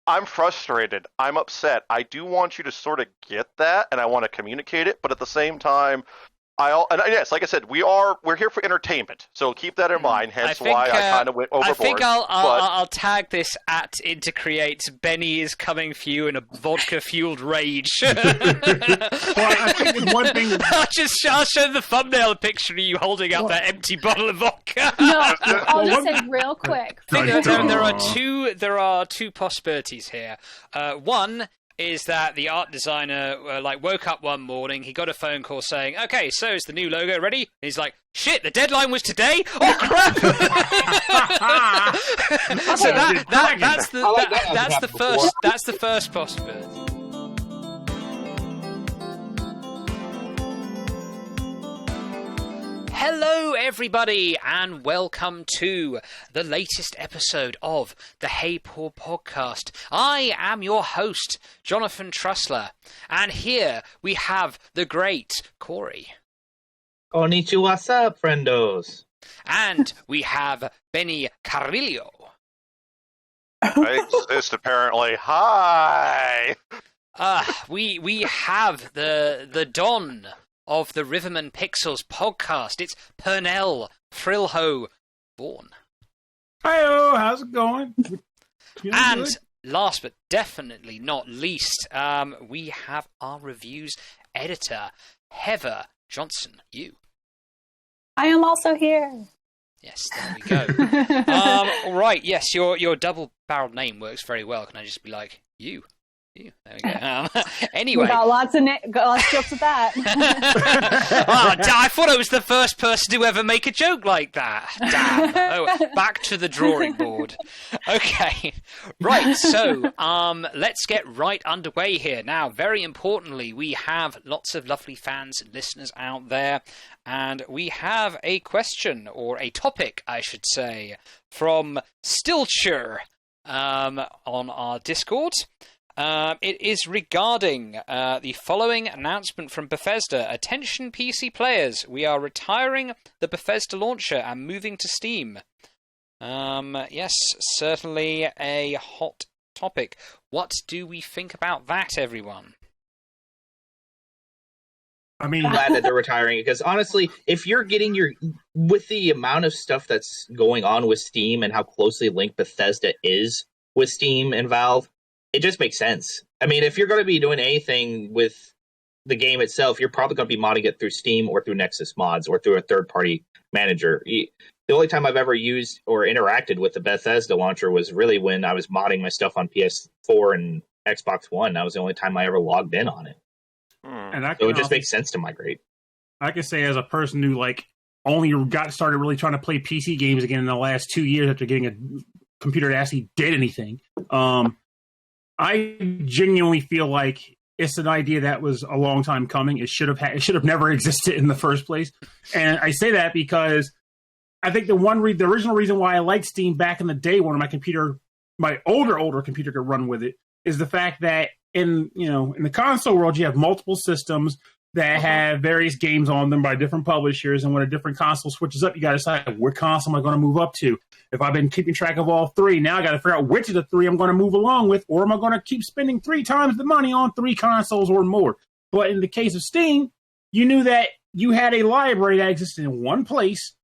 I'm frustrated. I'm upset. I do want you to sort of get that, and I want to communicate it, but at the same time, and yes, like I said, we're here for entertainment, so keep that in mind. Hence why I kind of went overboard. I think I'll tag this at Intercreate. Benny is coming for you in a vodka-fueled rage. Well, I think there's one thing. I'll show the thumbnail picture of you holding up that empty bottle of vodka. No, I'll just say real quick. There are two possibilities here. One is that the art designer woke up one morning, he got a phone call saying, "Okay, so is the new logo ready?" And he's like, "Shit, the deadline was today? Oh crap!" So that's the first possibility. Hello, everybody, and welcome to the latest episode of the Hey Paul podcast. I am your host, Jonathan Trussler, and here we have the great Corey. Konnichiwa, what's up, friendos? And we have Benny Carrillo. I exist, apparently. Hi! We have the Don of the Riverman Pixels podcast. It's Pernell Frilho Bourne. Hi-oh, how's it going? And last but definitely not least, we have our reviews editor, Heather Johnson. You. I am also here. Yes, there we go. All right, yes, your double-barreled name works very well. Can I just be like, you? There we go. Anyway, we got lots of jokes with that. I thought I was the first person to ever make a joke like that. Damn. Oh, back to the drawing board. Okay, right. So, let's get right underway here. Now, very importantly, we have lots of lovely fans and listeners out there, and we have a question or a topic, I should say, from Stilcher on our Discord. It is regarding the following announcement from Bethesda. Attention PC players, we are retiring the Bethesda launcher and moving to Steam. Yes, certainly a hot topic. What do we think about that, everyone? I'm glad that they're retiring, because honestly, if you're getting with the amount of stuff that's going on with Steam and how closely linked Bethesda is with Steam and Valve, it just makes sense. I mean, if you're going to be doing anything with the game itself, you're probably going to be modding it through Steam or through Nexus Mods or through a third-party manager. The only time I've ever used or interacted with the Bethesda launcher was really when I was modding my stuff on PS4 and Xbox One. That was the only time I ever logged in on it. So it just makes sense to migrate. I can say, as a person who only got started really trying to play PC games again in the last 2 years after getting a computer that actually did anything, I genuinely feel like it's an idea that was a long time coming. It should have never existed in the first place. And I say that because I think the original reason why I liked Steam back in the day when my older computer could run with it, is the fact that in the console world, you have multiple systems that have various games on them by different publishers, and when a different console switches up, you got to decide, what console am I going to move up to? If I've been keeping track of all three, now I got to figure out which of the three I'm going to move along with, or am I going to keep spending 3 times the money on 3 consoles or more? But in the case of Steam, you knew that you had a library that existed in one place,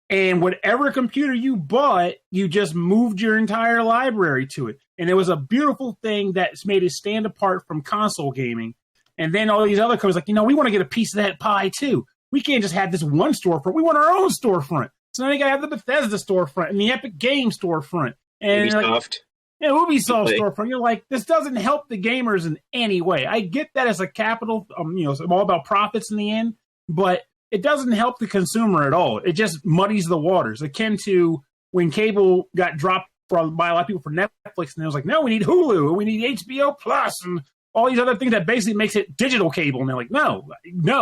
and whatever computer you bought, you just moved your entire library to it. And it was a beautiful thing that's made it stand apart from console gaming. And then all these other companies we want to get a piece of that pie too. We can't just have this one storefront. We want our own storefront. So now you got to have the Bethesda storefront and the Epic Games storefront. And Ubisoft. Ubisoft storefront. You're like, this doesn't help the gamers in any way. I get that as a capital, it's all about profits in the end, but it doesn't help the consumer at all. It just muddies the waters. Akin to when cable got dropped by a lot of people for Netflix, and it was like, no, we need Hulu, and we need HBO Plus, and all these other things that basically makes it digital cable. And they're like, no,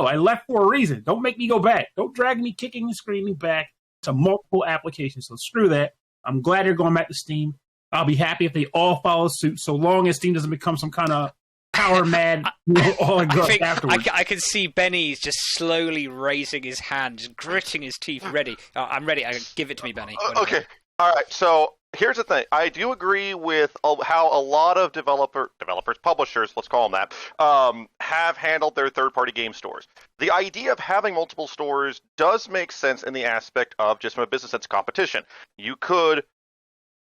I left for a reason. Don't make me go back. Don't drag me kicking and screaming back to multiple applications. So screw that. I'm glad they're going back to Steam. I'll be happy if they all follow suit, so long as Steam doesn't become some kind of power mad afterwards. I can see Benny just slowly raising his hand, just gritting his teeth, ready. I'm ready. Give it to me, Benny. Okay. All right. So here's the thing. I do agree with how a lot of developers, publishers, let's call them that, have handled their third-party game stores. The idea of having multiple stores does make sense in the aspect of just from a business sense competition. You could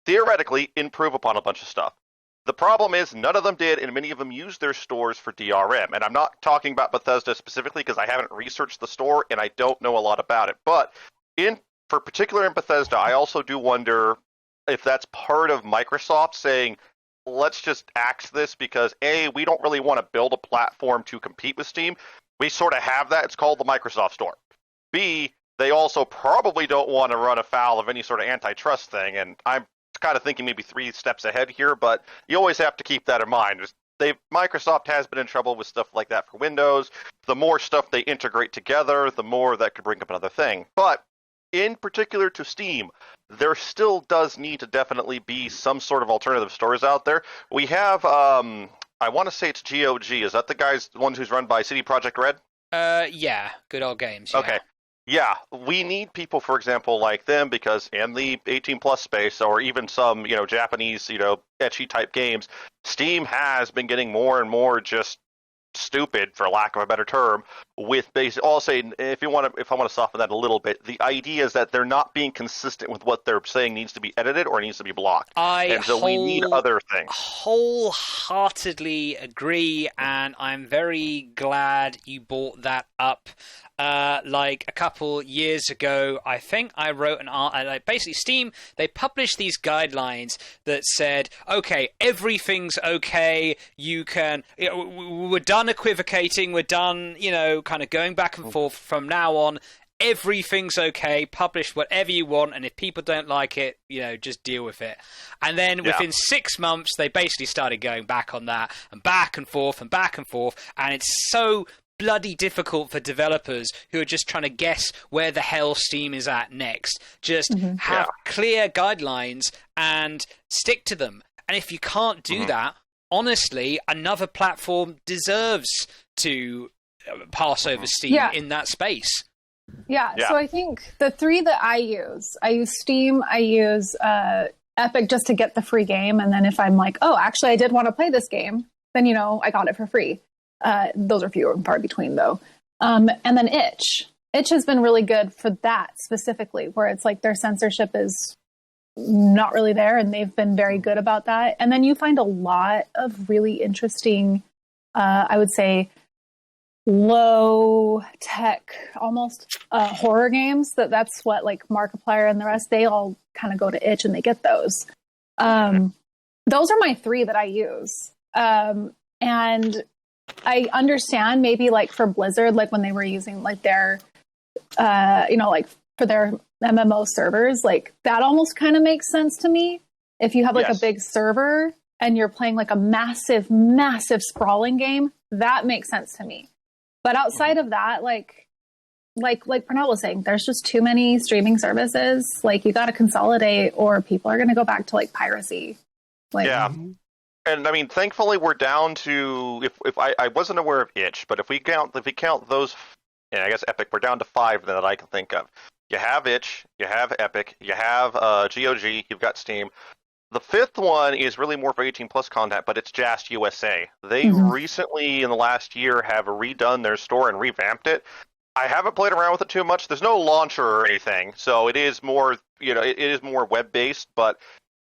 theoretically improve upon a bunch of stuff. The problem is none of them did, and many of them used their stores for DRM. And I'm not talking about Bethesda specifically because I haven't researched the store and I don't know a lot about it. But for particular in Bethesda, I also do wonder if that's part of Microsoft saying, let's just axe this because A, we don't really want to build a platform to compete with Steam. We sort of have that. It's called the Microsoft Store. B, they also probably don't want to run afoul of any sort of antitrust thing. And I'm kind of thinking maybe 3 steps ahead here, but you always have to keep that in mind. Microsoft has been in trouble with stuff like that for Windows. The more stuff they integrate together, the more that could bring up another thing. But in particular to Steam, there still does need to definitely be some sort of alternative stores out there. We have, I want to say it's GOG. Is that the one who's run by CD Projekt Red? Yeah. Good old games. Yeah. Okay. Yeah, we need people, for example, like them, because in the 18-plus space, or even some, Japanese, ecchi type games, Steam has been getting more and more just stupid, for lack of a better term, with basic. I'll say, if I want to soften that a little bit, the idea is that they're not being consistent with what they're saying needs to be edited or needs to be blocked, and so we need other things. Wholeheartedly agree, and I'm very glad you brought that up. Like a couple years ago, I think I wrote an article. Basically, Steam, they published these guidelines that said, okay, everything's okay. You can, we're done equivocating. We're done, kind of going back and forth from now on. Everything's okay. Publish whatever you want, and if people don't like it, just deal with it. And then within 6 months, they basically started going back on that and back and forth and back and forth, and it's so bloody difficult for developers who are just trying to guess where the hell Steam is at next. Just have clear guidelines and stick to them. And if you can't do that, honestly, another platform deserves to pass over Steam in that space. Yeah, so I think the 3 that I use Steam, I use Epic just to get the free game. And then if I'm like, oh, actually, I did want to play this game, then, I got it for free. Those are few and far between, though. And then Itch. Itch has been really good for that specifically, where it's like their censorship is not really there, and they've been very good about that. And then you find a lot of really interesting, I would say, low-tech, almost horror games. That's what, like, Markiplier and the rest, they all kind of go to Itch, and they get those. Those are my 3 that I use. And I understand maybe like for Blizzard, like when they were using like their, like for their MMO servers, like that almost kind of makes sense to me. If you have like a big server and you're playing like a massive, massive sprawling game, that makes sense to me. But outside of that, like Pernell was saying, there's just too many streaming services. Like you got to consolidate, or people are going to go back to like piracy. And I mean, thankfully, we're down to if I wasn't aware of Itch, but if we count those, I guess Epic, we're down to 5 that I can think of. You have Itch, you have Epic, you have GOG, you've got Steam. The 5th one is really more for 18+ content, but it's Just USA. They recently, in the last year, have redone their store and revamped it. I haven't played around with it too much. There's no launcher or anything, so it is more, it is more web-based, but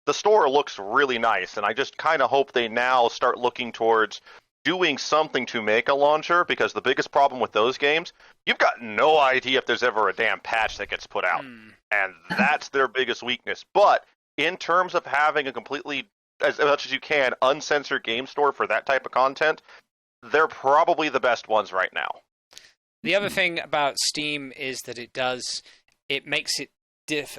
the store looks really nice, and I just kind of hope they now start looking towards doing something to make a launcher, because the biggest problem with those games, you've got no idea if there's ever a damn patch that gets put out, and that's their biggest weakness. But in terms of having a completely, as much as you can, uncensored game store for that type of content, they're probably the best ones right now. The other thing about Steam is that it makes it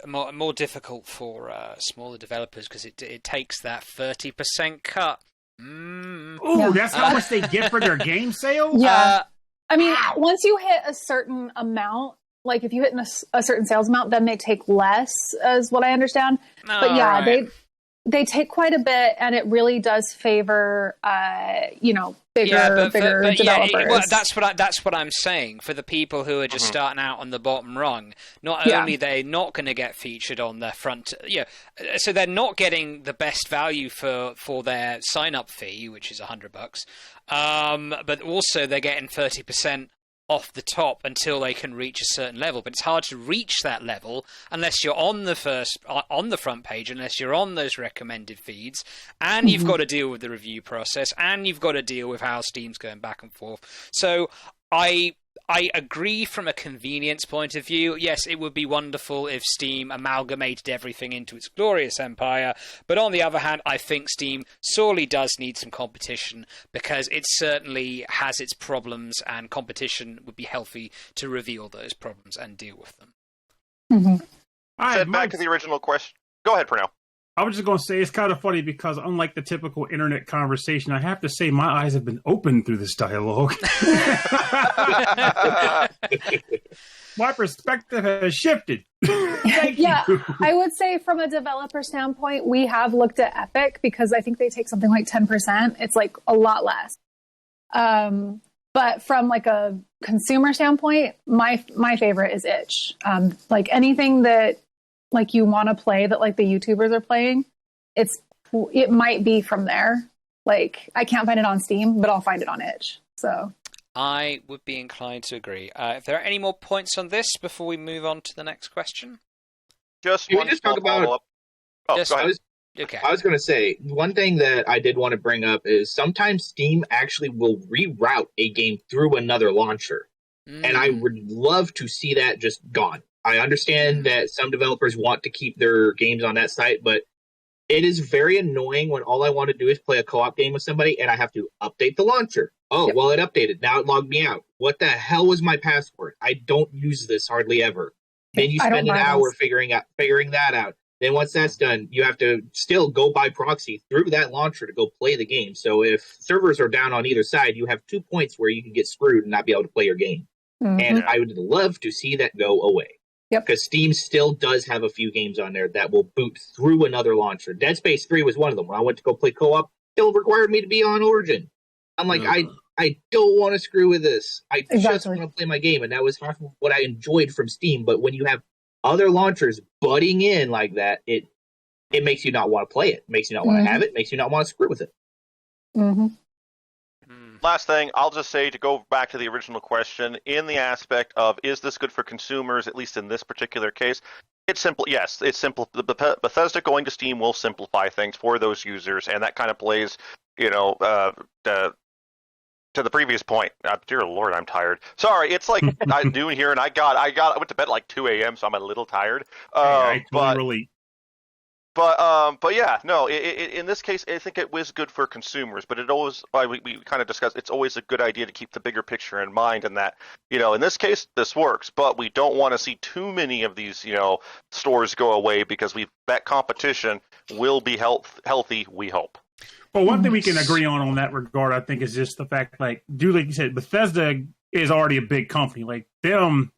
more difficult for smaller developers, because it takes that 30% cut. That's how much they get for their game sales? Yeah. I mean, once you hit a certain amount, like if you hit a certain sales amount, then they take less, is what I understand. But yeah, they take quite a bit, and it really does favor, bigger developers. Well, that's what I'm saying. For the people who are just starting out on the bottom rung, not only they're not going to get featured on their front, so they're not getting the best value for their sign-up fee, which is $100, but also they're getting 30% off the top until they can reach a certain level. But it's hard to reach that level unless you're on the front page, unless you're on those recommended feeds, and you've got to deal with the review process, and you've got to deal with how Steam's going back and forth. So I agree from a convenience point of view. Yes, it would be wonderful if Steam amalgamated everything into its glorious empire. But on the other hand, I think Steam sorely does need some competition, because it certainly has its problems, and competition would be healthy to reveal those problems and deal with them. Back to the original question. Go ahead, Pernell. I was just going to say, it's kind of funny because unlike the typical internet conversation, I have to say my eyes have been opened through this dialogue. My perspective has shifted. Thank you. I would say from a developer standpoint, we have looked at Epic, because I think they take something like 10%. It's like a lot less. But from like a consumer standpoint, my favorite is Itch. Like anything that like you want to play that like the YouTubers are playing, it might be from there. Like I can't find it on Steam, but I'll find it on Itch. So I would be inclined to agree. If there are any more points on this before we move on to the next question, just talk about. Go ahead. I was going to say, one thing that I did want to bring up is sometimes Steam actually will reroute a game through another launcher, and I would love to see that just gone. I understand that some developers want to keep their games on that site, but it is very annoying when all I want to do is play a co-op game with somebody and I have to update the launcher. Oh, well, it updated. Now it logged me out. What the hell was my password? I don't use this hardly ever. Then you spend an hour figuring that out. Then once that's done, you have to still go by proxy through that launcher to go play the game. So if servers are down on either side, you have 2 points where you can get screwed and not be able to play your game. And I would love to see that go away. Because Steam still does have a few games on there that will boot through another launcher. Dead Space 3 was one of them. When I went to go play co-op, still required me to be on Origin. I'm like, I don't want to screw with this. I just want to play my game. And that was half of what I enjoyed from Steam. But when you have other launchers butting in like that, it makes you not want to play it. It makes you not want to have it. It makes you not want to screw with it. Last thing, I'll just say, to go back to the original question, in the aspect of, is this good for consumers, at least in this particular case, it's simple. Yes, it's simple. Bethesda going to Steam will simplify things for those users, and that kind of plays, to the previous point. Dear Lord, I'm tired. Sorry, it's like I'm doing here, and I went to bed at like 2 a.m., so I'm a little tired. I totally relate. But yeah, no. In this case, I think it was good for consumers. But it always, we kind of discussed, it's always a good idea to keep the bigger picture in mind. And that, in this case, this works. But we don't want to see too many of these, stores go away, because that competition will be healthy. We hope. Well, one thing we can agree on that regard, I think, is just the fact, like you said, Bethesda is already a big company. Like them.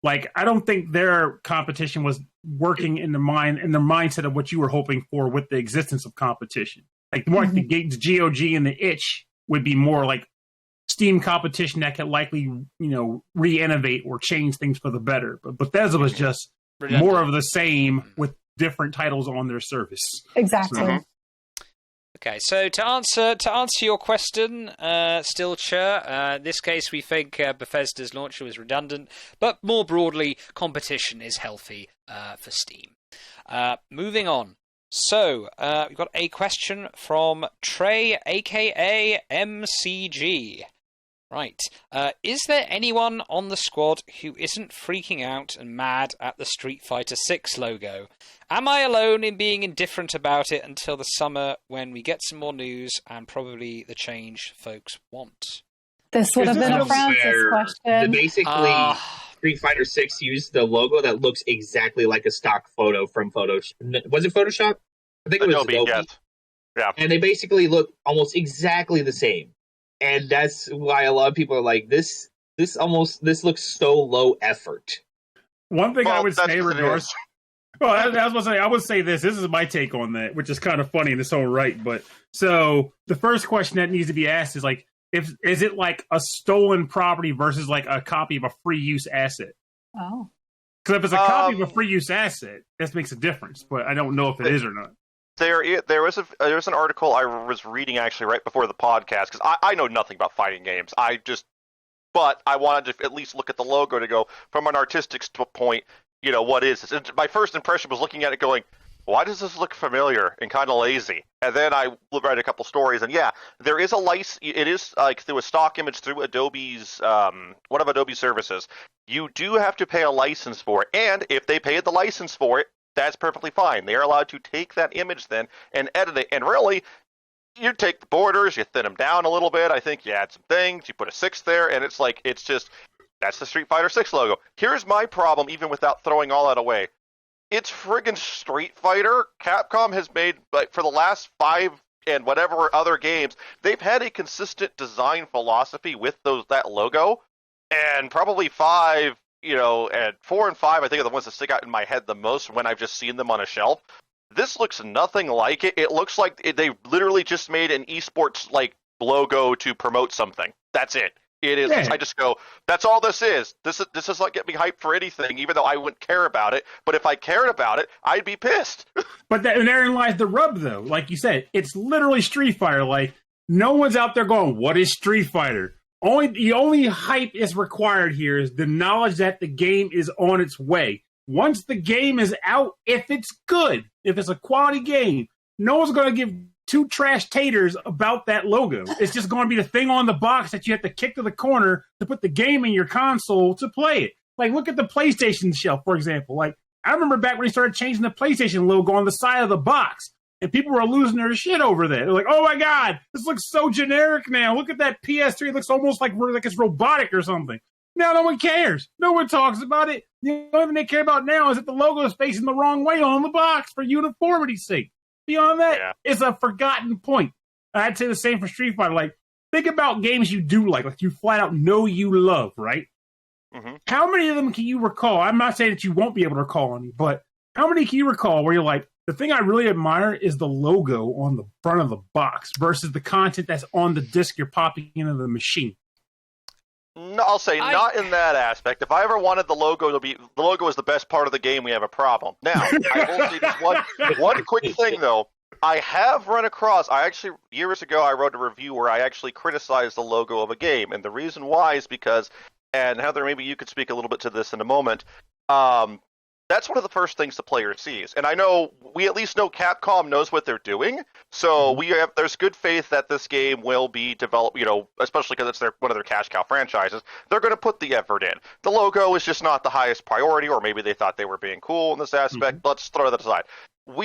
Like, I don't think their competition was working in the mindset of what you were hoping for with the existence of competition. Like, more like the GOG and the Itch would be more like Steam competition that could likely, re-innovate or change things for the better. But Bethesda was just more of the same with different titles on their service. Exactly. Okay, so to answer your question, Stillcher, in this case we think Bethesda's launcher was redundant, but more broadly, competition is healthy for Steam. Moving on. So, we've got a question from Trey, aka MCG. Right. Is there anyone on the squad who isn't freaking out and mad at the Street Fighter VI logo? Am I alone in being indifferent about it until the summer, when we get some more news and probably the change folks want? This would have been a Francis question. Basically, Street Fighter VI used the logo that looks exactly like a stock photo from Photoshop. Was it Photoshop? I think it was Adobe. Yes. Yeah. And they basically look almost exactly the same. And that's why a lot of people are like, this looks so low effort. One thing I would say, regards Well, I was going to say, I would say this. This is my take on that, which is kind of funny in its own right. But so the first question that needs to be asked is like, is it like a stolen property versus like a copy of a free use asset? Oh. Because if it's a copy of a free use asset, this makes a difference. But I don't know if it is or not. There was an article I was reading actually right before the podcast because I know nothing about fighting games. But I wanted to at least look at the logo to go from an artistic point. You know, what is this? And my first impression was looking at it going, why does this look familiar and kind of lazy? And then I read a couple stories, and yeah, there is a license. It is like through a stock image through Adobe's one of Adobe's services. You do have to pay a license for it, and if they paid the license for it, that's perfectly fine. They are allowed to take that image then and edit it. And really, you take the borders, you thin them down a little bit. I think you add some things, you put a 6 there, and it's just that's the Street Fighter 6 logo. Here's my problem, even without throwing all that away. It's friggin' Street Fighter. Capcom has made, like, for the last 5 and whatever other games, they've had a consistent design philosophy with that logo. And probably 5, and 4 and 5, I think are the ones that stick out in my head the most when I've just seen them on a shelf. This looks nothing like it. It looks like they literally just made an esports like logo to promote something. That's it. It is. Yeah. I just go, that's all this is. This does not get me hyped for anything, even though I wouldn't care about it. But if I cared about it, I'd be pissed. But therein lies the rub, though. Like you said, it's literally Street Fighter. Like, no one's out there going, what is Street Fighter? The only hype is required here is the knowledge that the game is on its way. Once the game is out, if it's good, if it's a quality game, no one's going to give two trash taters about that logo. It's just going to be the thing on the box that you have to kick to the corner to put the game in your console to play it. Like, look at the PlayStation shelf, for example. Like, I remember back when they started changing the PlayStation logo on the side of the box, and people were losing their shit over that. They're like, oh my God, this looks so generic now. Look at that PS3. It looks almost like it's robotic or something. Now no one cares. No one talks about it. The only thing they care about now is that the logo is facing the wrong way on the box for uniformity's sake. Beyond that, it's a forgotten point. I'd say the same for Street Fighter. Like, think about games you do like you flat out know you love, right? Mm-hmm. How many of them can you recall? I'm not saying that you won't be able to recall any, but how many can you recall where you're like, the thing I really admire is the logo on the front of the box versus the content that's on the disc you're popping into the machine? No, I'll say not in that aspect. If I ever wanted the logo to be, the logo is the best part of the game, we have a problem. Now, I will say this one quick thing, though. I have run across, years ago, I wrote a review where I actually criticized the logo of a game. And the reason why is because, and Heather, maybe you could speak a little bit to this in a moment, that's one of the first things the player sees. And I know, we at least know Capcom knows what they're doing, so there's good faith that this game will be developed, especially because it's one of their cash cow franchises. They're going to put the effort in. The logo is just not the highest priority, or maybe they thought they were being cool in this aspect. Mm-hmm. Let's throw that aside.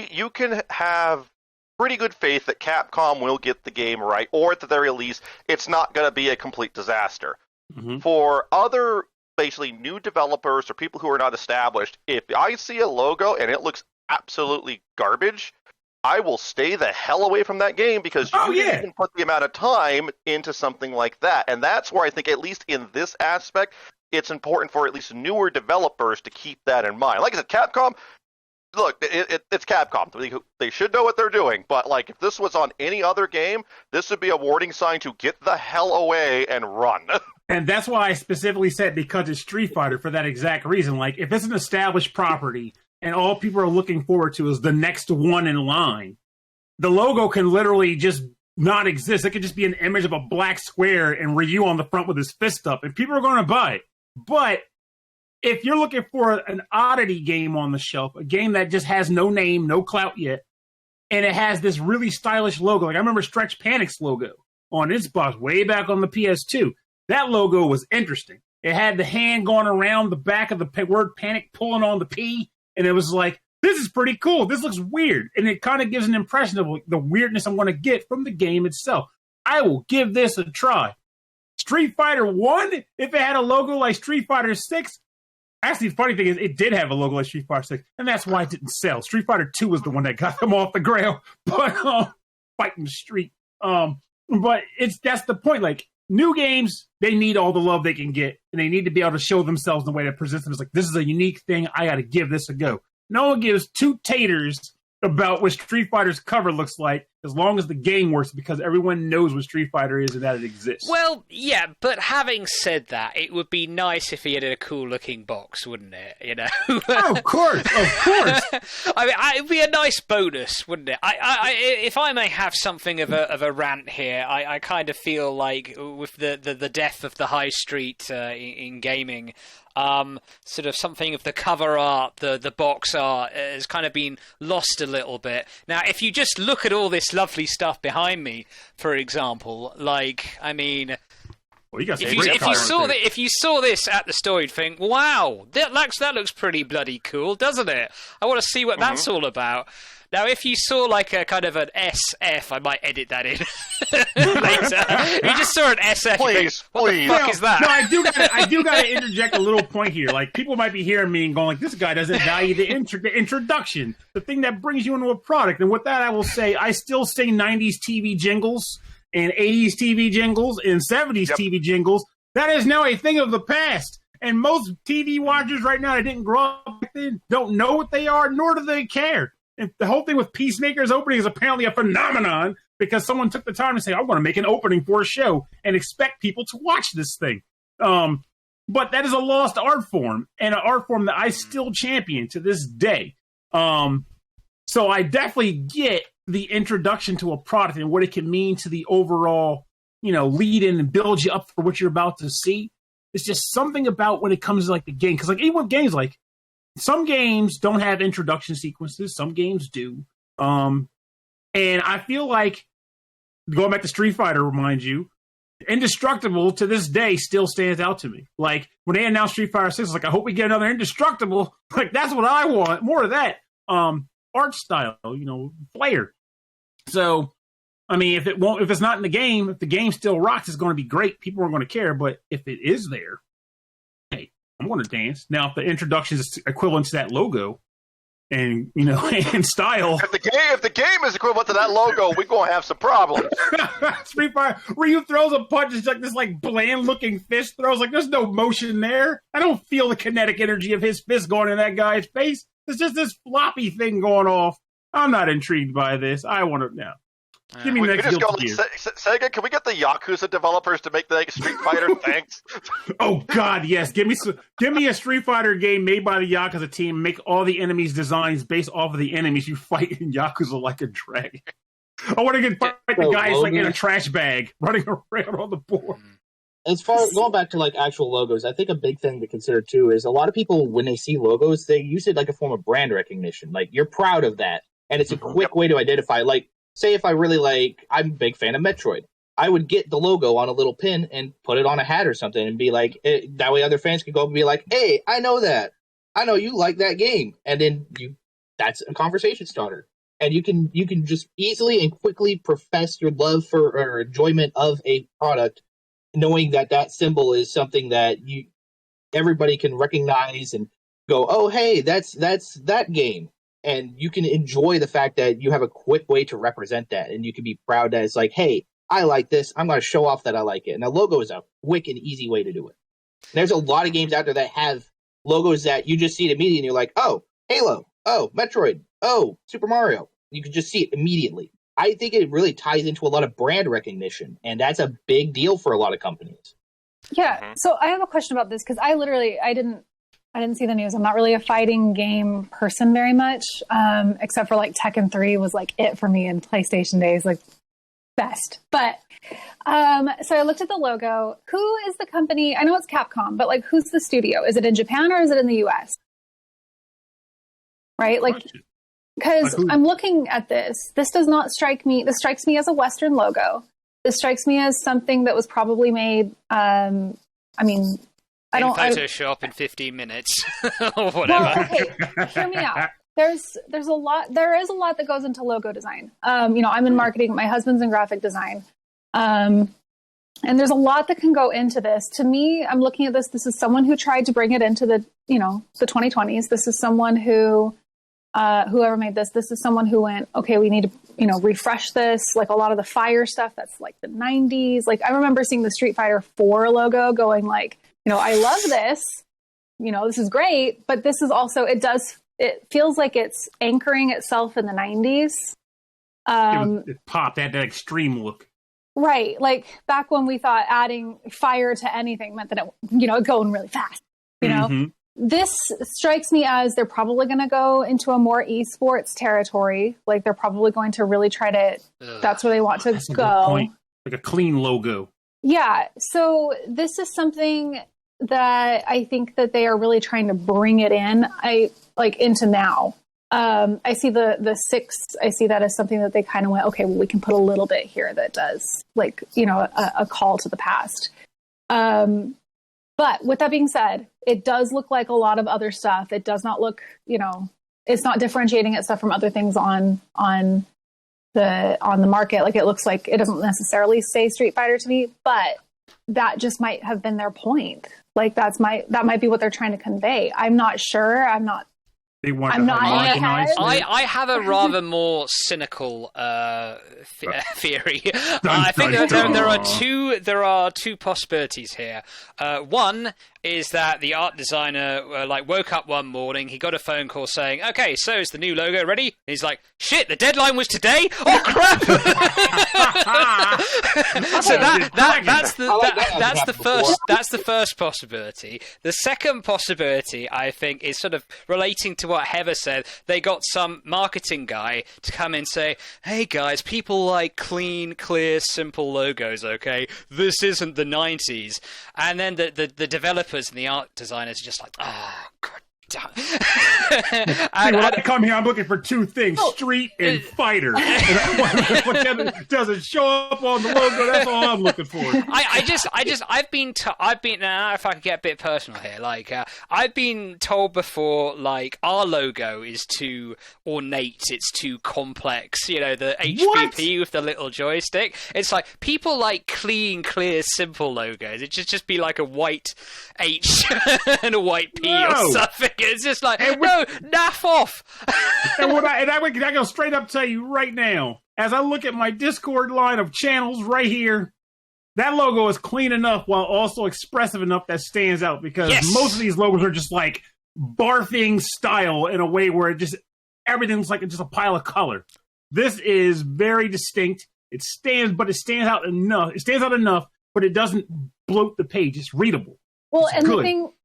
You can have pretty good faith that Capcom will get the game right, or at the very least, it's not going to be a complete disaster. Mm-hmm. For other basically new developers or people who are not established, if I see a logo and it looks absolutely garbage, I will stay the hell away from that game because you didn't even put the amount of time into something like that. And that's where I think, at least in this aspect, it's important for at least newer developers to keep that in mind. Like I said, Capcom, look, it's Capcom. They should know what they're doing. But like, if this was on any other game, this would be a warning sign to get the hell away and run. And that's why I specifically said because it's Street Fighter for that exact reason. Like, if it's an established property and all people are looking forward to is the next one in line, the logo can literally just not exist. It could just be an image of a black square and Ryu on the front with his fist up, and people are going to buy it. But if you're looking for an oddity game on the shelf, a game that just has no name, no clout yet, and it has this really stylish logo, like I remember Stretch Panic's logo on its box way back on the PS2. That logo was interesting. It had the hand going around the back of the word panic, pulling on the P, and it was like, this is pretty cool. This looks weird. And it kind of gives an impression of the weirdness I'm going to get from the game itself. I will give this a try. Street Fighter 1, if it had a logo like Street Fighter 6, actually, the funny thing is it did have a logo like Street Fighter 6, and that's why it didn't sell. Street Fighter 2 was the one that got them off the ground, but fighting the street. But that's the point. Like, new games, they need all the love they can get, and they need to be able to show themselves in a way that presents them as like, this is a unique thing. I got to give this a go. No one gives two taters about what Street Fighter's cover looks like as long as the game works, because everyone knows what Street Fighter is and that it exists. Well, yeah, but having said that, it would be nice if he had a cool-looking box, wouldn't it? You know? Oh, of course. I mean, it'd be a nice bonus, wouldn't it? If I may have something of a rant here, I kind of feel like with the death of the high street in gaming, sort of something of the cover art, the box art has kind of been lost a little bit. Now, if you just look at all this lovely stuff behind me, for example, like, I mean, well, if you saw this at the store, you'd think, wow, that looks pretty bloody cool, doesn't it? I want to see what that's all about. Now, if you saw like a kind of an SF, I might edit that in later. If you just saw an SF, please, what the fuck is that? No, I do gotta interject a little point here. Like, people might be hearing me and going, like, this guy doesn't value the introduction, the thing that brings you into a product. And with that, I will say, I still say 90s TV jingles and 80s TV jingles and 70s TV jingles. That is now a thing of the past. And most TV watchers right now that didn't grow up back then don't know what they are, nor do they care. And the whole thing with Peacemaker's opening is apparently a phenomenon because someone took the time to say, I want to make an opening for a show and expect people to watch this thing. But that is a lost art form, and an art form that I still champion to this day. So I definitely get the introduction to a product and what it can mean to the overall, lead in and build you up for what you're about to see. It's just something about when it comes to like the game. Because like even with games, like some games don't have introduction sequences. Some games do. And I feel like, going back to Street Fighter, reminds you, Indestructible to this day still stands out to me. Like when they announced Street Fighter 6, it's like, I hope we get another Indestructible. Like that's what I want. More of that. Art style, flair. So, I mean, if it's not in the game, if the game still rocks, it's going to be great. People aren't going to care. But if it is there, hey, I'm going to dance. Now, if the introduction is equivalent to that logo, and and style, if the game is equivalent to that logo, we're going to have some problems. Street Fighter, Ryu throws a punch, it's like this bland looking fist throws. Like there's no motion there. I don't feel the kinetic energy of his fist going in that guy's face. It's just this floppy thing going off. I'm not intrigued by this. I want to now. Give me next Guilty Gear. Sega, can we get the Yakuza developers to make the Street Fighter? Thanks. Oh God, yes. Give me a Street Fighter game made by the Yakuza team. Make all the enemies' designs based off of the enemies you fight in Yakuza like a dragon. I want to fight the guys like in a trash bag running around on the board. As far as going back to like actual logos, I think a big thing to consider too is a lot of people, when they see logos, they use it like a form of brand recognition. Like you're proud of that, and it's a quick way to identify. Like, say if I really I'm a big fan of Metroid, I would get the logo on a little pin and put it on a hat or something, and be like, that way other fans can go and be like, hey, I know that, I know you like that game, and then that's a conversation starter. And you can just easily and quickly profess your love for or enjoyment of a product, knowing that symbol is something that everybody can recognize and go, oh, hey, that's that game. And you can enjoy the fact that you have a quick way to represent that. And you can be proud that it's like, hey, I like this. I'm going to show off that I like it. And the logo is a quick and easy way to do it. There's a lot of games out there that have logos that you just see it immediately and you're like, oh, Halo, oh, Metroid, oh, Super Mario. You can just see it immediately. I think it really ties into a lot of brand recognition, and that's a big deal for a lot of companies. Yeah. So I have a question about this because I didn't see the news. I'm not really a fighting game person very much, except for like Tekken 3 was like it for me in PlayStation days, like best. But so I looked at the logo. Who is the company? I know it's Capcom, but like who's the studio? Is it in Japan or is it in the US? Right? Like, because I'm looking at this. This does not strike me. This strikes me as a Western logo. This strikes me as something that was probably made. I mean, in Photoshop in 15 minutes or whatever. Well, okay, hear me out. There is a lot that goes into logo design. I'm in marketing. My husband's in graphic design. And there's a lot that can go into this. To me, I'm looking at this. This is someone who tried to bring it into the 2020s. This is someone who, whoever made this is someone who went, okay, we need to, refresh this. Like a lot of the Fire stuff, that's like the 90s. Like I remember seeing the Street Fighter 4 logo going like, I love this, this is great, but this is also, it does it feels like it's anchoring itself in the 90s. It popped, that extreme look. Right. Like back when we thought adding fire to anything meant that it going really fast, This strikes me as they're probably going to go into a more esports territory. Like they're probably going to really try to, that's where they want to go. Like a clean logo. Yeah. So this is something that I think that they are really trying to bring it in. Into now. I see the 6. I see that as something that they kind of went, okay, well, we can put a little bit here that does a call to the past. But with that being said, it does look like a lot of other stuff. It does not look, it's not differentiating itself from other things on the market. Like it looks like it doesn't necessarily say Street Fighter to me, but that just might have been their point. Like that might be what they're trying to convey. I'm not sure. They want I'm not I have a rather more cynical theory. I think there are two possibilities here. One is that the art designer woke up one morning, he got a phone call saying, "Okay, so is the new logo ready?" And he's like, "Shit, the deadline was today. Oh crap!" So that's the first possibility. The second possibility, I think, is sort of relating to what Heather said. They got some marketing guy to come in and say, "Hey guys, people like clean, clear, simple logos. Okay, this isn't the 90s." And then the developers and the art designers are just like, "Oh god." When I come here, I'm looking for two things: street and fighter. And what doesn't show up on the logo, that's all I'm looking for. I've been now, if I could get a bit personal here, I've been told before, our logo is too ornate, it's too complex. The HPP with the little joystick. It's like people like clean, clear, simple logos. It should just be like a white H and a white P or something. It's just like, no, naff off. I go straight up tell you right now, as I look at my Discord line of channels right here, that logo is clean enough while also expressive enough that stands out, because most of these logos are just like barfing style in a way where everything's like just a pile of color. This is very distinct. It stands out enough. It stands out enough, but it doesn't bloat the page. It's readable. Well, and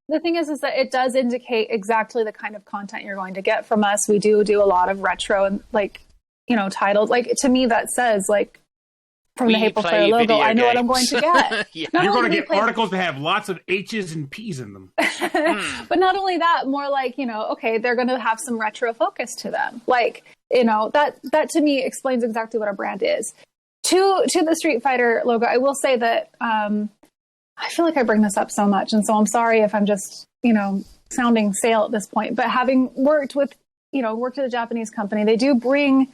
the thing is that it does indicate exactly the kind of content you're going to get from us. We do a lot of retro and titles. Like to me, that says from the Hateful Flair logo, I know what I'm going to get. You're going to get articles that have lots of H's and P's in them. But not only that, more okay, they're going to have some retro focus to them. That to me explains exactly what our brand is. To the Street Fighter logo, I will say that I feel like I bring this up so much, and so I'm sorry if I'm just, sounding stale at this point. But having worked with a Japanese company, they do bring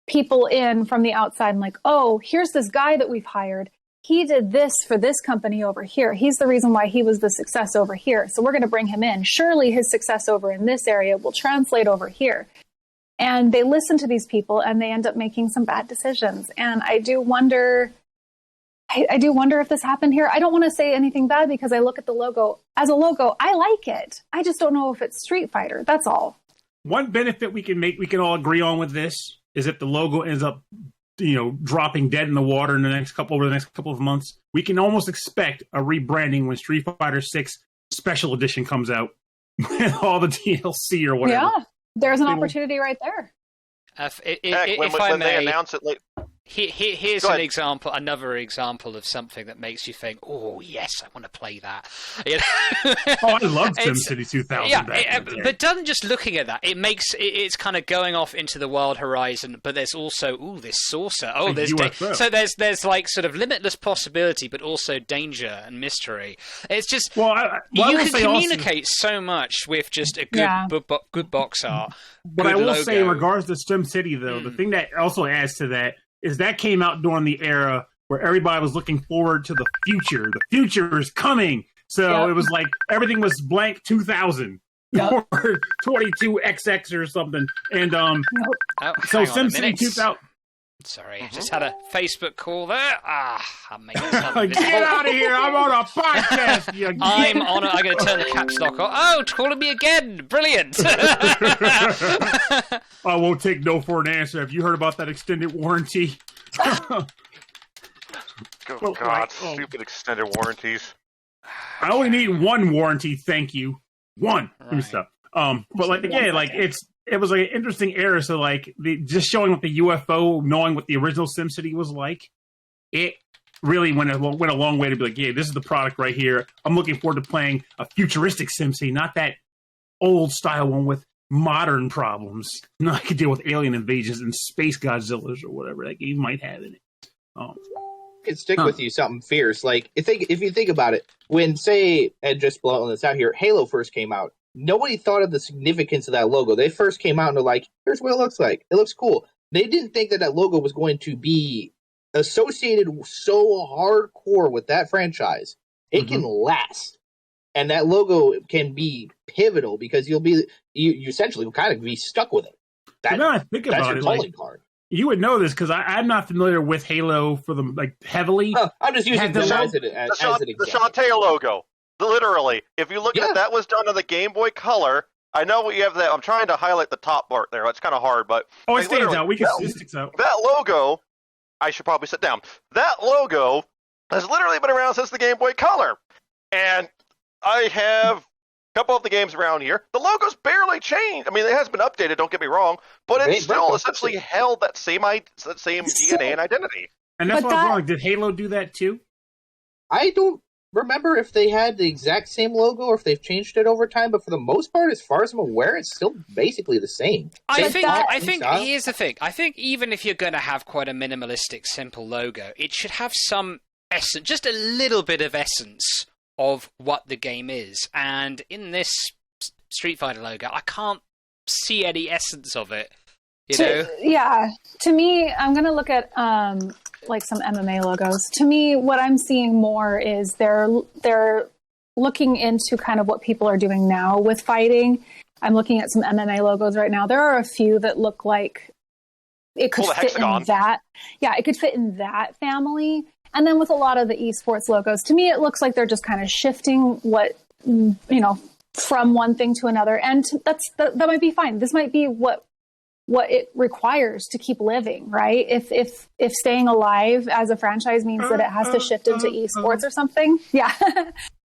people in from the outside and oh, here's this guy that we've hired. He did this for this company over here. He's the reason why he was the success over here. So we're going to bring him in. Surely his success over in this area will translate over here. And they listen to these people and they end up making some bad decisions. And I do wonder if this happened here. I don't want to say anything bad because I look at the logo. As a logo, I like it. I just don't know if it's Street Fighter. That's all. One benefit we can all agree on with this is if the logo ends up, dropping dead in the water over the next couple of months, we can almost expect a rebranding when Street Fighter 6 Special Edition comes out with all the DLC or whatever. Yeah, there's an opportunity right there. When they announce it, here's another example of something that makes you think, "Oh yes, I want to play that." I love SimCity 2000. Yeah, but done just looking at that, it's kind of going off into the wild horizon. But there's also this saucer. Oh, there's so there's sort of limitless possibility, but also danger and mystery. It's just you can communicate so much with just a good box art. But I will say, in regards to SimCity, though, the thing that also adds to that is that came out during the era where everybody was looking forward to the future. The future is coming. So it was like everything was blank 2000 or 22XX or something. And so SimCity 2000. Sorry, just had a Facebook call there. I'm making something Get out of here! I'm on a podcast. I'm going to turn the caps lock on. Oh, it's calling me again! Brilliant! I won't take no for an answer. Have you heard about that extended warranty? Oh, God, stupid extended warranties. I only need one warranty, thank you. One. Right. Stuff. But like again, like it was like an interesting era. So like just showing up the UFO, knowing what the original SimCity was like, it really went a long way to be like, yeah, this is the product right here. I'm looking forward to playing a futuristic SimCity, not that old style one with modern problems. No, I could deal with alien invasions and space Godzillas or whatever that game might have in it. Could stick with you something fierce. Like if you think about it, when say and just blowing this out here, Halo first came out, nobody thought of the significance of that logo. They first came out and they're like, here's what it looks like. It looks cool. They didn't think that logo was going to be associated so hardcore with that franchise. It can last. And that logo can be pivotal because you essentially will kind of be stuck with it. That's your calling card. You would know this because I'm not familiar with Halo for them heavily. I'm just using them as an example. The Shantae logo, literally. If you look at that, was done on the Game Boy Color. I know we have that. I'm trying to highlight the top part there. It's kind of hard, but it stands out. It sticks out. That logo, I should probably sit down. That logo has literally been around since the Game Boy Color, and I have a couple of the games around here. The logo's barely changed. I mean, it has been updated. Don't get me wrong, but it's still essentially held that same DNA and identity. And that's what I'm wrong. Did Halo do that too? I don't remember if they had the exact same logo or if they've changed it over time, but for the most part, as far as I'm aware, it's still basically the same. I think here's the thing. I think even if you're going to have quite a minimalistic, simple logo, it should have some essence, just a little bit of essence of what the game is. And in this Street Fighter logo, I can't see any essence of it. You know? Yeah. To me, I'm going to look at some MMA logos. To me, what I'm seeing more is they're looking into kind of what people are doing now with fighting. I'm looking at some MMA logos right now. There are a few that look like it could fit in that. Yeah, it could fit in that family. And then with a lot of the esports logos, to me, it looks like they're just kind of shifting from one thing to another. And that might be fine. This might be what it requires to keep living, right? If staying alive as a franchise means that it has to shift into esports or something,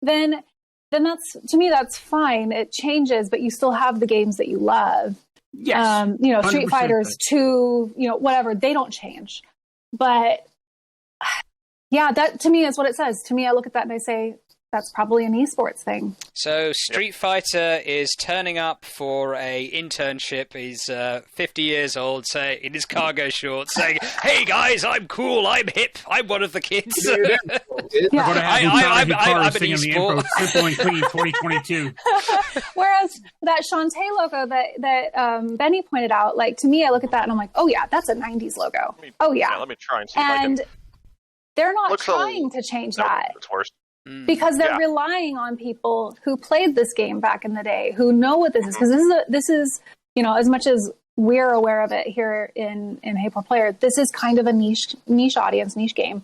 then that's, to me, that's fine. It changes, but you still have the games that you love. Yes. Street Fighters 2, whatever, they don't change. But yeah, that to me is what it says. To me, I look at that and I say, that's probably an esports thing. So Street Fighter is turning up for a internship. He's 50 years old, in his cargo shorts, saying, "Hey guys, I'm cool. I'm hip. I'm one of the kids." I'm an esport. Simple and Clean 2022. Whereas that Shantae logo that Benny pointed out, to me, I look at that and I'm like, oh yeah, that's a 90s logo. Oh yeah. Let me try and see. And they're not trying to change that. It's worse. Because they're relying on people who played this game back in the day, who know what this is. Because this is, as much as we're aware of it here in Hey Pro Player, this is kind of a niche audience, niche game.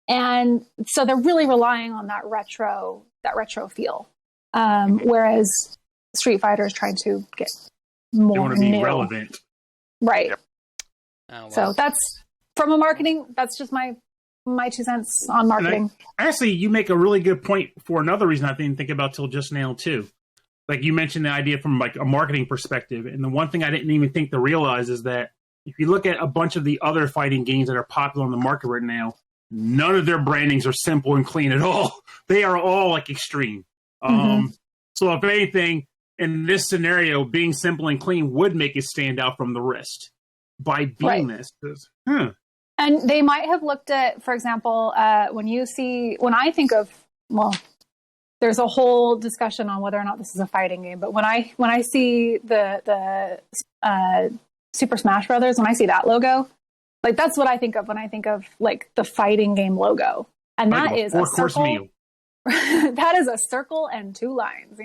And so they're really relying on that retro feel. Whereas Street Fighter is trying to get more they want to be relevant. Right. Yep. Oh, well. So that's, from a marketing, that's just my 2 cents on marketing. Actually, you make a really good point for another reason I didn't think about till just now too. Like you mentioned the idea from a marketing perspective, and the one thing I didn't even think to realize is that if you look at a bunch of the other fighting games that are popular on the market right now, none of their brandings are simple and clean at all. They are all extreme. So if anything, in this scenario, being simple and clean would make it stand out from the rest by being this. And they might have looked at, for example, when I think of, there's a whole discussion on whether or not this is a fighting game, but when I see the Super Smash Brothers, when I see that logo, that's what I think of when I think of the fighting game logo. And that is a circle. Meal. That is a circle and 2 lines,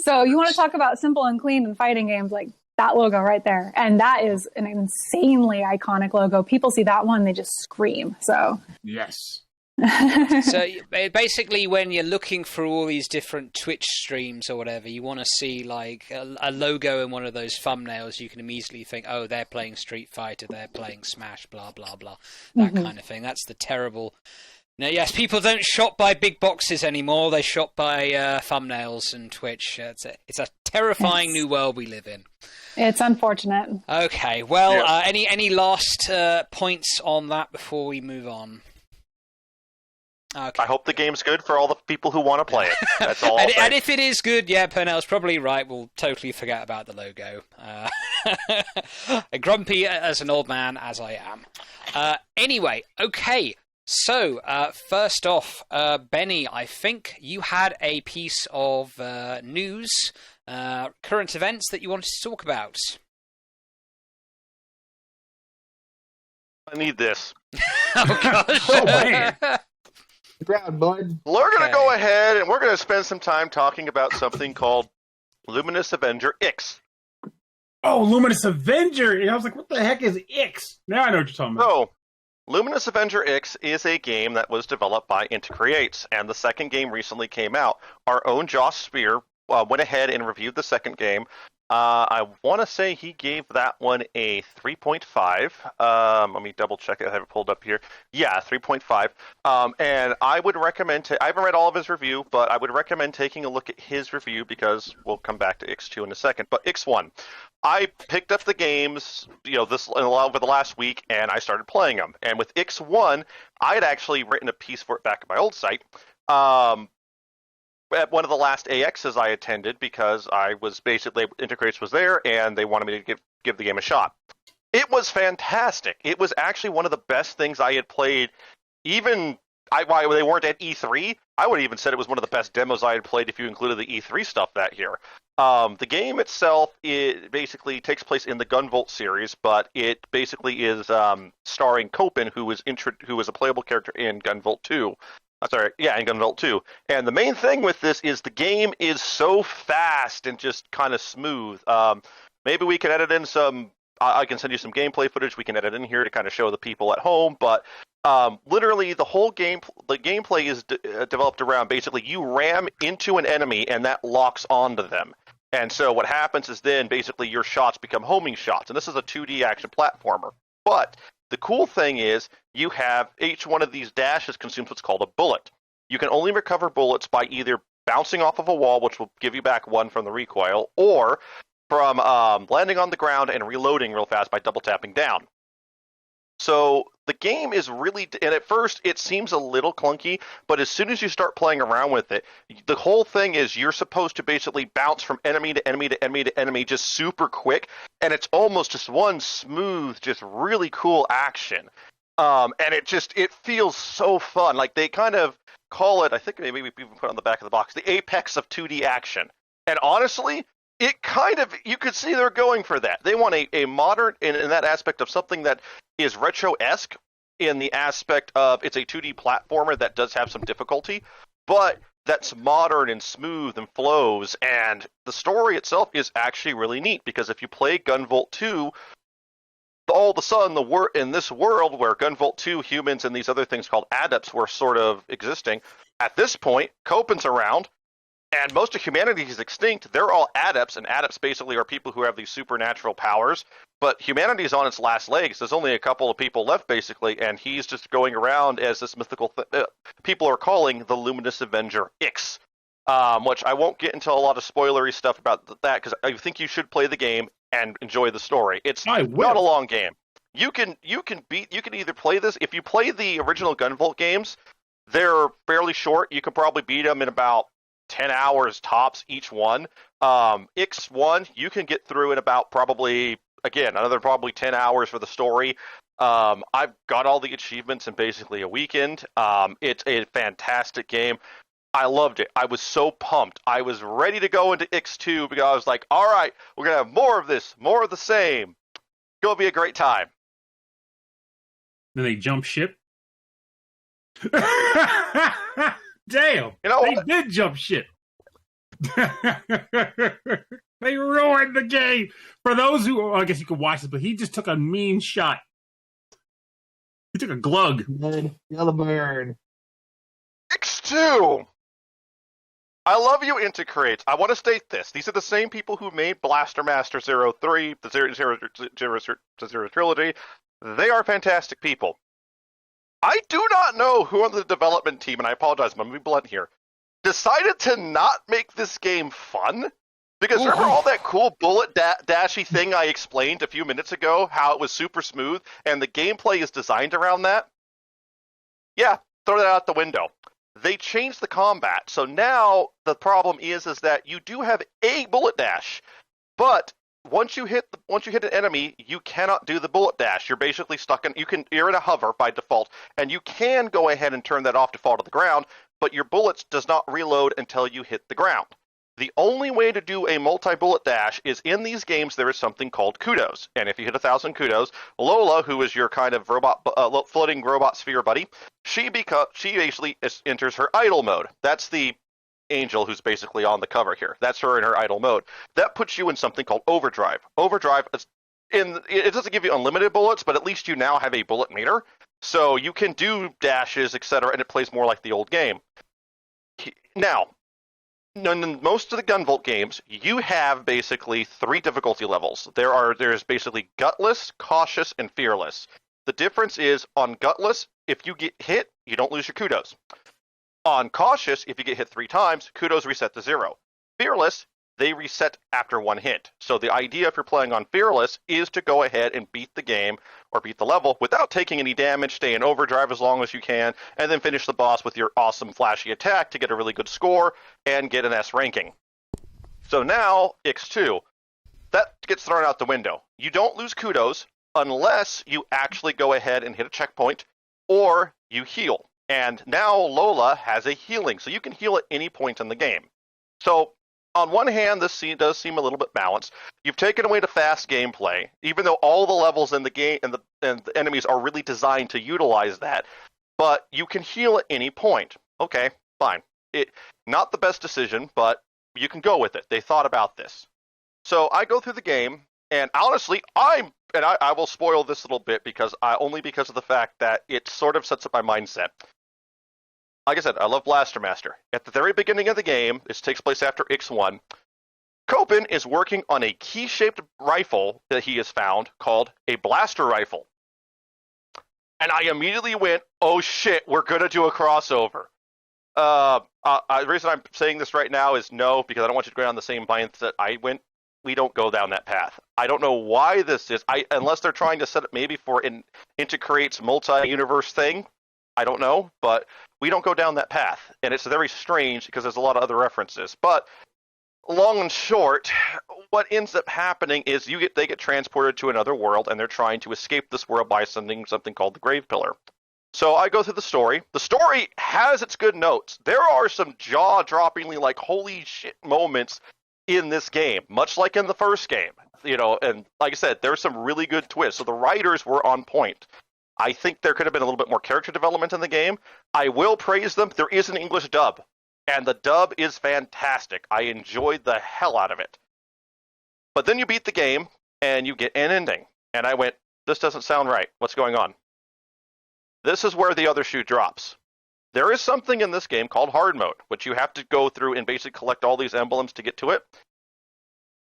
So you want to talk about simple and clean in fighting games, That logo right there. And that is an insanely iconic logo. People see that one, they just scream. So Yes. So basically, when you're looking for all these different Twitch streams or whatever, you want to see like a logo in one of those thumbnails. You can immediately think, oh, they're playing Street Fighter, they're playing Smash, blah blah blah, that kind of thing. That's the terrible. Now, yes, people don't shop by big boxes anymore. They shop by thumbnails and Twitch. It's a terrifying new world we live in. It's unfortunate. Okay, well, any last points on that before we move on? Okay. I hope the game's good for all the people who want to play it. That's all. And if it is good, yeah, Purnell's probably right. We'll totally forget about the logo. Grumpy as an old man as I am. Anyway, okay. So, first off, Benny, I think you had a piece of news, current events that you wanted to talk about. I need this. Oh, gosh. Oh, man. Ground, bud. We're going to go ahead and we're going to spend some time talking about something called Luminous Avenger Ix. Oh, Luminous Avenger! And I was like, what the heck is Ix? Now I know what you're talking about. So, Luminous Avenger Ix is a game that was developed by Inti Creates, and the second game recently came out. Our own Josh Spear went ahead and reviewed the second game. I want to say he gave that one a 3.5. Let me double check it. I have it pulled up here. Yeah, 3.5. And I would recommend I haven't read all of his review, but I would recommend taking a look at his review because we'll come back to Ix2 in a second. But Ix1, I picked up the games, over the last week, and I started playing them. And with Ix1, I had actually written a piece for it back at my old site. At one of the last AXs I attended because I was basically Inti Creates was there and they wanted me to give the game a shot. It was fantastic. It was actually one of the best things I had played. Even why they weren't at E3, I would have even said it was one of the best demos I had played if you included the E3 stuff that year. The game itself, it basically takes place in the Gunvolt series, but it basically is starring Copen, who was a playable character in Gunvolt 2. In Gunvolt 2. And the main thing with this is the game is so fast and just kind of smooth. Maybe we can edit in some... I can send you some gameplay footage we can edit in here to kind of show the people at home, but literally the whole game, the gameplay is developed around basically you ram into an enemy and that locks onto them. And so what happens is then basically your shots become homing shots. And this is a 2D action platformer. But the cool thing is you have each one of these dashes consumes what's called a bullet. You can only recover bullets by either bouncing off of a wall, which will give you back one from the recoil, or from landing on the ground and reloading real fast by double tapping down. So the game is really, and at first it seems a little clunky, but as soon as you start playing around with it, the whole thing is you're supposed to basically bounce from enemy to enemy to enemy to enemy just super quick, and it's almost just one smooth, just really cool action. And it feels so fun. Like they kind of call it, I think maybe we even put it on the back of the box, the apex of 2D action. And honestly, it kind of, you could see they're going for that. They want a modern, in that aspect of something that is retro-esque in the aspect of it's a 2D platformer that does have some difficulty, but that's modern and smooth and flows. And the story itself is actually really neat because if you play Gunvolt 2, all of a sudden in this world where Gunvolt 2 humans and these other things called adepts were sort of existing, at this point, Copen's around. And most of humanity is extinct. They're all adepts, and adepts basically are people who have these supernatural powers. But humanity is on its last legs. There's only a couple of people left, basically, and he's just going around as this mythical people are calling the Luminous Avenger Ix, which I won't get into a lot of spoilery stuff about that, because I think you should play the game and enjoy the story. It's not a long game. You can either play this, if you play the original Gunvolt games, they're fairly short. You can probably beat them in about 10 hours tops each one. Ix1, you can get through in about another 10 hours for the story. I've got all the achievements in basically a weekend. It's a fantastic game. I loved it. I was so pumped. I was ready to go into Ix2 because I was like, all right, we're going to have more of this, more of the same. It's going to be a great time. Then they jump ship. Damn, they did jump ship. They ruined the game. For those who, I guess you could watch this, but he just took a mean shot. He took a glug. Yellow burn. X2! I love you, Integrates. I want to state this. These are the same people who made Blaster Master 03, the 0 Trilogy. They are fantastic people. I do not know who on the development team, and I apologize, I'm going to be blunt here, decided to not make this game fun. Because remember all that cool bullet dashy thing I explained a few minutes ago, how it was super smooth, and the gameplay is designed around that? Yeah, throw that out the window. They changed the combat, so now the problem is that you do have a bullet dash, but once you hit an enemy, you cannot do the bullet dash. You're basically stuck in. You're in a hover by default, and you can go ahead and turn that off to fall to the ground, but your bullets does not reload until you hit the ground. The only way to do a multi-bullet dash is in these games there is something called kudos. And if you hit 1,000 kudos, Lola, who is your kind of robot, floating robot sphere buddy, she basically enters her idle mode. That's the angel who's basically on the cover here. That's her in her idle mode. That puts you in something called overdrive. Overdrive, it doesn't give you unlimited bullets, but at least you now have a bullet meter. So you can do dashes, etc., and it plays more like the old game. Now, in most of the Gunvolt games, you have basically 3 difficulty levels. There's basically Gutless, Cautious, and Fearless. The difference is, on Gutless, if you get hit, you don't lose your kudos. On Cautious, if you get hit 3 times, kudos reset to 0. Fearless, they reset after 1 hit. So the idea, if you're playing on Fearless, is to go ahead and beat the game, or beat the level, without taking any damage, stay in overdrive as long as you can, and then finish the boss with your awesome flashy attack to get a really good score, and get an S ranking. So now, X2, that gets thrown out the window. You don't lose kudos, unless you actually go ahead and hit a checkpoint, or you heal. And now Lola has a healing, so you can heal at any point in the game. So, on one hand, this does seem a little bit balanced. You've taken away the fast gameplay, even though all the levels in the game and the enemies are really designed to utilize that. But you can heal at any point. Okay, fine. Not the best decision, but you can go with it. They thought about this. So I go through the game, and honestly, I will spoil this little bit only because of the fact that it sort of sets up my mindset. Like I said, I love Blaster Master. At the very beginning of the game, this takes place after X1, Copen is working on a key-shaped rifle that he has found called a blaster rifle. And I immediately went, oh shit, we're going to do a crossover. The reason I'm saying this right now is no, because I don't want you to go down the same mindset I went. We don't go down that path. I don't know why this is, unless they're trying to set it maybe for an Integrates multi-universe thing. I don't know, but we don't go down that path. And it's very strange because there's a lot of other references. But long and short, what ends up happening is they get transported to another world, and they're trying to escape this world by sending something called the Grave Pillar. So I go through the story. The story has its good notes. There are some jaw-droppingly, like, holy shit moments in this game, much like in the first game. And like I said, there's some really good twists. So the writers were on point. I think there could have been a little bit more character development in the game. I will praise them. There is an English dub, and the dub is fantastic. I enjoyed the hell out of it. But then you beat the game, and you get an ending. And I went, this doesn't sound right. What's going on? This is where the other shoe drops. There is something in this game called hard mode, which you have to go through and basically collect all these emblems to get to it.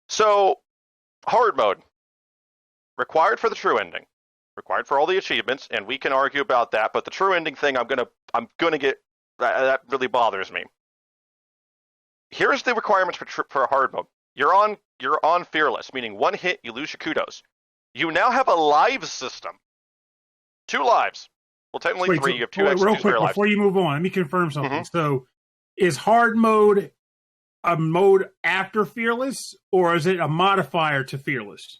So, hard mode. Required for the true ending. Required for all the achievements, and we can argue about that, but the true ending thing I'm gonna get, that really bothers me. Here's the requirements for a hard mode. You're on Fearless, meaning 1 hit, you lose your kudos. You now have a lives system. 2 lives. Well, technically 3, you have 2 extra real quick, lives. before you move on, let me confirm something. Mm-hmm. So, is hard mode a mode after Fearless, or is it a modifier to Fearless?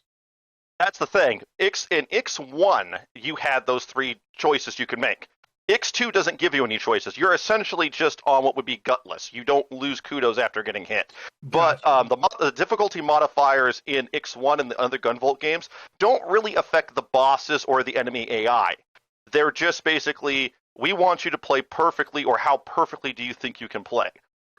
That's the thing. In X1, you had those 3 choices you could make. X2 doesn't give you any choices. You're essentially just on what would be gutless. You don't lose kudos after getting hit. But the difficulty modifiers in X1 and the other Gunvolt games don't really affect the bosses or the enemy AI. They're just basically, we want you to play perfectly, or how perfectly do you think you can play?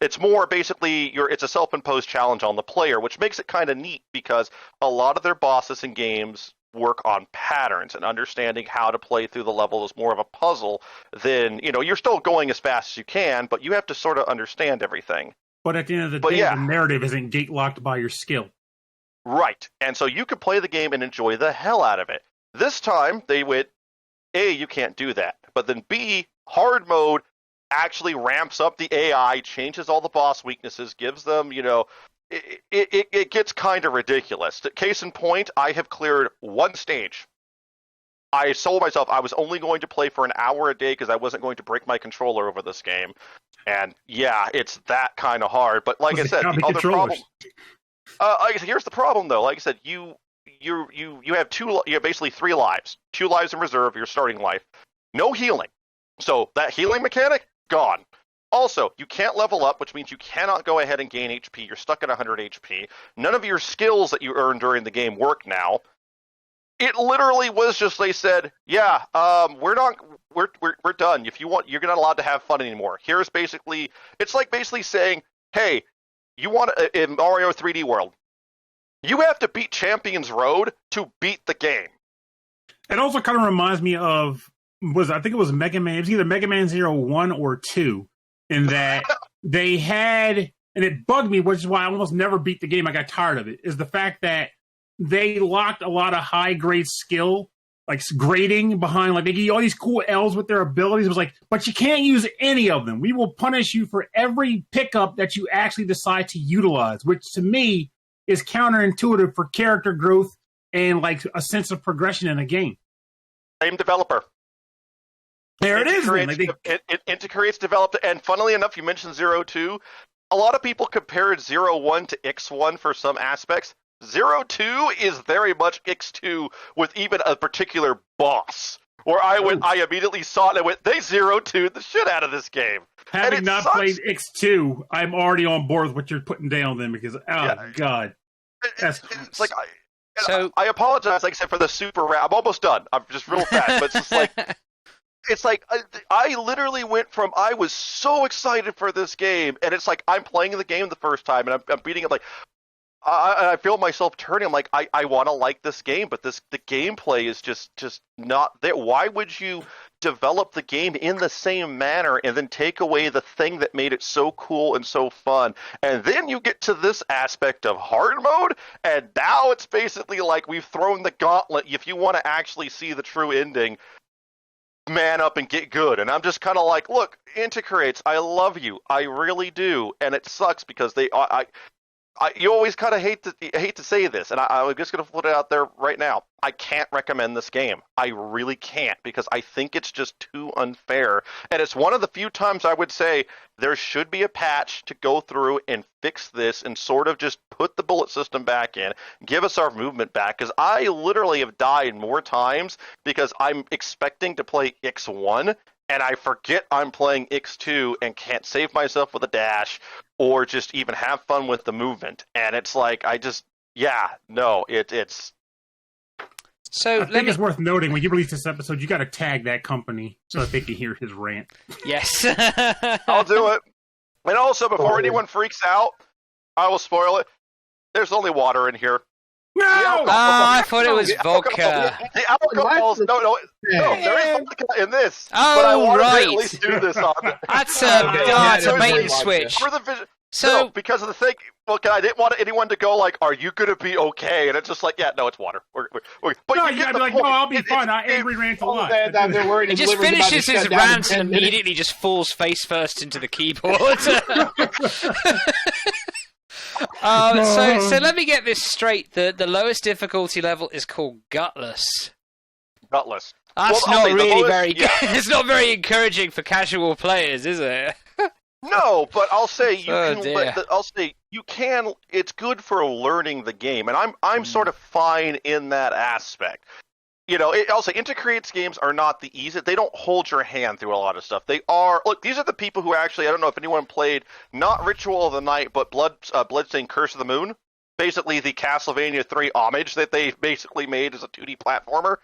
It's more basically it's a self-imposed challenge on the player, which makes it kind of neat because a lot of their bosses in games work on patterns, and understanding how to play through the level is more of a puzzle than, you're still going as fast as you can, but you have to sort of understand everything. But at the end of the day, the narrative isn't gate locked by your skill. Right. And so you could play the game and enjoy the hell out of it. This time, they went, A, you can't do that. But then B, hard mode actually ramps up the AI, changes all the boss weaknesses, gives them, it gets kind of ridiculous. Case in point, I have cleared one stage. I told myself I was only going to play for an hour a day because I wasn't going to break my controller over this game. And yeah, it's that kind of hard. But like I said, the other problem. Here's the problem, though. Like I said, you have basically 3 lives. 2 lives in reserve, your starting life. No healing. So that healing mechanic, gone. Also, you can't level up, which means you cannot go ahead and gain HP. You're stuck at 100 HP. None of your skills that you earned during the game work now. It literally was just, they said, we're done. If you want, you're not allowed to have fun anymore. Here's basically, it's like basically saying, hey, you want in Mario 3D World, you have to beat Champions Road to beat the game. It also kind of reminds me of, I think it was Mega Man, it was either Mega Man 1 or 2, in that they had, and it bugged me, which is why I almost never beat the game, I got tired of it, is the fact that they locked a lot of high-grade skill, like grading behind, like they give you all these cool L's with their abilities. It was like, but you can't use any of them. We will punish you for every pickup that you actually decide to utilize, which to me is counterintuitive for character growth and like a sense of progression in a game. Same developer. There it is. Integrates developed, and funnily enough, you mentioned 0-2. A lot of people compared 0-1 to X1 for some aspects. 0-2 is very much X2 with even a particular boss. Where I immediately saw it and I went, they 0-2'd the shit out of this game. Having not played X2, I'm already on board with what you're putting down then because, God. It's like, I apologize, like I said, for the super rant. I'm almost done. I'm just real fast, but it's just like, it's like, I literally went from, I was so excited for this game, and it's like, I'm playing the game the first time, and I'm beating it like, I feel myself turning. I'm like, I want to like this game, but the gameplay is just not there. Why would you develop the game in the same manner and then take away the thing that made it so cool and so fun? And then you get to this aspect of hard mode, and now it's basically like we've thrown the gauntlet. If you want to actually see the true ending, man up and get good. And I'm just kind of like, look, Integrates, I love you, I really do, and it sucks because you always kind of hate to say this, and I'm just going to put it out there right now. I can't recommend this game. I really can't, because I think it's just too unfair. And it's one of the few times I would say there should be a patch to go through and fix this and sort of just put the bullet system back in, give us our movement back, because I literally have died more times because I'm expecting to play X1, and I forget I'm playing X2 and can't save myself with a dash or just even have fun with the movement. And it's like, it's... So I think it's worth noting, when you release this episode, you got to tag that company so that they can hear his rant. Yes. I'll do it. And also, before anyone freaks out, I will spoil it. There's only water in here. No! I thought it was vodka. The alcohol's... No, there is vodka in this. Oh, but I wanted right. to at least do this on it. That's a bait and switch. For the So, because of the thing, I didn't want anyone to go like, "Are you going to be okay?" And it's just like, "Yeah, no, it's water." But no, you gotta be like, "No, I'll be fine." I angry rant a lot. He just finishes his rant and immediately just falls face first into the keyboard. So let me get this straight. The lowest difficulty level is called Gutless. Gutless. That's not really very. Yeah. It's not very encouraging for casual players, is it? No, but I'll say you can. It's good for learning the game, and I'm sort of fine in that aspect. I'll say Integrates games are not the easy. They don't hold your hand through a lot of stuff. They are. Look, these are the people who actually. I don't know if anyone played not Ritual of the Night, but Bloodstained Curse of the Moon. Basically, the Castlevania 3 homage that they basically made as a 2D platformer.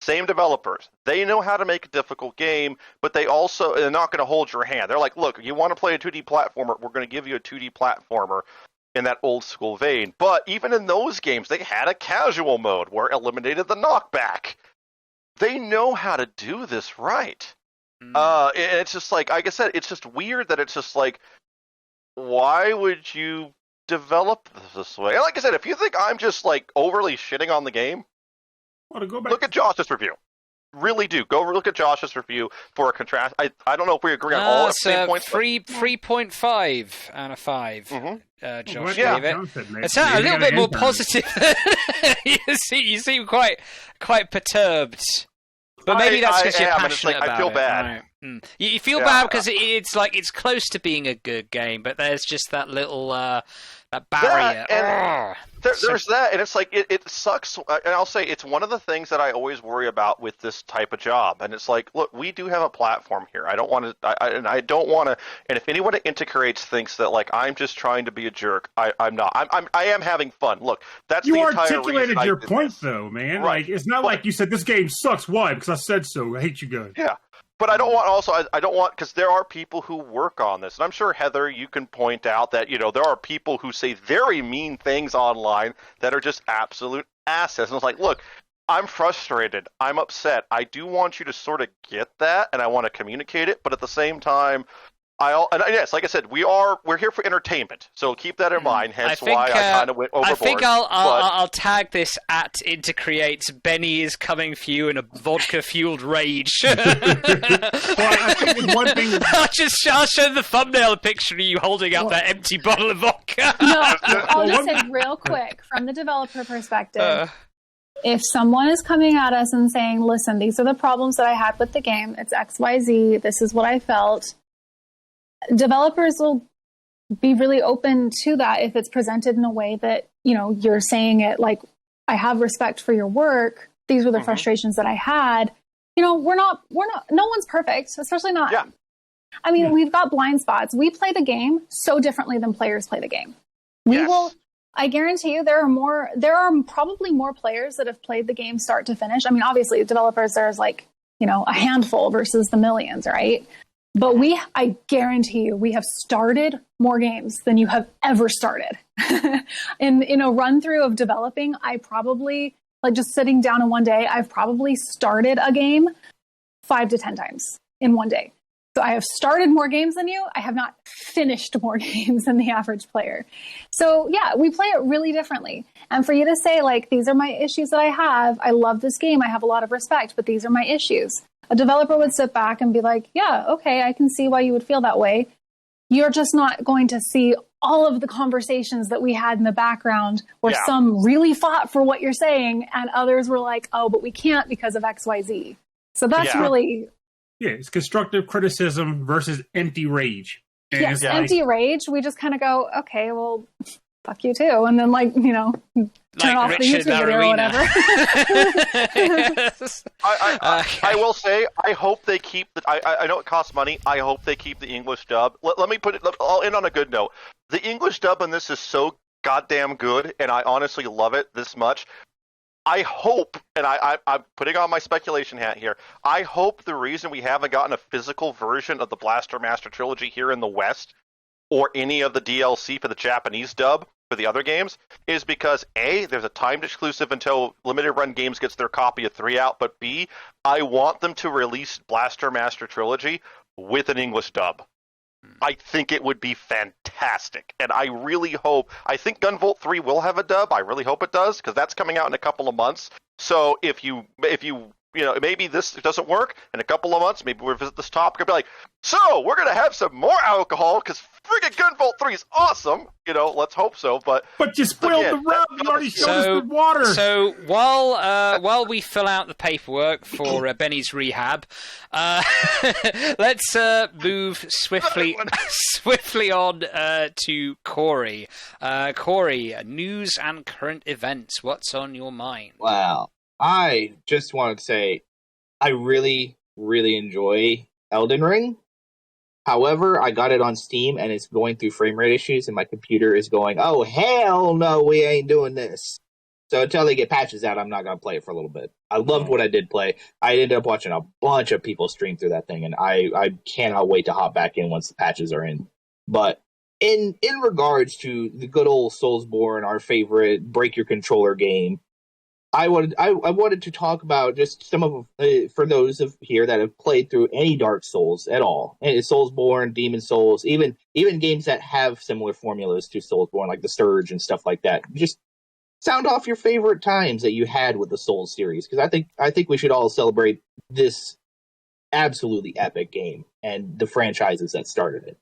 same developers. They know how to make a difficult game, but they're not going to hold your hand. They're like, look, you want to play a 2D platformer, we're going to give you a 2D platformer in that old school vein. But even in those games, they had a casual mode where it eliminated the knockback. They know how to do this right. It's just like I said, it's just weird that it's just like, why would you develop this way? And like I said, if you think I'm just like overly shitting on the game, look at Josh's review. Really do. Go look at Josh's review for a contrast. I don't know if we agree on all the same points. 3.5 out of 5. Josh gave it. It's a little bit more positive. You seem quite perturbed. But maybe that's because you're passionate about it. I feel bad. Right. You feel bad because it's like it's close to being a good game, but there's just that little that barrier. There's that, and it's like it sucks. And I'll say it's one of the things that I always worry about with this type of job. And it's like, look, we do have a platform here. I don't want to. I don't want to. And if anyone at Integrates thinks that like I'm just trying to be a jerk, I'm not. I am having fun. Look, that's the entire reason. You articulated your point, though, man. Right. Like it's not like you said this game sucks. Why? Because I said so. I hate you guys. Yeah. But I don't want, because there are people who work on this. And I'm sure, Heather, you can point out that, there are people who say very mean things online that are just absolute assets. And it's like, look, I'm frustrated. I'm upset. I do want you to sort of get that, and I want to communicate it. But at the same time, yes, like I said, we're here for entertainment, so keep that in mind. Hence why I kind of went overboard. I think I'll tag this at Intercreates. Benny is coming for you in a vodka-fueled rage. Well, I think one thing. I'll show the thumbnail picture of you holding up that empty bottle of vodka. No, I'll just say real quick from the developer perspective. If someone is coming at us and saying, "Listen, these are the problems that I had with the game. It's XYZ. This is what I felt." Developers will be really open to that if it's presented in a way that, you're saying it like, I have respect for your work. These were the frustrations that I had. No one's perfect, especially not. Yeah. I mean, we've got blind spots. We play the game so differently than players play the game. I guarantee you there are probably more players that have played the game start to finish. I mean, obviously developers, there's like, a handful versus the millions, right? But I guarantee you, we have started more games than you have ever started. in a run through of developing, I probably, like just sitting down in one day, I've probably started a game 5 to 10 times in one day. So I have started more games than you. I have not finished more games than the average player. So yeah, we play it really differently. And for you to say like, these are my issues that I have. I love this game. I have a lot of respect, but these are my issues. A developer would sit back and be like, yeah, okay, I can see why you would feel that way. You're just not going to see all of the conversations that we had in the background where some really fought for what you're saying and others were like, oh, but we can't because of XYZ. So that's really... Yeah, it's constructive criticism versus empty rage. And yes, empty rage. We just kind of go, okay, well, fuck you too. And then turn off the YouTube video or whatever. Yes. I will say, I hope they keep I know it costs money. I hope they keep the English dub. Let me put it. I'll end on a good note. The English dub in this is so goddamn good, and I honestly love it this much. I hope, and I'm putting on my speculation hat here, I hope the reason we haven't gotten a physical version of the Blaster Master Trilogy here in the West, or any of the DLC for the Japanese dub for the other games, is because A, there's a timed exclusive until Limited Run Games gets their copy of 3 out, but B, I want them to release Blaster Master Trilogy with an English dub. I think it would be fantastic, and I really hope. I think Gunvolt 3 will have a dub. I really hope it does, because that's coming out in a couple of months. So if you maybe this doesn't work in a couple of months, maybe we'll visit this topic and be like, so we're gonna have some more alcohol because friggin' Gunvolt 3 is awesome. Let's hope so. But you spoiled the rub. You already showed us the water. So while we fill out the paperwork for Benny's rehab, let's move swiftly on to Corey. Corey, news and current events. What's on your mind? Wow. I just wanted to say I really, really enjoy Elden Ring. However, I got it on Steam and it's going through frame rate issues and my computer is going, oh, hell no, we ain't doing this. So until they get patches out, I'm not going to play it for a little bit. I loved what I did play. I ended up watching a bunch of people stream through that thing, and I cannot wait to hop back in once the patches are in. But in regards to the good old Soulsborne, our favorite break your controller game, I wanted to talk about just some of for those of here that have played through any Dark Souls at all, and Soulsborne, Demon Souls, even games that have similar formulas to Soulsborne, like the Surge and stuff like that. Just sound off your favorite times that you had with the Souls series, because I think we should all celebrate this absolutely epic game and the franchises that started it.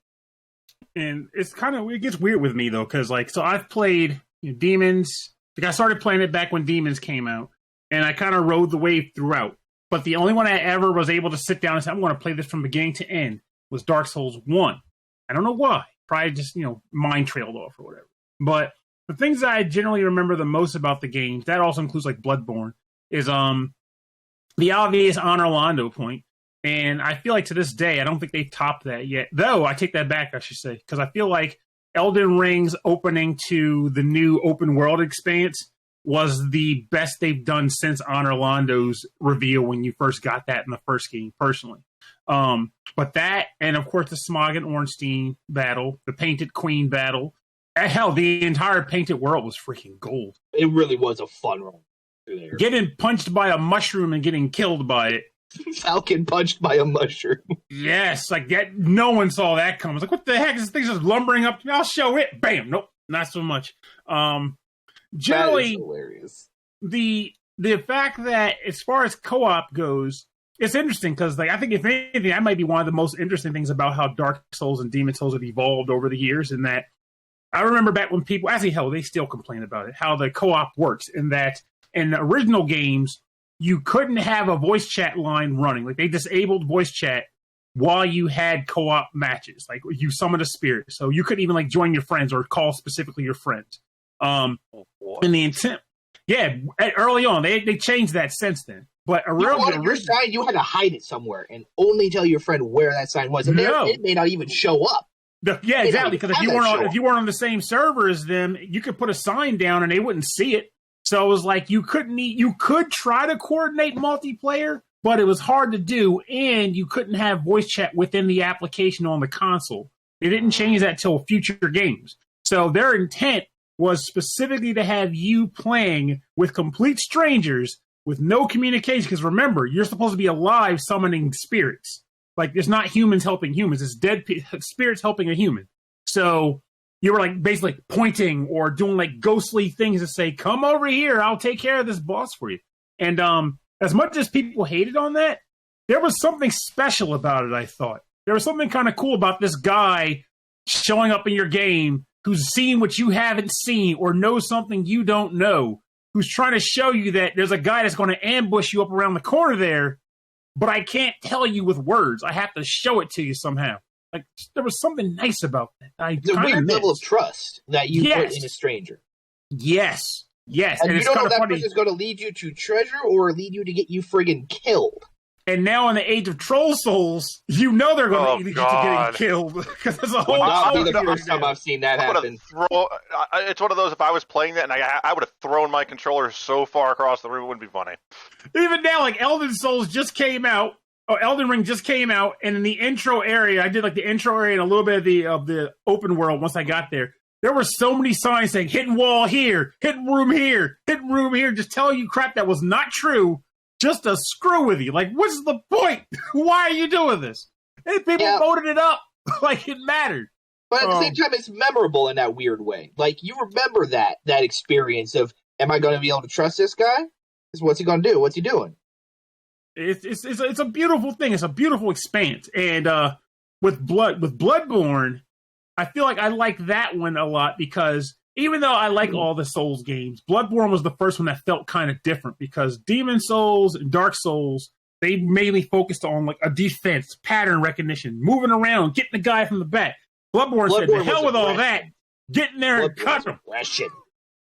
And it gets weird with me though, because so I've played Demons. Like I started playing it back when Demons came out, and I kind of rode the wave throughout. But the only one I ever was able to sit down and say, I'm going to play this from beginning to end was Dark Souls 1. I don't know why. Probably just, mind trailed off or whatever. But the things that I generally remember the most about the games, that also includes like Bloodborne, is the obvious Honor Londo point. And I feel like to this day, I don't think they've topped that yet. Though, I take that back, I should say, because I feel like Elden Ring's opening to the new open world expanse was the best they've done since Honor Londo's reveal when you first got that in the first game, personally. But that, and of course the Smog and Ornstein battle, the Painted Queen battle, hell, the entire Painted World was freaking gold. It really was a fun run. Getting punched by a mushroom and getting killed by it. Falcon punched by a mushroom. Yes, like that. No one saw that coming. I was like, what the heck? This thing's just lumbering up. I'll show it. Bam. Nope, not so much. Generally, hilarious. The fact that as far as co-op goes, it's interesting because I think if anything, that might be one of the most interesting things about how Dark Souls and Demon Souls have evolved over the years. In that, I remember back when people, actually, hell, they still complain about it, how the co-op works. In that, in the original games, you couldn't have a voice chat line running. Like, they disabled voice chat while you had co-op matches. Like, you summoned a spirit. So you couldn't even, join your friends or call specifically your friends. And the intent... Yeah, early on. They changed that since then. But your sign, you had to hide it somewhere and only tell your friend where that sign was. And it may not even show up. Yeah, exactly. Because if you weren't on the same server as them, you could put a sign down and they wouldn't see it. So it was like you could try to coordinate multiplayer, but it was hard to do, and you couldn't have voice chat within the application on the console. They didn't change that till future games. So their intent was specifically to have you playing with complete strangers with no communication, because remember, you're supposed to be alive summoning spirits. Like, it's not humans helping humans, it's dead spirits helping a human. So you were basically pointing or doing ghostly things to say, come over here, I'll take care of this boss for you. And as much as people hated on that, there was something special about it, I thought. There was something kind of cool about this guy showing up in your game who's seen what you haven't seen or knows something you don't know, who's trying to show you that there's a guy that's going to ambush you up around the corner there, but I can't tell you with words. I have to show it to you somehow. There was something nice about that. It's a weird level of trust that you put in a stranger. Yes. And you don't know if that person's going to lead you to treasure or lead you to get you friggin' killed. And now in the age of Troll Souls, you know they're going to lead you to getting killed. Because there's a whole... Not be the first time I've seen that happen. It's one of those, if I was playing that, and I would have thrown my controller so far across the room, it wouldn't be funny. Even now, Elden Souls just came out. Oh, Elden Ring just came out, and in the intro area, I did the intro area and a little bit of the open world once I got there. There were so many signs saying, hidden wall here, hidden room here, just telling you crap that was not true, just to screw with you. What's the point? Why are you doing this? And people voted it up like it mattered. But at the same time, it's memorable in that weird way. You remember that experience of, am I going to be able to trust this guy? What's he going to do? What's he doing? It's a beautiful thing. It's a beautiful expanse. And with Bloodborne, I feel like I like that one a lot because even though I like all the Souls games, Bloodborne was the first one that felt kind of different because Demon Souls and Dark Souls, they mainly focused on a defense, pattern recognition, moving around, getting the guy from the back. Bloodborne said, the hell with all that. Get in there and cut him.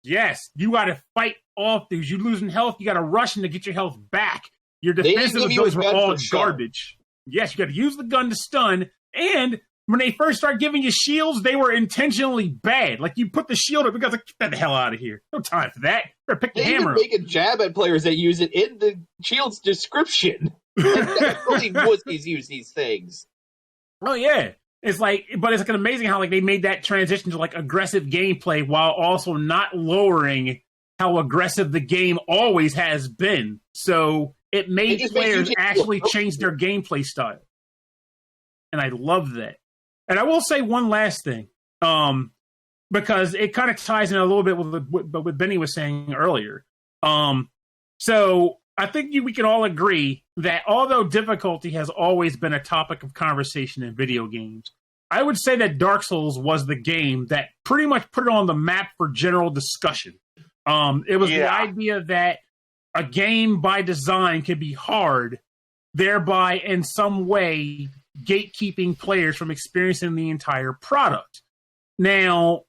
Yes, you got to fight off things. You're losing health. You got to rush in to get your health back. Your defensive abilities were all garbage. Yes, you got to use the gun to stun, and when they first start giving you shields, they were intentionally bad. Like, you put the shield up, you got to get the hell out of here. No time for that. Better pick the hammer up. They even make a jab at players that use it in the shield's description. Really wussies use these things. Oh, yeah. It's like, but it's like amazing how like they made that transition to like aggressive gameplay while also not lowering how aggressive the game always has been. So it made players actually change their gameplay style. And I love that. And I will say one last thing, because it kind of ties in a little bit with what Benny was saying earlier. So I think we can all agree that although difficulty has always been a topic of conversation in video games, I would say that Dark Souls was the game that pretty much put it on the map for general discussion. It was the idea that a game by design could be hard, thereby in some way gatekeeping players from experiencing the entire product. Now,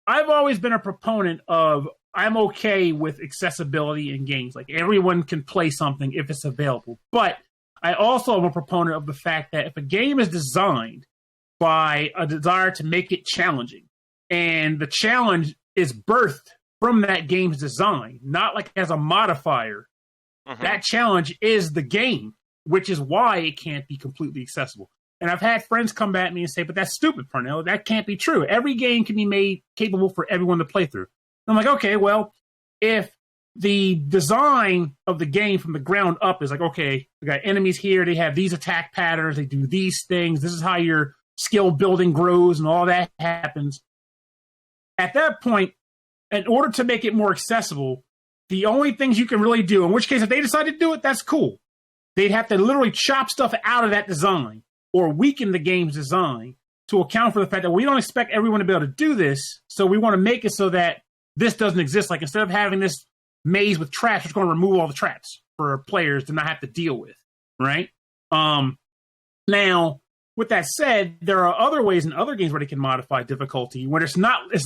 I've always been a proponent of I'm okay with accessibility in games. Like, everyone can play something if it's available. But I also am a proponent of the fact that if a game is designed by a desire to make it challenging, and the challenge is birthed from that game's design, not like as a modifier, that challenge is the game, which is why it can't be completely accessible. And I've had friends come at me and say, but that's stupid, Parnell. That can't be true. Every game can be made capable for everyone to play through. I'm like, okay, well, if the design of the game from the ground up is like, okay, we got enemies here, they have these attack patterns, they do these things, this is how your skill building grows and all that happens. At that point, in order to make it more accessible, the only things you can really do, in which case if they decide to do it, that's cool. They'd have to literally chop stuff out of that design or weaken the game's design to account for the fact that we don't expect everyone to be able to do this, so we want to make it so that this doesn't exist. Like, instead of having this maze with traps, it's going to remove all the traps for players to not have to deal with, right? Now, with that said, there are other ways in other games where they can modify difficulty, where it's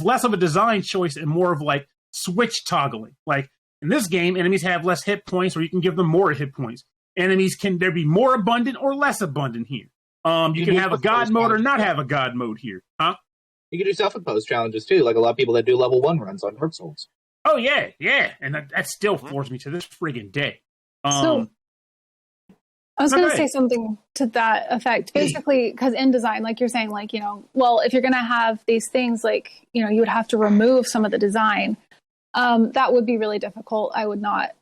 less of a design choice and more of like switch toggling. Like, in this game, enemies have less hit points, or you can give them more hit points. Enemies can there be more abundant or less abundant here. You can have a god mode or not have a god mode here, huh? You can do self-imposed challenges too, like a lot of people that do level 1 runs on Dark Souls. Oh yeah, and that still floors me to this friggin' day. So I was going to say something to that effect. Basically, because in design, like you're saying, like, well, if you're going to have these things, like, you would have to remove some of the design. That would be really difficult. I would not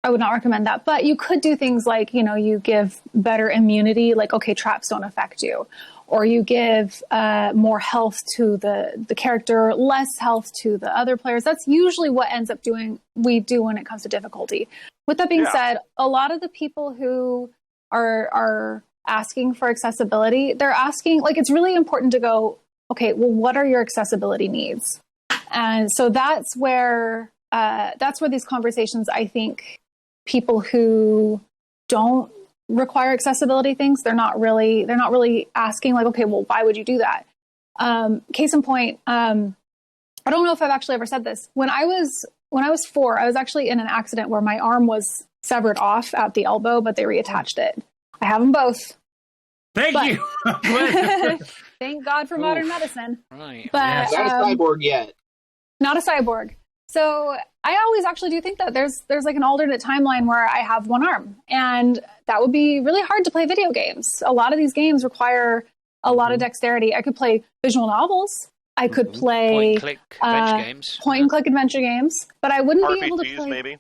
recommend that. But you could do things like, you give better immunity, like, okay, traps don't affect you. Or you give more health to the character, less health to the other players. That's usually what ends up we do when it comes to difficulty. With that being said, a lot of the people who are asking for accessibility, they're asking, like, it's really important to go, okay, well, what are your accessibility needs? And so that's where these conversations, I think, people who don't require accessibility things, they're not really asking, like, okay, well, why would you do that? Case in point, I don't know if I've actually ever said this. When I was 4, I was actually in an accident where my arm was severed off at the elbow, but they reattached it. I have them both. Thank you. Thank God for modern medicine. Right. But Not a cyborg yet. Not a cyborg. So I always actually do think that there's like an alternate timeline where I have one arm, and that would be really hard to play video games. A lot of these games require a lot of dexterity. I could play visual novels. I could play point-and-click adventure games, but I wouldn't be able to play. Maybe.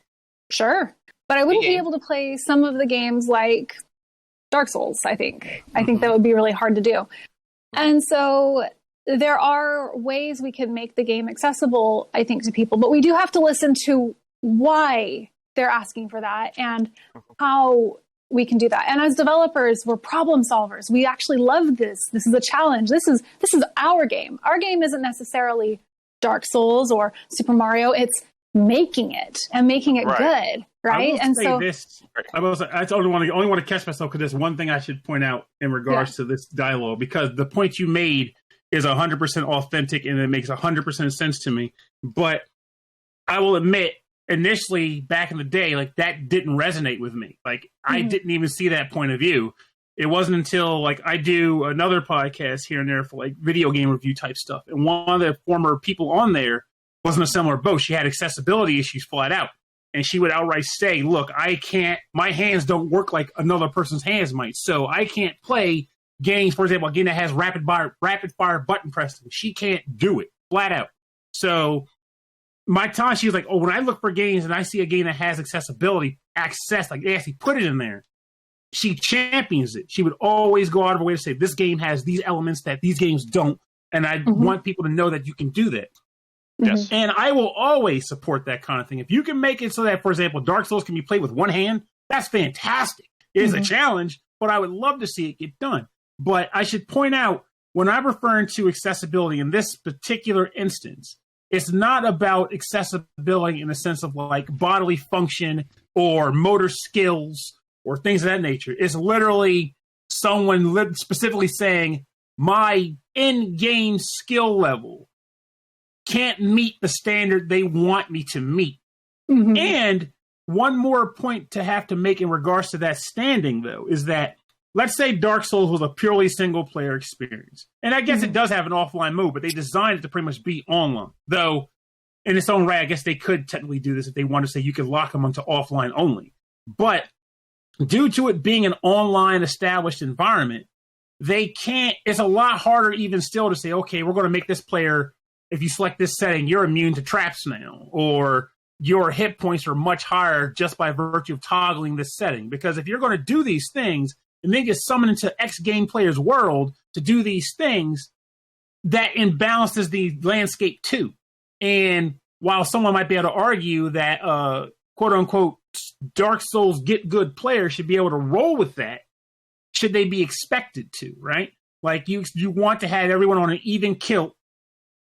Sure, but I wouldn't be able to play some of the games like Dark Souls. I think that would be really hard to do, and so there are ways we can make the game accessible, I think, to people, but we do have to listen to why they're asking for that and how we can do that. And as developers, we're problem solvers. We actually love this. This is a challenge. This is our game. Our game isn't necessarily Dark Souls or Super Mario. It's making it and making it good, right? I only want to catch myself because there's one thing I should point out in regards to this dialogue, because the point you made is 100% authentic and it makes 100% sense to me. But I will admit, initially back in the day, like, that didn't resonate with me. Like, I didn't even see that point of view. It wasn't until like I do another podcast here and there for like video game review type stuff, and one of the former people on there was in a similar boat. She had accessibility issues flat out, and she would outright say, "Look, I can't. My hands don't work like another person's hands might, so I can't play games. For example, a game that has rapid fire button pressing. She can't do it flat out." So my time, she was like, "Oh, when I look for games and I see a game that has accessibility, like they actually put it in there." She champions it. She would always go out of her way to say, this game has these elements that these games don't, and I want people to know that you can do that. Yes. And I will always support that kind of thing. If you can make it so that, for example, Dark Souls can be played with one hand, that's fantastic. It is a challenge, but I would love to see it get done. But I should point out, when I'm referring to accessibility in this particular instance, it's not about accessibility in the sense of like bodily function or motor skills or things of that nature. It's literally someone specifically saying, my in-game skill level can't meet the standard they want me to meet. And one more point to have to make in regards to that standing, though, is that let's say Dark Souls was a purely single-player experience. And I guess it does have an offline mode, but they designed it to pretty much be online. Though, in its own right, I guess they could technically do this if they wanted to say you could lock them onto offline only. But due to it being an online established environment, they can't, it's a lot harder even still to say, okay, we're going to make this player, if you select this setting, you're immune to traps now, or your hit points are much higher just by virtue of toggling this setting. Because if you're going to do these things and then get summoned into X game player's world to do these things, that imbalances the landscape too. And while someone might be able to argue that, quote unquote, Dark Souls get good players should be able to roll with that, should they be expected to, right? Like you want to have everyone on an even kilt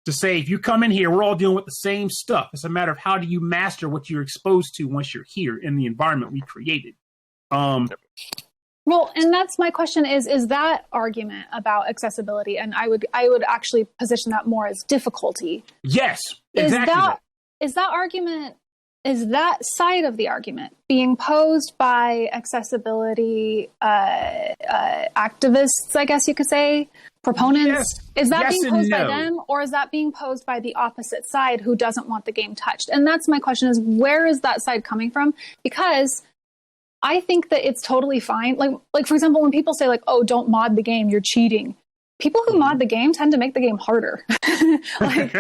to say, if you come in here, we're all dealing with the same stuff. It's a matter of how do you master what you're exposed to once you're here in the environment we created. Well, and that's my question is that argument about accessibility, and I would actually position that more as difficulty. Yes, exactly. Is that side of the argument being posed by accessibility activists, I guess you could say, proponents? Yes. Is that Yes being posed and by no. them, or is that being posed by the opposite side who doesn't want the game touched? And that's my question is, where is that side coming from? Because I think that it's totally fine. Like for example, when people say like, oh, don't mod the game, you're cheating. People who mod the game tend to make the game harder. Like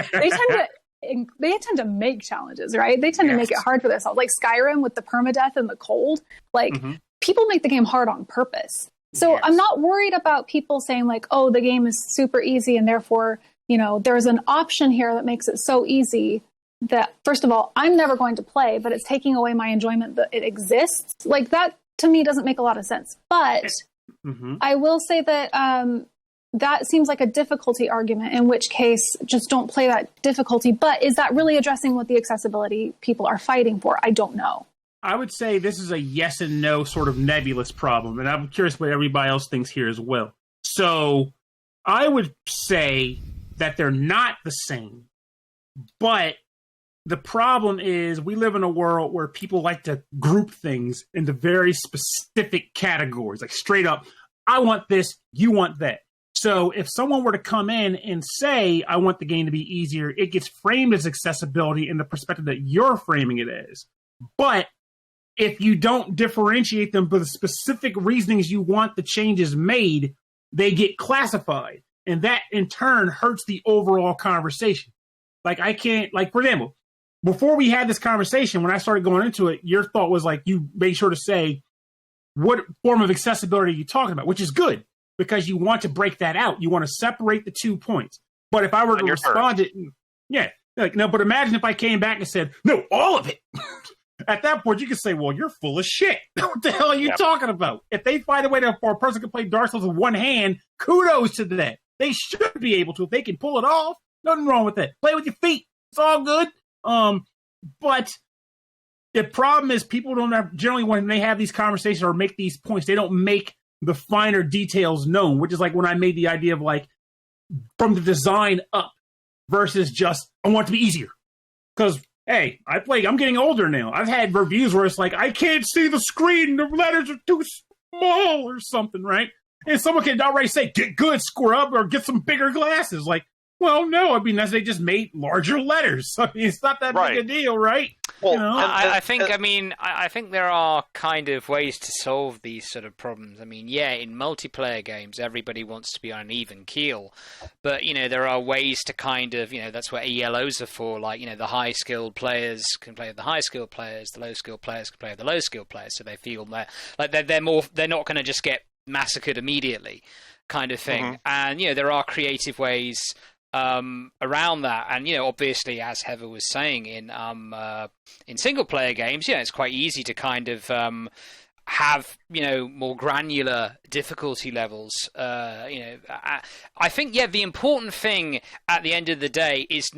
they tend to make challenges, right? They tend to make it hard for themselves. Like Skyrim with the permadeath and the cold, like people make the game hard on purpose. So I'm not worried about people saying like, oh, the game is super easy and therefore, there's an option here that makes it so easy that, first of all, I'm never going to play, but it's taking away my enjoyment that it exists. Like that to me doesn't make a lot of sense. But I will say that that seems like a difficulty argument, in which case just don't play that difficulty. But is that really addressing what the accessibility people are fighting for? I don't know. I would say this is a yes and no sort of nebulous problem, and I'm curious what everybody else thinks here as well. So I would say that they're not the same, but the problem is we live in a world where people like to group things into very specific categories, like straight up, I want this, you want that. So if someone were to come in and say, I want the game to be easier, it gets framed as accessibility in the perspective that you're framing it as. But if you don't differentiate them by the specific reasonings you want the changes made, they get classified. And that in turn hurts the overall conversation. Like I can't, like for example, before we had this conversation, when I started going into it, your thought was like, you made sure to say, what form of accessibility are you talking about? Which is good, because you want to break that out. You want to separate the 2 points. But if I were to respond to but imagine if I came back and said, no, all of it. At that point, you could say, well, you're full of shit. What the hell are you talking about? If they find a way for a person to play Dark Souls with one hand, kudos to that. They should be able to. If they can pull it off, nothing wrong with that. Play with your feet. It's all good. But the problem is people don't have, generally when they have these conversations or make these points, they don't make the finer details known, which is like when I made the idea of like from the design up versus just, I want it to be easier. Because, hey, I'm getting older now. I've had reviews where it's like, I can't see the screen. The letters are too small or something, right? And someone can outright say, "Get good, scrub," or "Get some bigger glasses." Like, well, no, it'd be nice if they just made larger letters. I mean, it's not that big a deal, right? Well, I think there are kind of ways to solve these sort of problems. I mean, yeah, in multiplayer games, everybody wants to be on an even keel, but there are ways to kind of that's what ELOs are for. Like the high-skilled players can play with the high-skilled players, the low-skilled players can play with the low-skilled players, so they feel like they're not going to just get massacred immediately, kind of thing. And there are creative ways around that, and obviously, as Heather was saying, in single player games, it's quite easy to kind of have more granular difficulty levels. I think the important thing at the end of the day is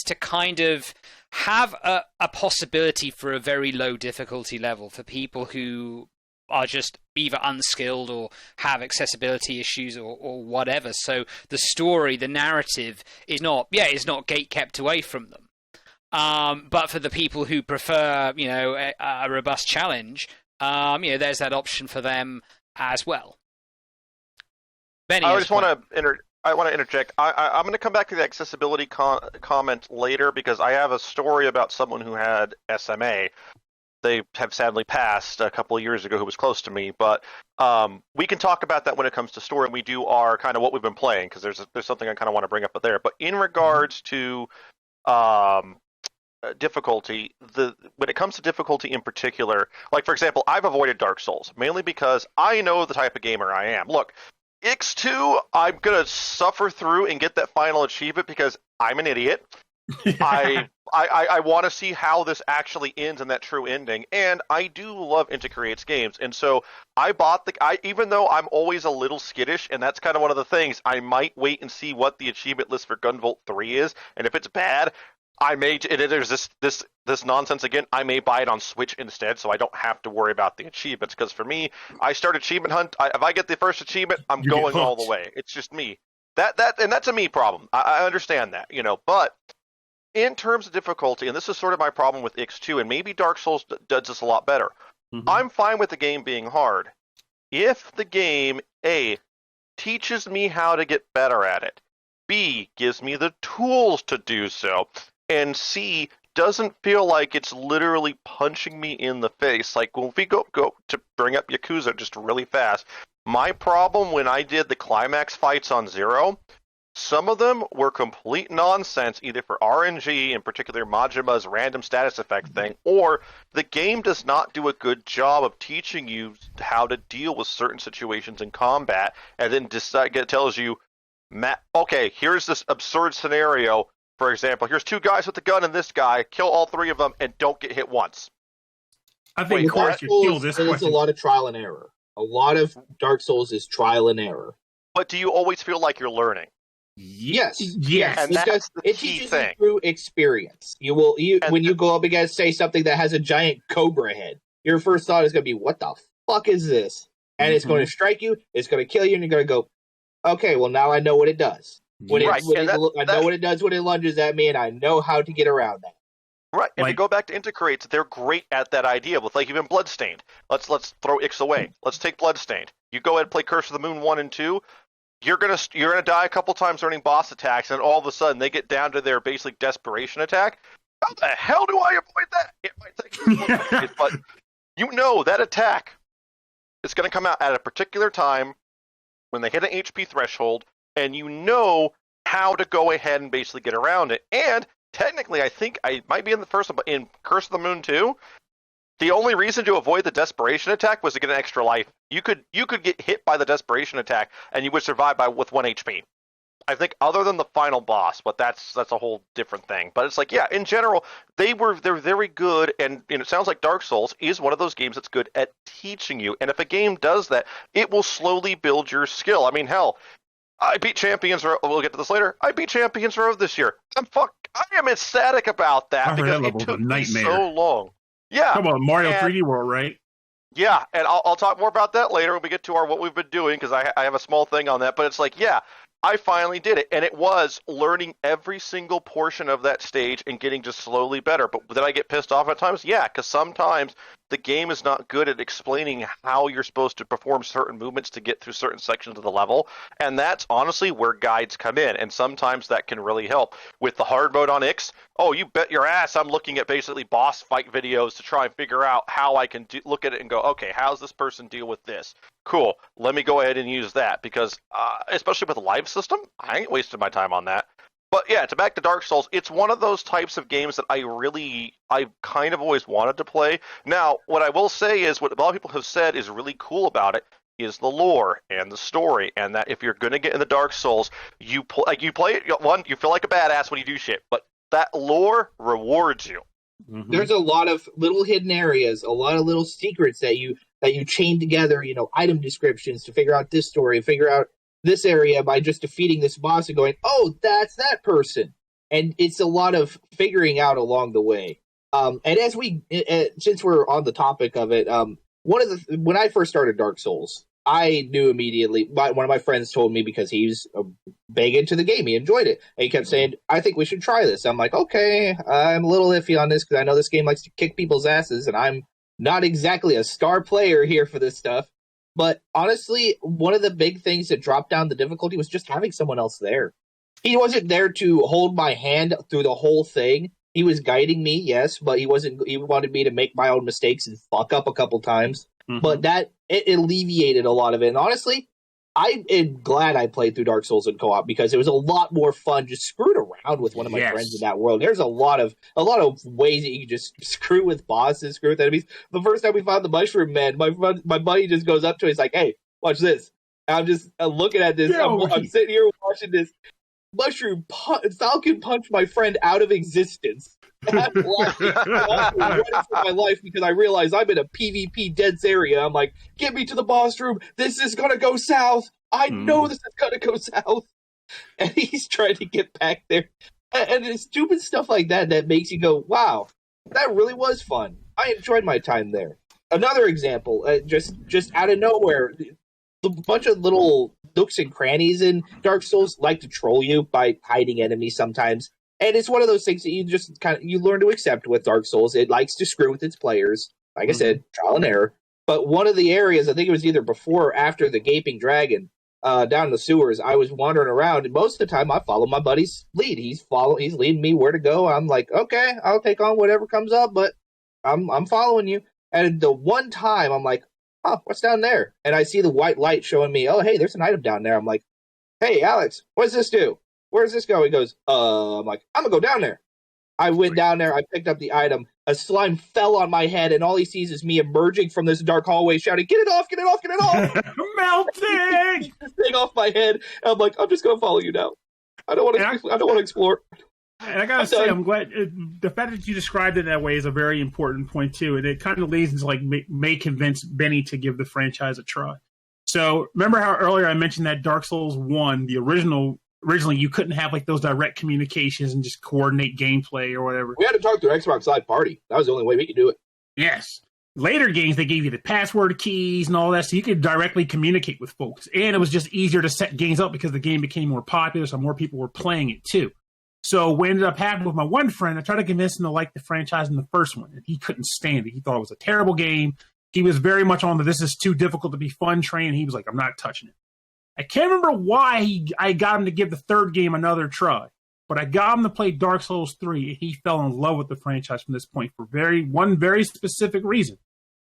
to kind of have a possibility for a very low difficulty level for people who are just either unskilled or have accessibility issues or whatever. So the story, the narrative is not gate kept away from them. But for the people who prefer, a robust challenge, there's that option for them as well. Benny, I just want to interject. I'm going to come back to the accessibility comment later because I have a story about someone who had SMA. They have sadly passed a couple of years ago who was close to me, but we can talk about that when it comes to story, and we do our kind of what we've been playing, because there's something I kind of want to bring up there. But in regards to difficulty, when it comes to difficulty in particular, like for example, I've avoided Dark Souls, mainly because I know the type of gamer I am. Look, Ix2, I'm going to suffer through and get that final achievement because I'm an idiot. I want to see how this actually ends in that true ending, and I do love Intercreate's games, and so I bought even though I'm always a little skittish, and that's kind of one of the things, I might wait and see what the achievement list for Gunvolt 3 is, and if it's bad, I may, there's this nonsense again, I may buy it on Switch instead, so I don't have to worry about the achievements, because for me, I start achievement hunt, if I get the first achievement, I'm going all the way. It's just me. And that's a me problem. I understand that, but in terms of difficulty, and this is sort of my problem with Ix2, and maybe Dark Souls does this a lot better, I'm fine with the game being hard. If the game, A, teaches me how to get better at it, B, gives me the tools to do so, and C, doesn't feel like it's literally punching me in the face. Like, when we go to bring up Yakuza just really fast, my problem when I did the climax fights on Zero, some of them were complete nonsense, either for RNG, in particular Majima's random status effect thing, or the game does not do a good job of teaching you how to deal with certain situations in combat, and then tells you, okay, here's this absurd scenario. For example, here's two guys with a gun and this guy, kill all three of them, and don't get hit once. I think Dark Souls is a lot of trial and error. A lot of Dark Souls is trial and error. But do you always feel like you're learning? Yes. And that's the key thing. Through experience. When you go up against, say, something that has a giant cobra head, your first thought is going to be, what the fuck is this? And it's going to strike you, it's going to kill you, and you're going to go, okay, well, now I know what it does. I know what it does when it lunges at me, and I know how to get around that. Right. If you go back to Intercreates, they're great at that idea. With like even Bloodstained. Let's throw Ix away. Let's take Bloodstained. You go ahead and play Curse of the Moon 1 and 2. You're gonna die a couple times learning boss attacks, and all of a sudden they get down to their basic desperation attack. How the hell do I avoid that? It might take you, but that attack is going to come out at a particular time when they hit an HP threshold, and you know how to go ahead and basically get around it. And technically, I think I might be in the first one, but in Curse of the Moon 2, the only reason to avoid the desperation attack was to get an extra life. You could get hit by the desperation attack, and you would survive with 1 HP. I think other than the final boss, but that's a whole different thing. But it's like, yeah, in general, they're very good, and it sounds like Dark Souls is one of those games that's good at teaching you. And if a game does that, it will slowly build your skill. I mean, hell, I beat Champions Row. We'll get to this later. I beat Champions Row this year. I am ecstatic about that because it took me so long. Yeah. Come on, Mario 3D World, right? Yeah, and I'll talk more about that later when we get to what we've been doing, because I have a small thing on that. But it's like, yeah, I finally did it, and it was learning every single portion of that stage and getting just slowly better. But did I get pissed off at times? Yeah, because sometimes the game is not good at explaining how you're supposed to perform certain movements to get through certain sections of the level. And that's honestly where guides come in. And sometimes that can really help. With the hard mode on Ix, oh, you bet your ass I'm looking at basically boss fight videos to try and figure out how I can look at it and go, okay, how's this person deal with this? Cool, let me go ahead and use that, because especially with the live system, I ain't wasting my time on that. But yeah, to back to Dark Souls, it's one of those types of games that I kind of always wanted to play. Now, what I will say is, what a lot of people have said is really cool about it is the lore and the story, and that if you're going to get in the Dark Souls, you play it, one, you feel like a badass when you do shit, but that lore rewards you. Mm-hmm. There's a lot of little hidden areas, a lot of little secrets that you chain together, item descriptions to figure out this story, figure out this area by just defeating this boss and going, oh, that's that person. And it's a lot of figuring out along the way. And as since we're on the topic of it, when I first started Dark Souls, I knew immediately. One of my friends told me, because he's big into the game, he enjoyed it, and he kept saying, I think we should try this. I'm like, okay, I'm a little iffy on this because I know this game likes to kick people's asses, and I'm not exactly a star player here for this stuff. But honestly, one of the big things that dropped down the difficulty was just having someone else there. He wasn't there to hold my hand through the whole thing. He was guiding me, yes, but he wanted me to make my own mistakes and fuck up a couple times. Mm-hmm. But it alleviated a lot of it. And honestly, I am glad I played through Dark Souls in co-op, because it was a lot more fun just screwing around with one of my friends in that world. There's a lot of ways that you can just screw with bosses, screw with enemies. The first time we found the mushroom man, my buddy just goes up to it. He's like, "Hey, watch this." And I'm just looking at this. I'm sitting here watching this mushroom falcon punch my friend out of existence. I'm running for my life because I realize I'm in a PvP dense area. I'm like, get me to the boss room. This is going to go south. I know this is going to go south. And he's trying to get back there. And it's stupid stuff like that makes you go, wow, that really was fun. I enjoyed my time there. Another example, just out of nowhere, the bunch of little nooks and crannies in Dark Souls like to troll you by hiding enemies sometimes. And it's one of those things that you just you learn to accept with Dark Souls. It likes to screw with its players. Like I said, trial and error. But one of the areas, I think it was either before or after the Gaping Dragon, down in the sewers, I was wandering around, and most of the time I follow my buddy's lead. He's leading me where to go. I'm like, okay, I'll take on whatever comes up, but I'm following you. And the one time I'm like, oh, what's down there? And I see the white light showing me, oh, hey, there's an item down there. I'm like, hey, Alex, what does this do? Where does this go? He goes, I'm like, I'm going to go down there. I went down there. I picked up the item. A slime fell on my head, and all he sees is me emerging from this dark hallway shouting, get it off, get it off, get it off. Melting! This thing off my head. And I'm like, I'm just going to follow you now. I don't want to explore. And I gotta say, I'm glad the fact that you described it that way is a very important point too, and it kind of leads into may convince Benny to give the franchise a try. So remember how earlier I mentioned that Dark Souls 1, the originally you couldn't have those direct communications and just coordinate gameplay or whatever. We had to talk to Xbox Live Party. That was the only way we could do it. Yes. Later games, they gave you the password keys and all that, so you could directly communicate with folks. And it was just easier to set games up because the game became more popular, so more people were playing it too. So what ended up happening with my one friend, I tried to convince him to like the franchise in the first one, and he couldn't stand it. He thought it was a terrible game. He was very much on the this is too difficult to be fun train. He was like, I'm not touching it. I can't remember why I got him to give the third game another try, but I got him to play Dark Souls 3, and he fell in love with the franchise from this point for one very specific reason.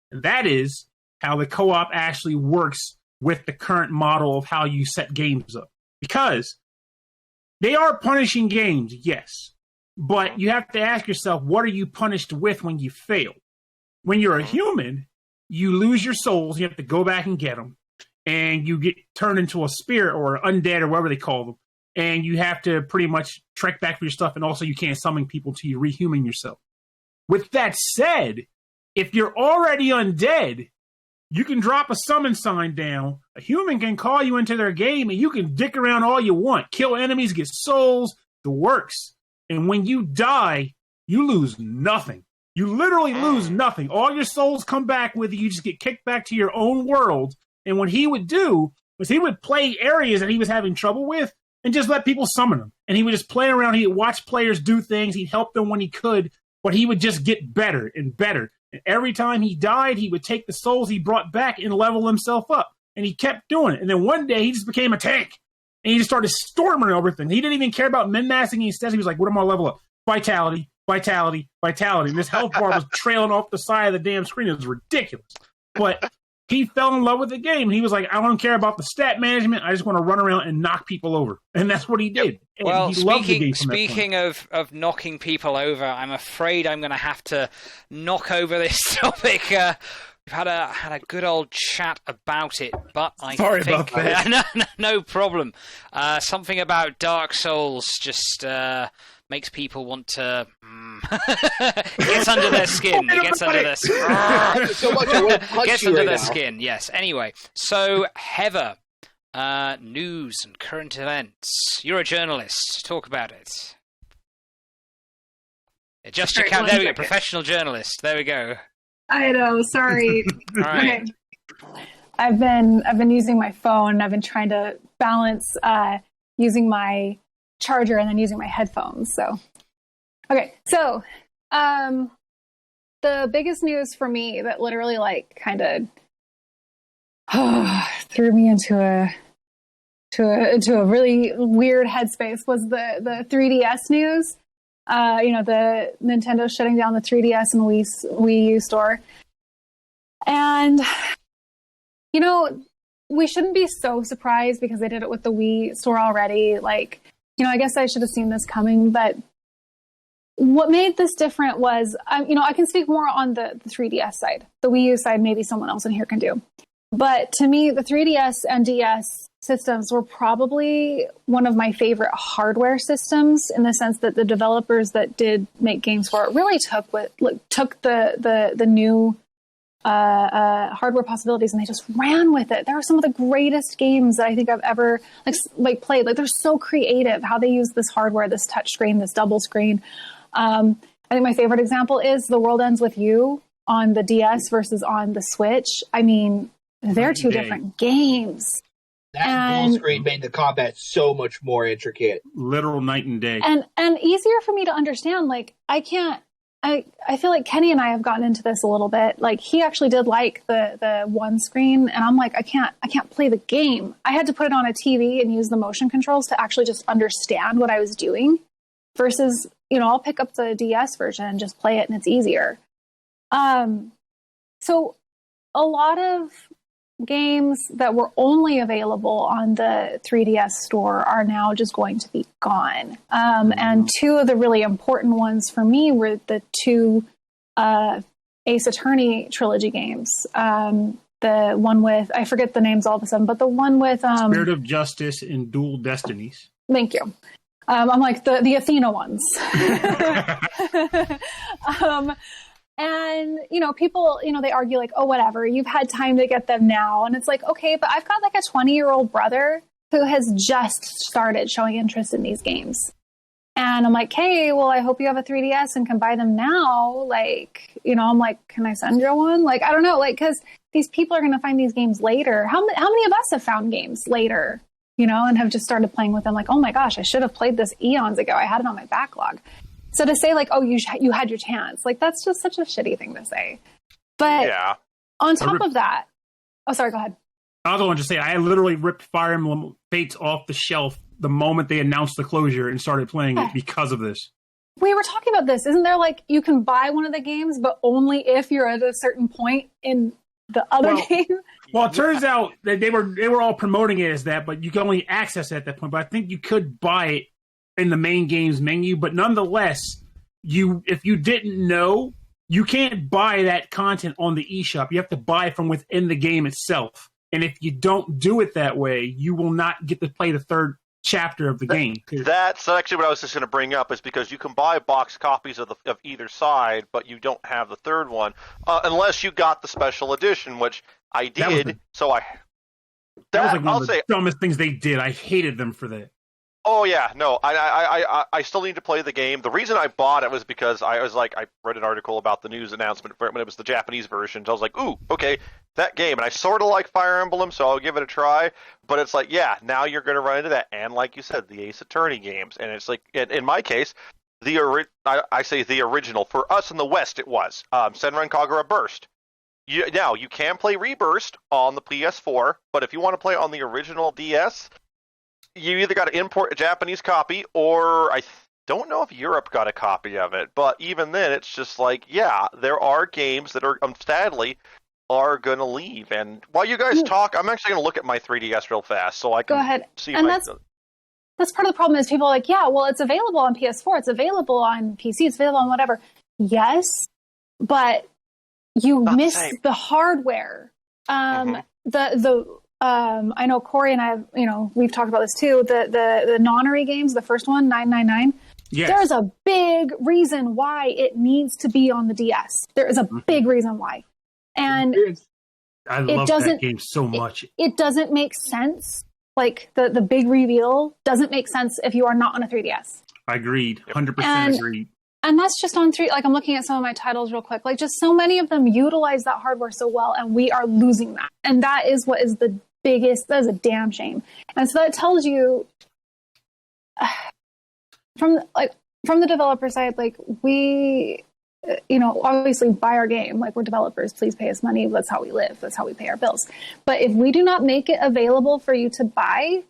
And that is how the co-op actually works with the current model of how you set games up. Because they are punishing games, yes. But you have to ask yourself, what are you punished with when you fail? When you're a human, you lose your souls. You have to go back and get them. And you get turned into a spirit or undead or whatever they call them. And you have to pretty much trek back for your stuff. And also you can't summon people till you rehuman yourself. With that said, if you're already undead, you can drop a summon sign down. A human can call you into their game, and you can dick around all you want. Kill enemies, get souls, the works. And when you die, you lose nothing. You literally lose nothing. All your souls come back with you. You just get kicked back to your own world. And what he would do was he would play areas that he was having trouble with and just let people summon him. And he would just play around. He'd watch players do things. He'd help them when he could. But he would just get better and better. And every time he died, he would take the souls he brought back and level himself up. And he kept doing it. And then one day, he just became a tank. And he just started storming everything. He didn't even care about min-maxing his stats. He was like, what am I level up? Vitality, vitality, vitality. And this health bar was trailing off the side of the damn screen. It was ridiculous. But he fell in love with the game. He was like, I don't care about the stat management. I just want to run around and knock people over. And that's what he did. And well, he loved the game speaking of knocking people over, I'm afraid I'm going to have to knock over this topic. We've had a good old chat about it, but I Sorry think about that. no problem. Something about Dark Souls just makes people want to. It gets under their skin. It gets under their skin. So much I want to punch Gets you under right their now. skin. Yes. Anyway, so Heather, news and current events. You're a journalist. Talk about it. Adjust your camera. There we go. Professional journalist. There we go. I know. Sorry. All right. Okay. I've been using my phone. I've been trying to balance using my charger and then using my headphones. So, okay. So, the biggest news for me that literally like kind of threw me into a really weird headspace was the 3DS news. The Nintendo shutting down the 3DS and Wii U store. And, we shouldn't be so surprised because they did it with the Wii store already. Like, I guess I should have seen this coming, but what made this different was, I can speak more on the 3DS side. The Wii U side, maybe someone else in here can do. But to me, the 3DS and DS systems were probably one of my favorite hardware systems in the sense that the developers that did make games for it really took the new hardware possibilities and they just ran with it. There are some of the greatest games that I think I've ever like played. Like they're so creative how they use this hardware, this touch screen, this double screen. I think my favorite example is The World Ends With You on the DS versus on the Switch. I mean, they're two different games. That dual screen made the combat so much more intricate. Literal night and day. And easier for me to understand. Like, I feel like Kenny and I have gotten into this a little bit. Like, he actually did like the one screen, and I'm like, I can't play the game. I had to put it on a TV and use the motion controls to actually just understand what I was doing versus, I'll pick up the DS version and just play it and it's easier. So a lot of games that were only available on the 3DS store are now just going to be gone. And two of the really important ones for me were the two Ace Attorney Trilogy games. The one with, I forget the names all of a sudden, but the one with... Spirit of Justice and Dual Destinies. Thank you. I'm like the Athena ones. And, people, they argue like, oh, whatever, you've had time to get them now. And it's like, okay, but I've got like a 20-year-old brother who has just started showing interest in these games. And I'm like, hey, well, I hope you have a 3DS and can buy them now. Like, I'm like, can I send you one? Like, I don't know, like, because these people are going to find these games later. How many of us have found games later, and have just started playing with them? Like, oh my gosh, I should have played this eons ago. I had it on my backlog. So to say like, oh, you had your chance, like that's just such a shitty thing to say. But yeah. On top of that, oh, sorry, go ahead. I was going to say, I literally ripped Fire Emblem Fates off the shelf the moment they announced the closure and started playing it because of this. We were talking about this. Isn't there like, you can buy one of the games, but only if you're at a certain point in the other game? Well, it turns out that they were all promoting it as that, but you can only access it at that point. But I think you could buy it in the main games menu, but nonetheless, if you didn't know, you can't buy that content on the eShop. You have to buy from within the game itself. And if you don't do it that way, you will not get to play the third chapter of the game. That's actually what I was just going to bring up, is because you can buy box copies of either side, but you don't have the third one unless you got the special edition, which I did. That was like one of the dumbest things they did. I hated them for that. Oh yeah, no, I still need to play the game. The reason I bought it was because I read an article about the news announcement for it when it was the Japanese version. So I was like, ooh, okay, that game. And I sort of like Fire Emblem, so I'll give it a try. But it's like, yeah, now you're going to run into that. And like you said, the Ace Attorney games. And it's like, in my case, I say the original. For us in the West, it was Senran Kagura Burst. Now, you can play Reburst on the PS4, but if you want to play on the original DS, you either got to import a Japanese copy, or don't know if Europe got a copy of it. But even then, it's just like, yeah, there are games that are, sadly, are going to leave. And while you guys talk, I'm actually going to look at my 3DS real fast so I can go ahead. see. And that's part of the problem is people are like, yeah, well, it's available on PS4, it's available on PC, it's available on whatever. Yes, but you miss the hardware. I know Corey and I have, we've talked about this too. The Nonary games, the first one, 999. Yes. There's a big reason why it needs to be on the DS. There is a big reason why. And I love that game so much. It doesn't make sense. Like the big reveal doesn't make sense if you are not on a 3DS. Agreed. 100% agreed. And that's just on like I'm looking at some of my titles real quick. Like just so many of them utilize that hardware so well, and we are losing that. And that is what is the biggest. That is a damn shame. And so that tells you, from the developer side, like we, obviously buy our game. Like we're developers, please pay us money. That's how we live. That's how we pay our bills. But if we do not make it available for you to buy,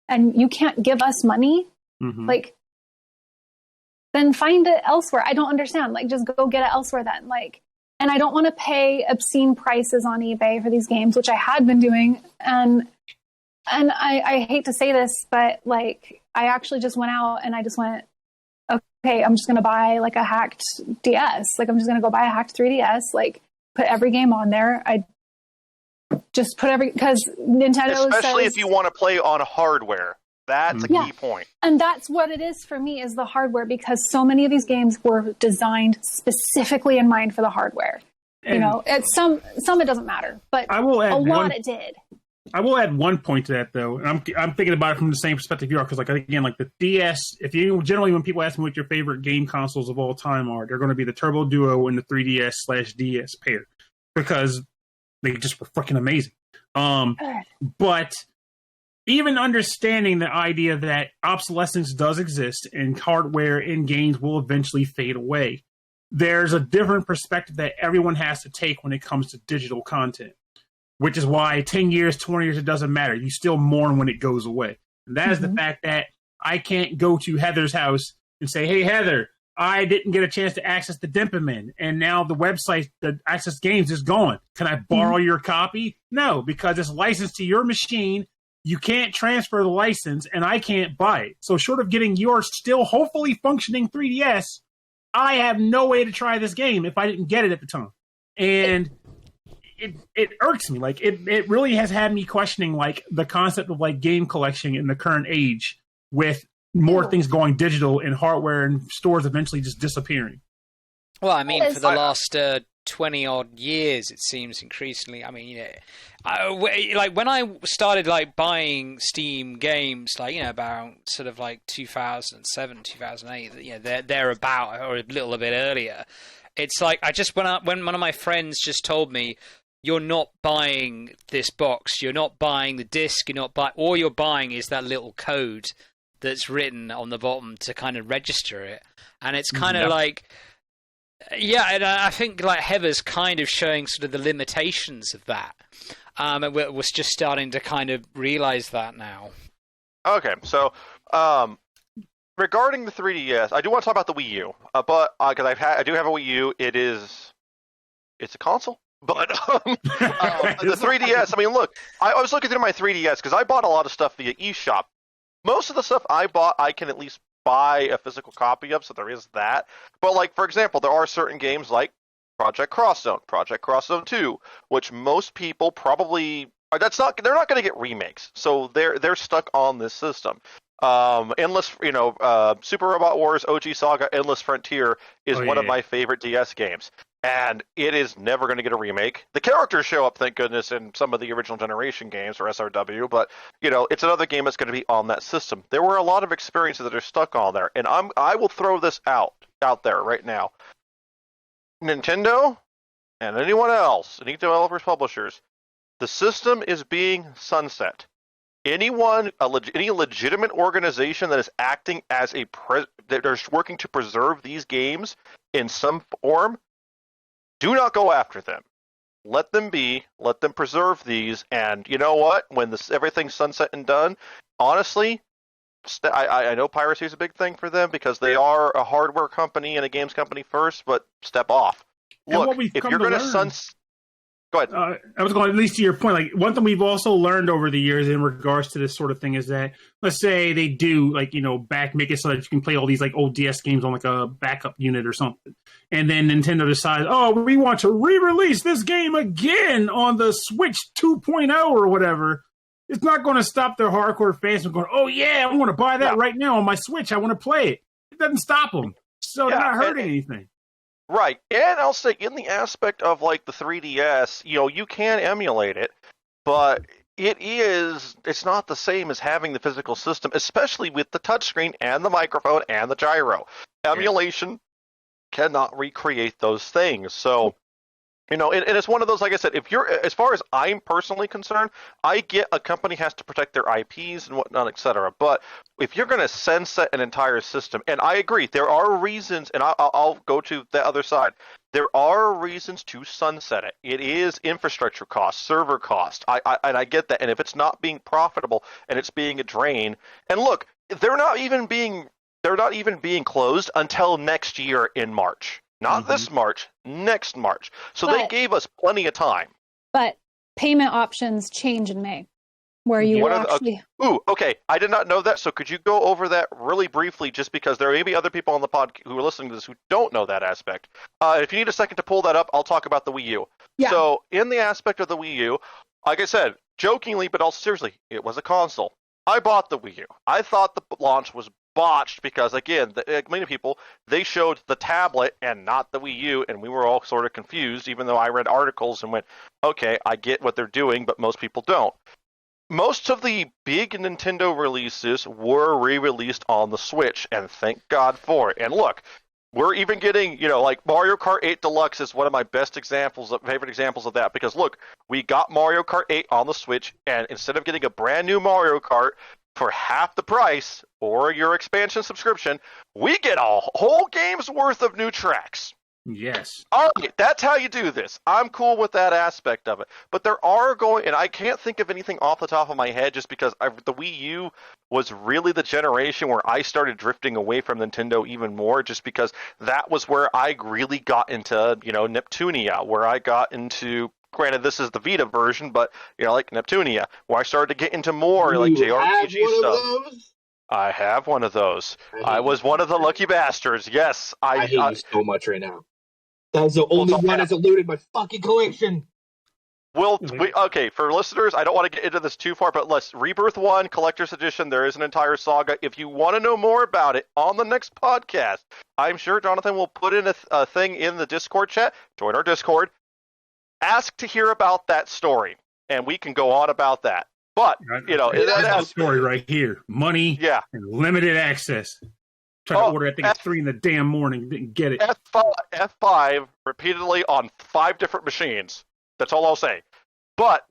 and you can't give us money, like. Then find it elsewhere. I don't understand. Like, just go get it elsewhere then. Like, and I don't want to pay obscene prices on eBay for these games, which I had been doing. And I hate to say this, but like, I actually just went out and I just went, okay, I'm just going to buy like a hacked DS. Like, I'm just going to go buy a hacked 3DS. Like, put every game on there. I just put because Nintendo especially says, if you want to play on hardware. That's a key point. And that's what it is for me, is the hardware, because so many of these games were designed specifically in mind for the hardware. And it's some it doesn't matter, but I will add it did. I will add one point to that, though. And I'm thinking about it from the same perspective you are, because, like, again, like the DS, generally when people ask me what your favorite game consoles of all time are, they're going to be the Turbo Duo and the 3DS/DS pair, because they just were freaking amazing. But even understanding the idea that obsolescence does exist and hardware in games will eventually fade away, there's a different perspective that everyone has to take when it comes to digital content, which is why 10 years, 20 years, it doesn't matter. You still mourn when it goes away. And that is the fact that I can't go to Heather's house and say, hey, Heather, I didn't get a chance to access the Dimperman, and now the website that access games is gone. Can I borrow your copy? No, because it's licensed to your machine. You can't transfer the license, and I can't buy it. So short of getting your still hopefully functioning 3DS, I have no way to try this game if I didn't get it at the time. And it irks me. Like, it really has had me questioning, like, the concept of, like, game collection in the current age, with more things going digital and hardware and stores eventually just disappearing. Well, I mean, for the last 20-odd years, it seems increasingly. I mean, like when I started like buying Steam games, like about sort of like 2007, 2008, they're about, or a little bit earlier. It's like I just went up when one of my friends just told me, "You're not buying this box. You're not buying the disc. You're not buy. All you're buying is that little code that's written on the bottom to kind of register it." And it's kind of like. Yeah, and I think like Heather's kind of showing sort of the limitations of that. And we're just starting to kind of realize that now. Okay, so regarding the 3DS, I do want to talk about the Wii U, but because I do have a Wii U, it's a console. But the 3DS, I mean, look, I was looking through my 3DS because I bought a lot of stuff via eShop. Most of the stuff I bought, I can at least buy a physical copy of, so there is that. But like, for example, there are certain games like Project Cross Zone 2, which most people probably they're not going to get remakes, so they're stuck on this system. Endless, Super Robot Wars OG Saga Endless Frontier is one of my favorite DS games, and it is never going to get a remake. The characters show up, thank goodness, in some of the original generation games or SRW, but it's another game that's going to be on that system. There were a lot of experiences that are stuck on there, and I will throw this out there right now. Nintendo and anyone else, any developers, publishers, the system is being sunset. any legitimate organization that is acting as that are working to preserve these games in some form, do not go after them. Let them be. Let them preserve these. And you know what? When everything's sunset and done, honestly, I know piracy is a big thing for them because they are a hardware company and a games company first, but step off. Look, if you're going to sunset... Go ahead. I was going, at least to your point, like one thing we've also learned over the years in regards to this sort of thing is that, let's say they do make it so that you can play all these like old DS games on like a backup unit or something. And then Nintendo decides, oh, we want to re-release this game again on the Switch 2.0 or whatever. It's not going to stop their hardcore fans from going, oh yeah, I'm going to buy that right now on my Switch. I want to play it. It doesn't stop them. So they're not hurting anything. Right, and I'll say in the aspect of like the 3DS, you can emulate it, but it's not the same as having the physical system, especially with the touchscreen and the microphone and the gyro. Emulation cannot recreate those things. So, and it's one of those, like I said, as far as I'm personally concerned, I get a company has to protect their IPs and whatnot, etc. But if you're going to sunset an entire system, and I agree, there are reasons, and I'll go to the other side. There are reasons to sunset it. It is infrastructure cost, server cost. I get that. And if it's not being profitable and it's being a drain, and look, they're not even being closed until next year in March. Not this March, next March. So they gave us plenty of time. But payment options change in May, where you actually... okay. I did not know that, so could you go over that really briefly, just because there may be other people on the pod who are listening to this who don't know that aspect. If you need a second to pull that up, I'll talk about the Wii U. Yeah. So in the aspect of the Wii U, like I said, jokingly, but also seriously, it was a console. I bought the Wii U. I thought the launch was botched because, again, many people, they showed the tablet and not the Wii U, and we were all sort of confused, even though I read articles and went, okay, I get what they're doing, but most people don't. Most of the big Nintendo releases were re-released on the Switch, and thank God for it. And look, we're even getting, like Mario Kart 8 Deluxe is one of my favorite examples of that, because look, we got Mario Kart 8 on the Switch, and instead of getting a brand new Mario Kart for half the price or your expansion subscription, we get a whole game's worth of new tracks. Yes. All right, that's how you do this. I'm cool with that aspect of it. But there are and I can't think of anything off the top of my head just because the Wii U was really the generation where I started drifting away from Nintendo even more, just because that was where I really got into, Neptunia, where I got into... Granted, this is the Vita version, but, like Neptunia, where I started to get into more, like JRPG stuff. I have one of those. I was one of the lucky bastards, yes. I hate you so much right now. That's the only one that's eluded my fucking collection. Okay, for listeners, I don't want to get into this too far, but Rebirth 1, Collector's Edition, there is an entire saga. If you want to know more about it on the next podcast, I'm sure Jonathan will put in a thing in the Discord chat. Join our Discord. Ask to hear about that story, and we can go on about that. But, that's the story right here. Money and limited access. Trying to order, I think it's 3 in the damn morning. Didn't get it. F5 repeatedly on 5 different machines. That's all I'll say. But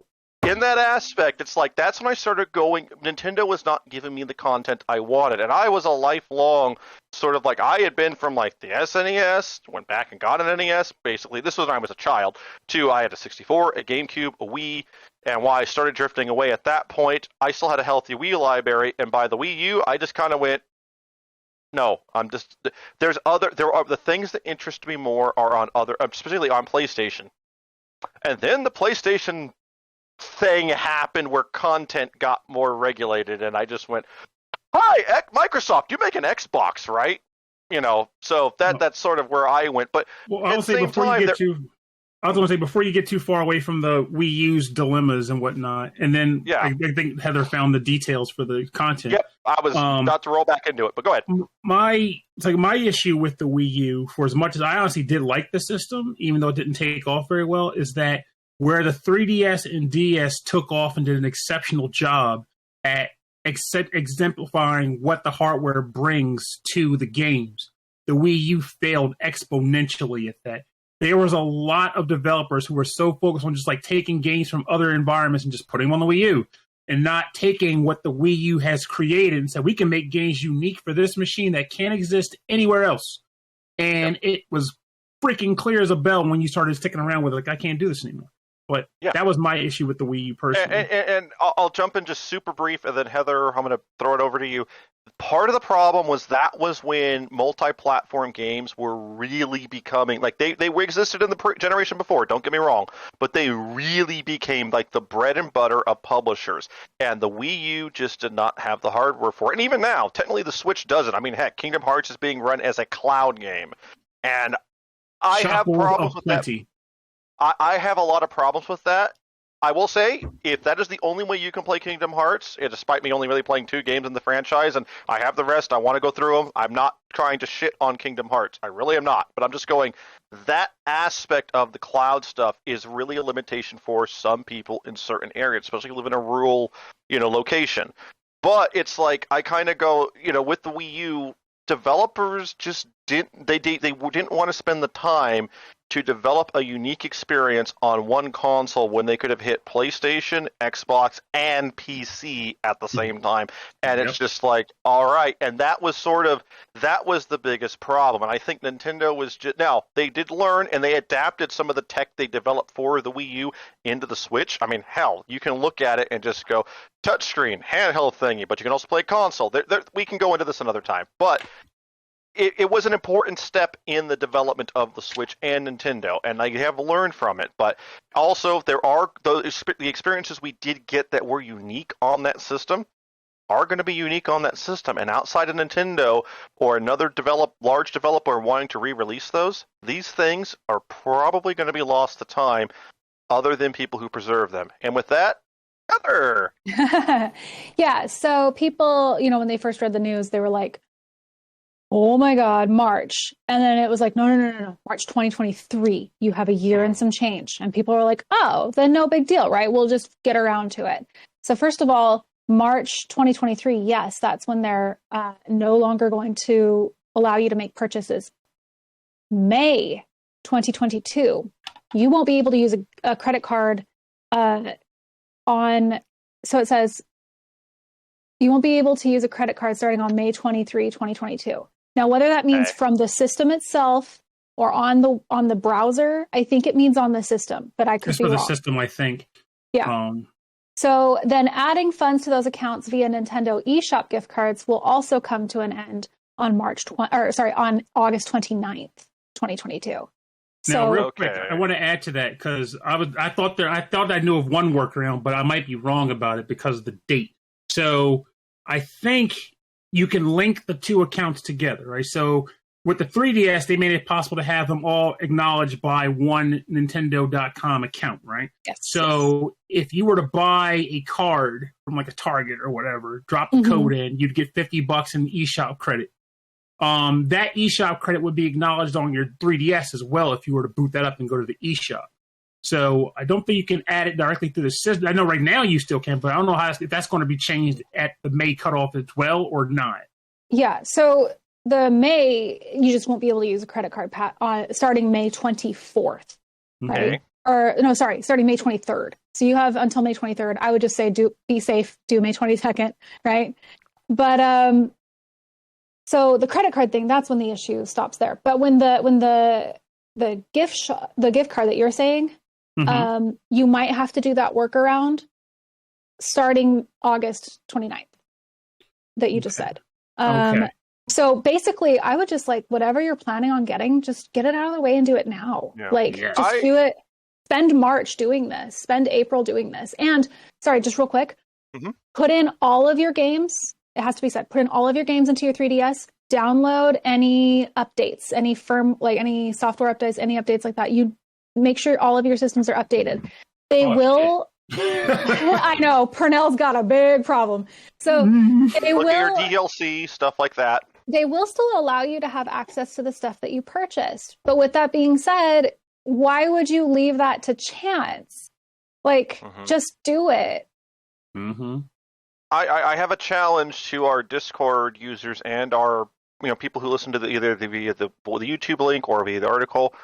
in that aspect, it's like that's when I started going. Nintendo was not giving me the content I wanted, and I was a lifelong sort of like I had been from like the SNES, went back and got an NES. Basically, this was when I was a child. To I had a 64, a GameCube, a Wii, and why I started drifting away at that point, I still had a healthy Wii library, and by the Wii U, I just kind of went. No, there are the things that interest me more are on other, specifically on PlayStation, and then the PlayStation thing happened where content got more regulated, and I just went, "Hi, Microsoft, you make an Xbox, right?" So that's sort of where I went. But I was going to say before you get too far away from the Wii U's dilemmas and whatnot, and then I think Heather found the details for the content. Yep, I was about to roll back into it, but go ahead. My issue with the Wii U, for as much as I honestly did like the system, even though it didn't take off very well, is that where the 3DS and DS took off and did an exceptional job at exemplifying what the hardware brings to the games, the Wii U failed exponentially at that. There was a lot of developers who were so focused on just like taking games from other environments and just putting them on the Wii U. and not taking what the Wii U has created and said, we can make games unique for this machine that can't exist anywhere else. And it was freaking clear as a bell when you started sticking around with it. Like, I can't do this anymore. But that was my issue with the Wii U personally. And I'll jump in just super brief, and then Heather, I'm going to throw it over to you. Part of the problem was that was when multi-platform games were really becoming, like, they existed in the generation before, don't get me wrong, but they really became like the bread and butter of publishers. And the Wii U just did not have the hardware for it. And even now, technically the Switch doesn't. I mean, heck, Kingdom Hearts is being run as a cloud game. And I have problems with that. I have a lot of problems with that. I will say, if that is the only way you can play Kingdom Hearts, despite me only really playing 2 games in the franchise, and I have the rest, I want to go through them, I'm not trying to shit on Kingdom Hearts. I really am not. But I'm just going, that aspect of the cloud stuff is really a limitation for some people in certain areas, especially if you live in a rural, location. But it's like, I kind of go, with the Wii U, developers just didn't want to spend the time to develop a unique experience on one console when they could have hit PlayStation, Xbox, and PC at the same time. And it's just like, all right. And that was the biggest problem. And I think Nintendo was now, they did learn and they adapted some of the tech they developed for the Wii U into the Switch. I mean, hell, you can look at it and just go, touchscreen, handheld thingy, but you can also play console. We can go into this another time. But it was an important step in the development of the Switch and Nintendo, and I have learned from it. But also, there are the experiences we did get that were unique on that system are going to be unique on that system. And outside of Nintendo or another large developer wanting to re-release those, these things are probably going to be lost to time other than people who preserve them. And with that, Heather! Yeah, so people, when they first read the news, they were like, oh my God, March. And then it was like, no, March 2023. You have a year and some change. And people were like, oh, then no big deal, right? We'll just get around to it. So first of all, March 2023, yes, that's when they're no longer going to allow you to make purchases. May 2022, you won't be able to use a credit card so it says, you won't be able to use a credit card starting on May 23, 2022. Now, whether that means from the system itself or on the browser, I think it means on the system, but I could be wrong. Just for the system, I think. Yeah. So then adding funds to those accounts via Nintendo eShop gift cards will also come to an end on August 29th, 2022. Now, real quick, I want to add to that because I thought I knew of one workaround, but I might be wrong about it because of the date. So I think you can link the 2 accounts together, right? So with the 3DS, they made it possible to have them all acknowledged by one Nintendo.com account, right? Yes. So if you were to buy a card from like a Target or whatever, drop the code in, you'd get $50 in eShop credit. That eShop credit would be acknowledged on your 3DS as well if you were to boot that up and go to the eShop. So I don't think you can add it directly through the system. I know right now you still can, but I don't know if that's going to be changed at the May cutoff as well or not. Yeah, so the May, you just won't be able to use a credit card starting May 24th, right? Or no, sorry, starting May 23rd. So you have until May 23rd. I would just say be safe, do May 22nd, right? But so the credit card thing, that's when the issue stops there. But when the gift card that you're saying, you might have to do that workaround starting August 29th that you just said. So basically, I would just whatever you're planning on getting, just get it out of the way and do it now. Yeah. Just do it. Spend March doing this. Spend April doing this. And sorry, just real quick, put in all of your games. It has to be said. Put in all of your games into your 3DS. Download any updates, any any software updates, any updates like that. You make sure all of your systems are updated. They will. I know Purnell's got a big problem. So they look will. At your DLC stuff like that. They will still allow you to have access to the stuff that you purchased. But with that being said, why would you leave that to chance? Just do it. I have a challenge to our Discord users and our people who listen to either via the YouTube link or via the article.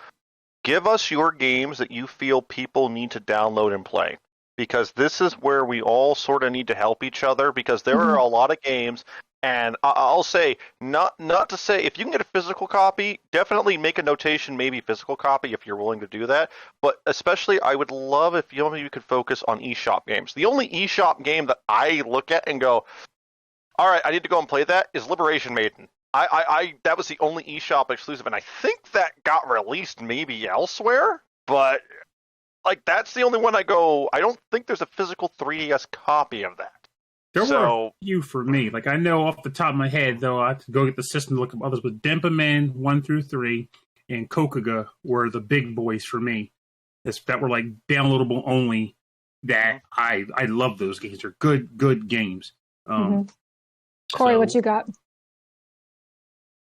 Give us your games that you feel people need to download and play. because this is where we all sort of need to help each other, because there are a lot of games. And I'll say, not to say, if you can get a physical copy, definitely make a notation, maybe physical copy if you're willing to do that. But especially, I would love if you could focus on eShop games. The only eShop game that I look at and go, all right, I need to go and play that is Liberation Maiden. I that was the only eShop exclusive, and I think that got released maybe elsewhere, but like that's the only one I go, I don't think there's a physical 3DS copy of that. There were a few for me. Like, I know off the top of my head, though, I had to go get the system to look up others, but Denpaman 1 through 3 and Kokuga were the big boys for me. That were, like, downloadable only, that I love those games. They're good games. Corey, what you got?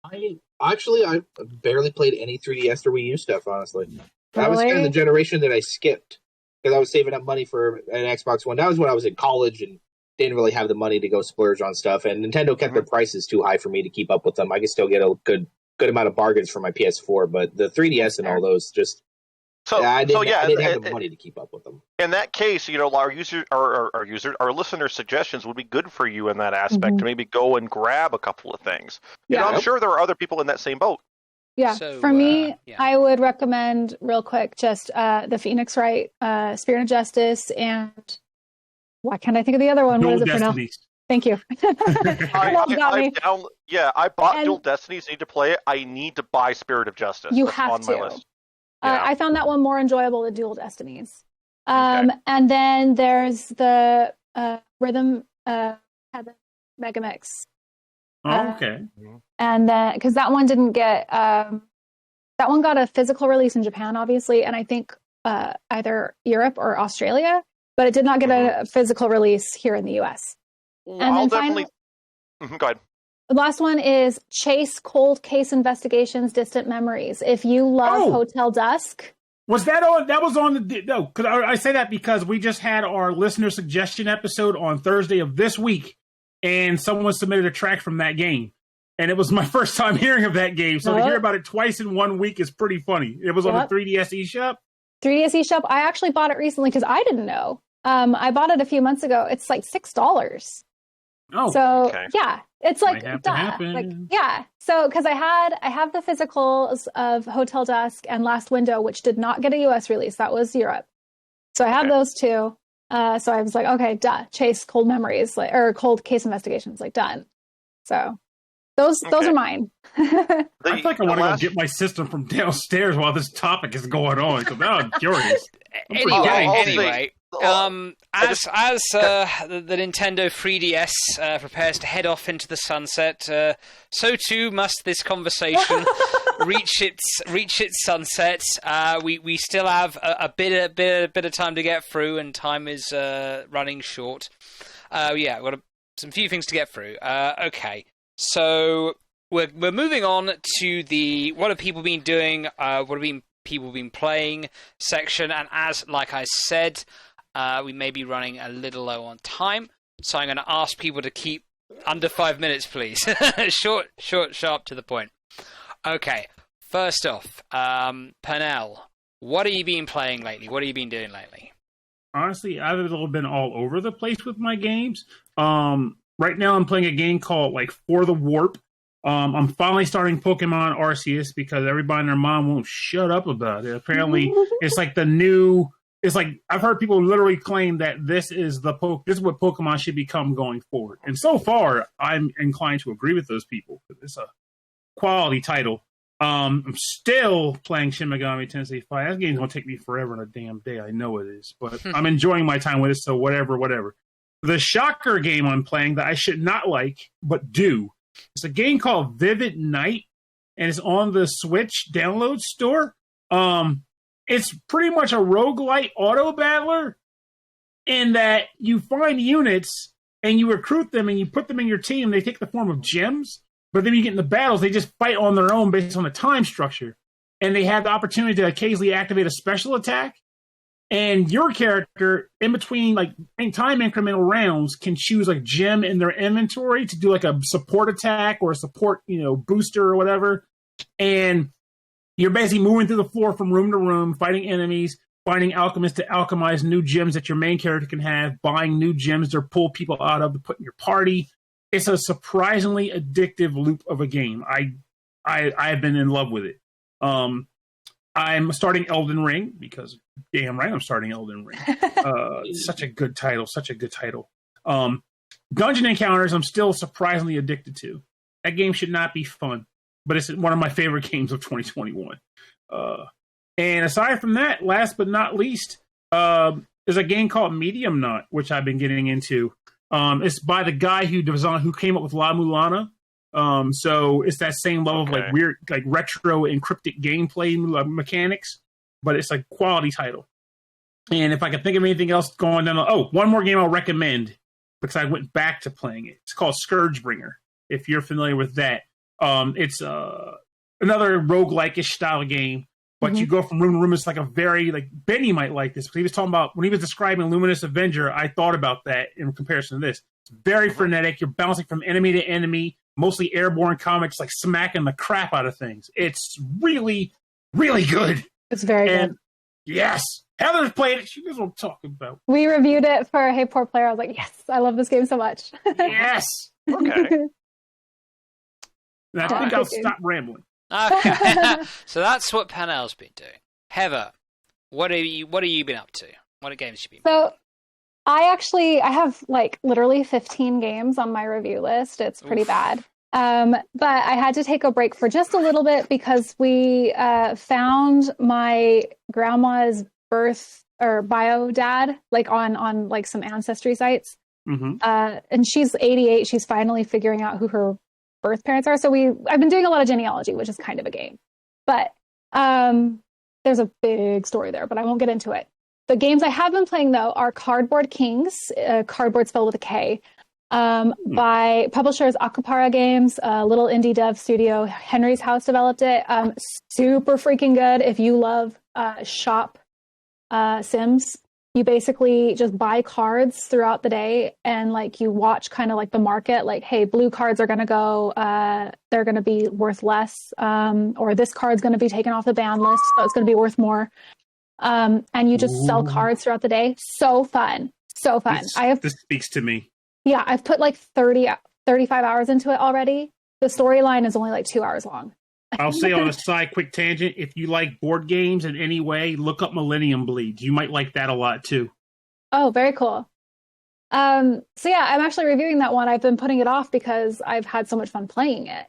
I barely played any 3DS or Wii U stuff, honestly. Really? That was kind of the generation that I skipped, because I was saving up money for an Xbox One. That was when I was in college and didn't really have the money to go splurge on stuff, and Nintendo kept their prices too high for me to keep up with them. I could still get a good amount of bargains for my PS4, but the 3DS and all those just I didn't have the money to keep up with them. In that case, our listener suggestions would be good for you in that aspect to maybe go and grab a couple of things. Yeah, I'm sure there are other people in that same boat. Yeah, so, for me, I would recommend real quick just the Phoenix Wright, Spirit of Justice, and why can't I think of the other one? Dual what is it Destinies. For now? Thank you. I bought Dual Destinies. Need to play it. I need to buy Spirit of Justice. You That's have on to. my list. Yeah. I found that one more enjoyable than Dual Destinies. And then there's the Rhythm Mega Mix. Okay. And then because that one didn't get that one got a physical release in Japan, obviously, and I think either Europe or Australia. But it did not get a physical release here in the U.S. And I'll then definitely. Go ahead. The last one is Chase Cold Case Investigations: Distant Memories. If you love Hotel Dusk, was that on? That was on the no. Because I say that because we just had our listener suggestion episode on Thursday of this week, and someone submitted a track from that game, and it was my first time hearing of that game. So to hear about it twice in 1 week is pretty funny. It was on the 3DS eShop. 3DS eShop. I actually bought it recently because I didn't know. I bought it a few months ago. It's like $6. Oh, so okay. Yeah, it's like So because I have the physicals of Hotel Dusk and Last Window, which did not get a US release. That was Europe. So I have those two. So I was like, okay, Chase Cold Memories, or Cold Case Investigations, done. So those are mine. I feel like I want to go get my system from downstairs while this topic is going on, because now I'm curious. Anyway, as the Nintendo 3DS prepares to head off into the sunset, so too must this conversation reach its sunset. We still have a bit of time to get through, and time is running short. We've got some few things to get through. Okay, so we're moving on to the what have people been doing? What have people been playing section, and like I said, we may be running a little low on time, so I'm going to ask people to keep under 5 minutes, please. short, sharp, to the point. Okay, first off, Pernell, what have you been playing lately? What have you been doing lately? Honestly, I've been all over the place with my games. Right now I'm playing a game called For the Warp. I'm finally starting Pokemon Arceus because everybody and their mom won't shut up about it. Apparently, it's like the new. It's like I've heard people literally claim that this is what Pokemon should become going forward. And so far, I'm inclined to agree with those people because it's a quality title. I'm still playing Shin Megami Tensei 5. That game's gonna take me forever and a damn day. I know it is, but I'm enjoying my time with it. So whatever. The shocker game I'm playing that I should not like but do. It's a game called Vivid Night, and it's on the Switch download store. It's pretty much a roguelite auto battler in that you find units and you recruit them and you put them in your team. They take the form of gems, but then you get in the battles, they just fight on their own based on the time structure. And they have the opportunity to occasionally activate a special attack. And your character, in between time incremental rounds, can choose a gem in their inventory to do a support attack or a support, booster or whatever. And you're basically moving through the floor from room to room, fighting enemies. finding alchemists to alchemize new gems that your main character can have, buying new gems to pull people out of to put in your party. It's a surprisingly addictive loop of a game. I've been in love with it. I'm starting Elden Ring because damn right I'm starting Elden Ring. Such a good title. Dungeon Encounters I'm still surprisingly addicted to. That game should not be fun, but it's one of my favorite games of 2021. And aside from that, last but not least, is a game called Medium Knot, which I've been getting into. It's by the guy who came up with La Mulana. So it's that same level of like weird, like retro and cryptic gameplay mechanics, but it's like quality title. And if I can think of anything else going down, one more game I'll recommend because I went back to playing it. It's called Scourgebringer. If you're familiar with that, it's another roguelike-ish style game, but you go from room to room. It's like a very like Benny might like this because he was talking about when he was describing Luminous Avenger. I thought about that in comparison to this. It's very frenetic. You're bouncing from enemy to enemy. Mostly airborne combat, just like smacking the crap out of things. It's really, really good. It's very good. Yes. Heather's played it. She knows what I'm talking about. We reviewed it for Hey Poor Player. I was like, yes, I love this game so much. Yes. Okay. And I think I'll stop rambling. Okay. So that's what Panel's been doing. Heather, what have you been up to? What games have you been playing? So I have like literally 15 games on my review list. It's pretty bad. But I had to take a break for just a little bit because we found my grandma's birth or bio dad like on like some ancestry sites. And she's 88. She's finally figuring out who her birth parents are. So I've been doing a lot of genealogy, which is kind of a game. But there's a big story there, but I won't get into it. The games I have been playing, though, are Cardboard Kings, cardboard spelled with a K, by publishers Akupara Games, a little indie dev studio. Henry's House developed it. Super freaking good if you love shop Sims. You basically just buy cards throughout the day and like you watch kind of like the market, like, hey, blue cards are going to go, they're going to be worth less, or this card's going to be taken off the ban list, so it's going to be worth more. And you just sell cards throughout the day. So fun. This speaks to me. Yeah, I've put like 35 hours into it already. The storyline is only like 2 hours long. I'll say on a side quick tangent, if you like board games in any way, look up Millennium Bleed. You might like that a lot too. Oh, very cool. So yeah, I'm actually reviewing that one. I've been putting it off because I've had so much fun playing it.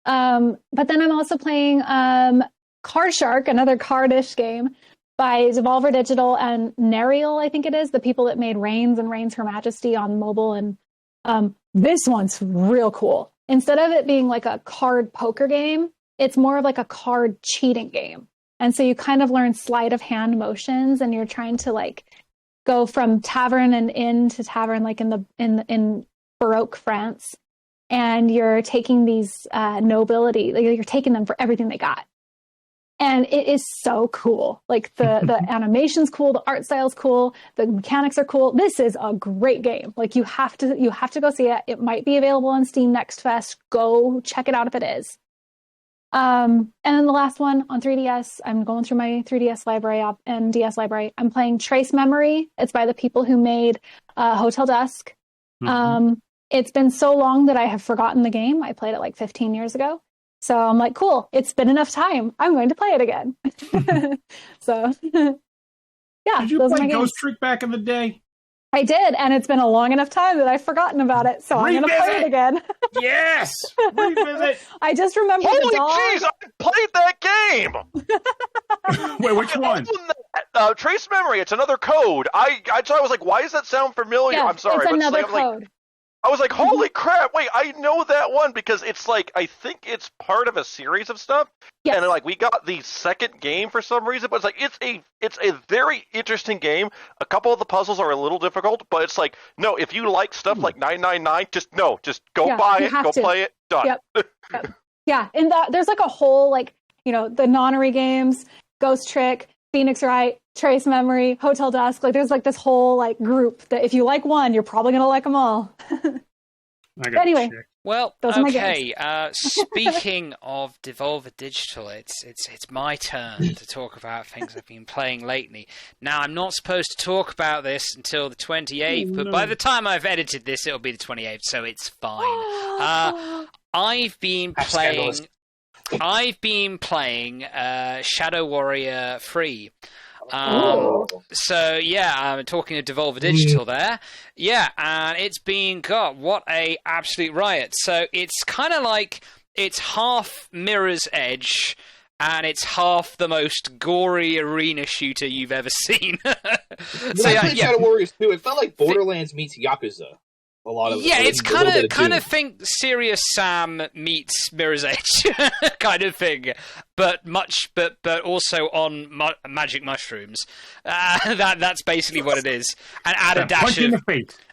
But then I'm also playing Card Shark, another cardish game by Devolver Digital and Nerial, I think it is, the people that made Reigns and Reigns Her Majesty on mobile. And this one's real cool. Instead of it being like a card poker game, it's more of like a card cheating game. And so you kind of learn sleight of hand motions and you're trying to like go from tavern and inn to tavern, like in Baroque France. And you're taking these nobility, like you're taking them for everything they got. And it is so cool. Like the animation's cool, the art style's cool, the mechanics are cool. This is a great game. Like you have to go see it. It might be available on Steam Next Fest. Go check it out if it is. And then the last one on 3DS, I'm going through my 3DS library and DS library. I'm playing Trace Memory. It's by the people who made Hotel Dusk. It's been so long that I have forgotten the game. I played it like 15 years ago. So I'm like, cool, it's been enough time. I'm going to play it again. So, yeah. Did you play Ghost Trick back in the day? I did, and it's been a long enough time that I've forgotten about it, so I'm going to play it again. Yes! Revisit! I just remember Holy jeez, I played that game! Wait, which one? Trace Memory, it's another code. I was like, why does that sound familiar? Yeah, I'm sorry. It's another code. I was like, holy crap, wait, I know that one because it's like, I think it's part of a series of stuff. Yes. And like, we got the second game for some reason, but it's like, it's a very interesting game. A couple of the puzzles are a little difficult, but it's like, no, if you like stuff like 999, just go buy it, go play it, done. Yep. Yeah, and there's like a whole, like, you know, the nonary games, Ghost Trick, Phoenix Wright, Trace Memory, Hotel Dusk. Like, there's like this whole like group that if you like one, you're probably gonna like them all. Anyway, Well, Those are my okay. Speaking of Devolver Digital, it's my turn to talk about things I've been playing lately. Now, I'm not supposed to talk about this until the 28th, but by the time I've edited this, it'll be the 28th, so it's fine. I've been playing Shadow Warrior 3. So yeah, I'm talking of Devolver Digital there. Yeah, and it's been what a absolute riot. So it's kind of like it's half Mirror's Edge and it's half the most gory arena shooter you've ever seen. I played Shadow Warriors 2, it felt like Borderlands meets Yakuza. A lot of it's kind of think Serious Sam meets Mirror's Edge kind of thing, but also on magic mushrooms. That's basically what it is, and add a dash of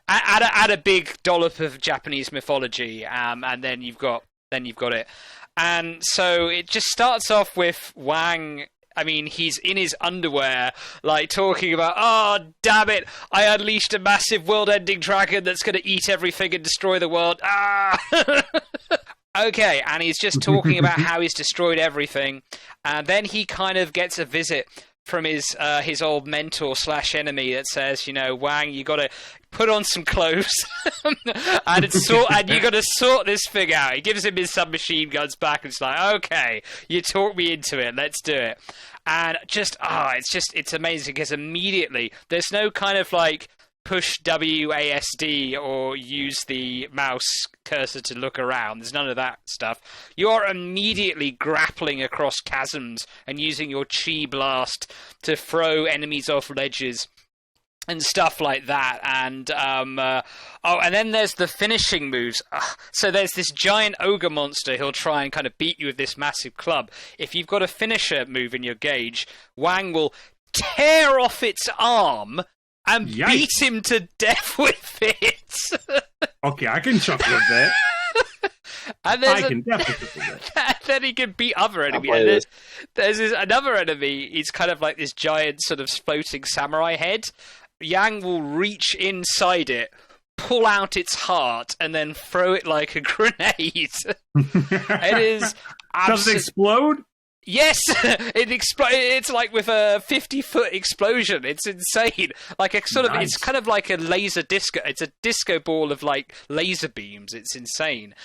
add a big dollop of Japanese mythology, and then you've got it. And so it just starts off with Wang. I mean, he's in his underwear, like, talking about, oh, damn it, I unleashed a massive world-ending dragon that's going to eat everything and destroy the world. Ah! Okay, and he's just talking about how he's destroyed everything. And then he kind of gets a visit from his old mentor / enemy that says, Wang, you got to put on some clothes and you got to sort this thing out. He gives him his submachine guns back and it's like, okay, you talked me into it, let's do it. And it's amazing because immediately there's no kind of like push WASD or use the mouse cursor to look around. There's none of that stuff. You are immediately grappling across chasms and using your chi blast to throw enemies off ledges and stuff like that. And and then there's the finishing moves. So there's this giant ogre monster. He'll try and kind of beat you with this massive club. If you've got a finisher move in your gauge, Wang will tear off its arm and beat him to death with it. Okay, I can chuckle at that. And I can definitely chuckle at that. Then he can beat other enemies. There's another enemy. He's kind of like this giant sort of floating samurai head. Yang will reach inside it, pull out its heart, and then throw it like a grenade. It is Does it explode? Yes, it's like with a 50-foot explosion. It's insane. Like a sort of, it's kind of like a laser disco. It's a disco ball of like laser beams. It's insane.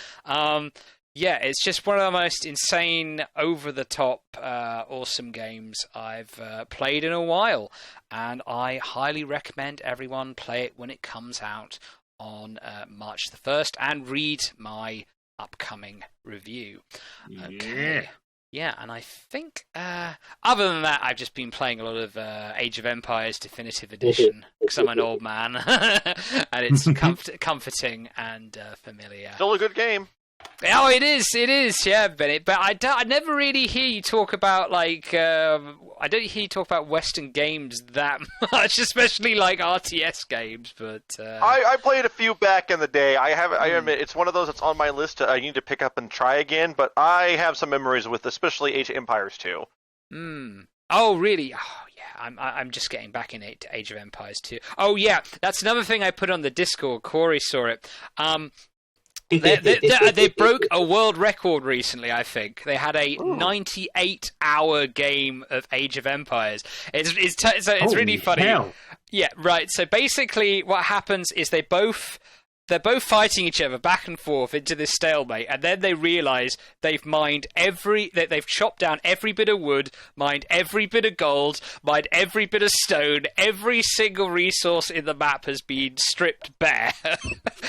Yeah, it's just one of the most insane, over-the-top, awesome games I've played in a while, and I highly recommend everyone play it when it comes out on March the 1st, and read my upcoming review. Okay. Yeah, and I think, other than that, I've just been playing a lot of Age of Empires Definitive Edition, because I'm an old man, and it's comforting and familiar. Still a good game. Oh, it is, yeah, Bennett. But I never really hear you talk about, like, I don't hear you talk about Western games that much, especially, like, RTS games, but... I played a few back in the day. I admit, it's one of those that's on my list I need to pick up and try again, but I have some memories with especially Age of Empires 2. Oh, really? Oh, yeah, I'm just getting back into Age of Empires 2. Oh, yeah, that's another thing I put on the Discord. Corey saw it. They broke a world record recently, I think. They had a 98-hour game of Age of Empires. It's really funny. Hell. Yeah, right. So basically what happens is they're both fighting each other back and forth into this stalemate, and then they realise they've chopped down every bit of wood, mined every bit of gold, mined every bit of stone, every single resource in the map has been stripped bare.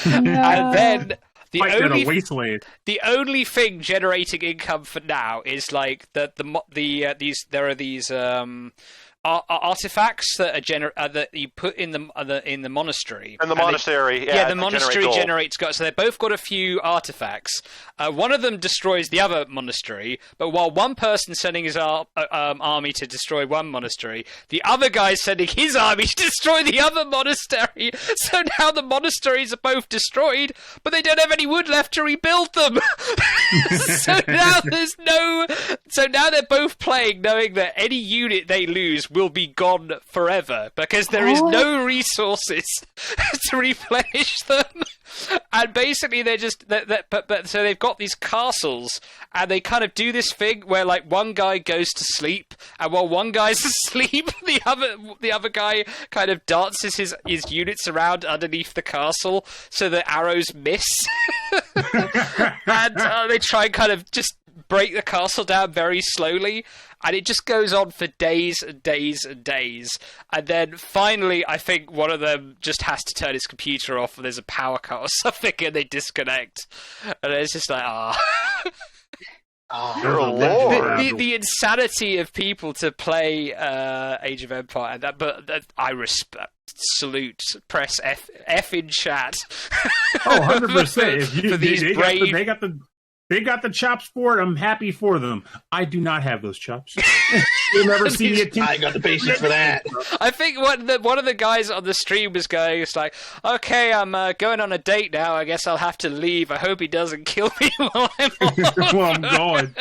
And then... The only thing generating income for now is like there are these artifacts that are that you put in the monastery. And the monastery, the monastery generates gold. So they've both got a few artifacts. One of them destroys the other monastery, but while one person's sending his army to destroy one monastery, the other guy's sending his army to destroy the other monastery. So now the monasteries are both destroyed, but they don't have any wood left to rebuild them. So now they're both playing knowing that any unit they lose will be gone forever because there is no resources to replenish them. And basically, they're just so they've got these castles, and they kind of do this thing where like one guy goes to sleep, and while one guy's asleep, the other guy kind of dances his units around underneath the castle so the arrows miss, and they try and kind of just break the castle down very slowly, and it just goes on for days and days and days. And then finally, I think one of them just has to turn his computer off, and there's a power cut or something, and they disconnect. And it's just like, the insanity of people to play Age of Empire, and that I respect. Salute, press F in chat. 100%. For these brave. They got the chops for it. I'm happy for them. I do not have those chops. You'll never see me. I got the patience for that. I think one of the guys on the stream was going, it's like, okay, I'm going on a date now. I guess I'll have to leave. I hope he doesn't kill me while I'm on. Well, I'm going.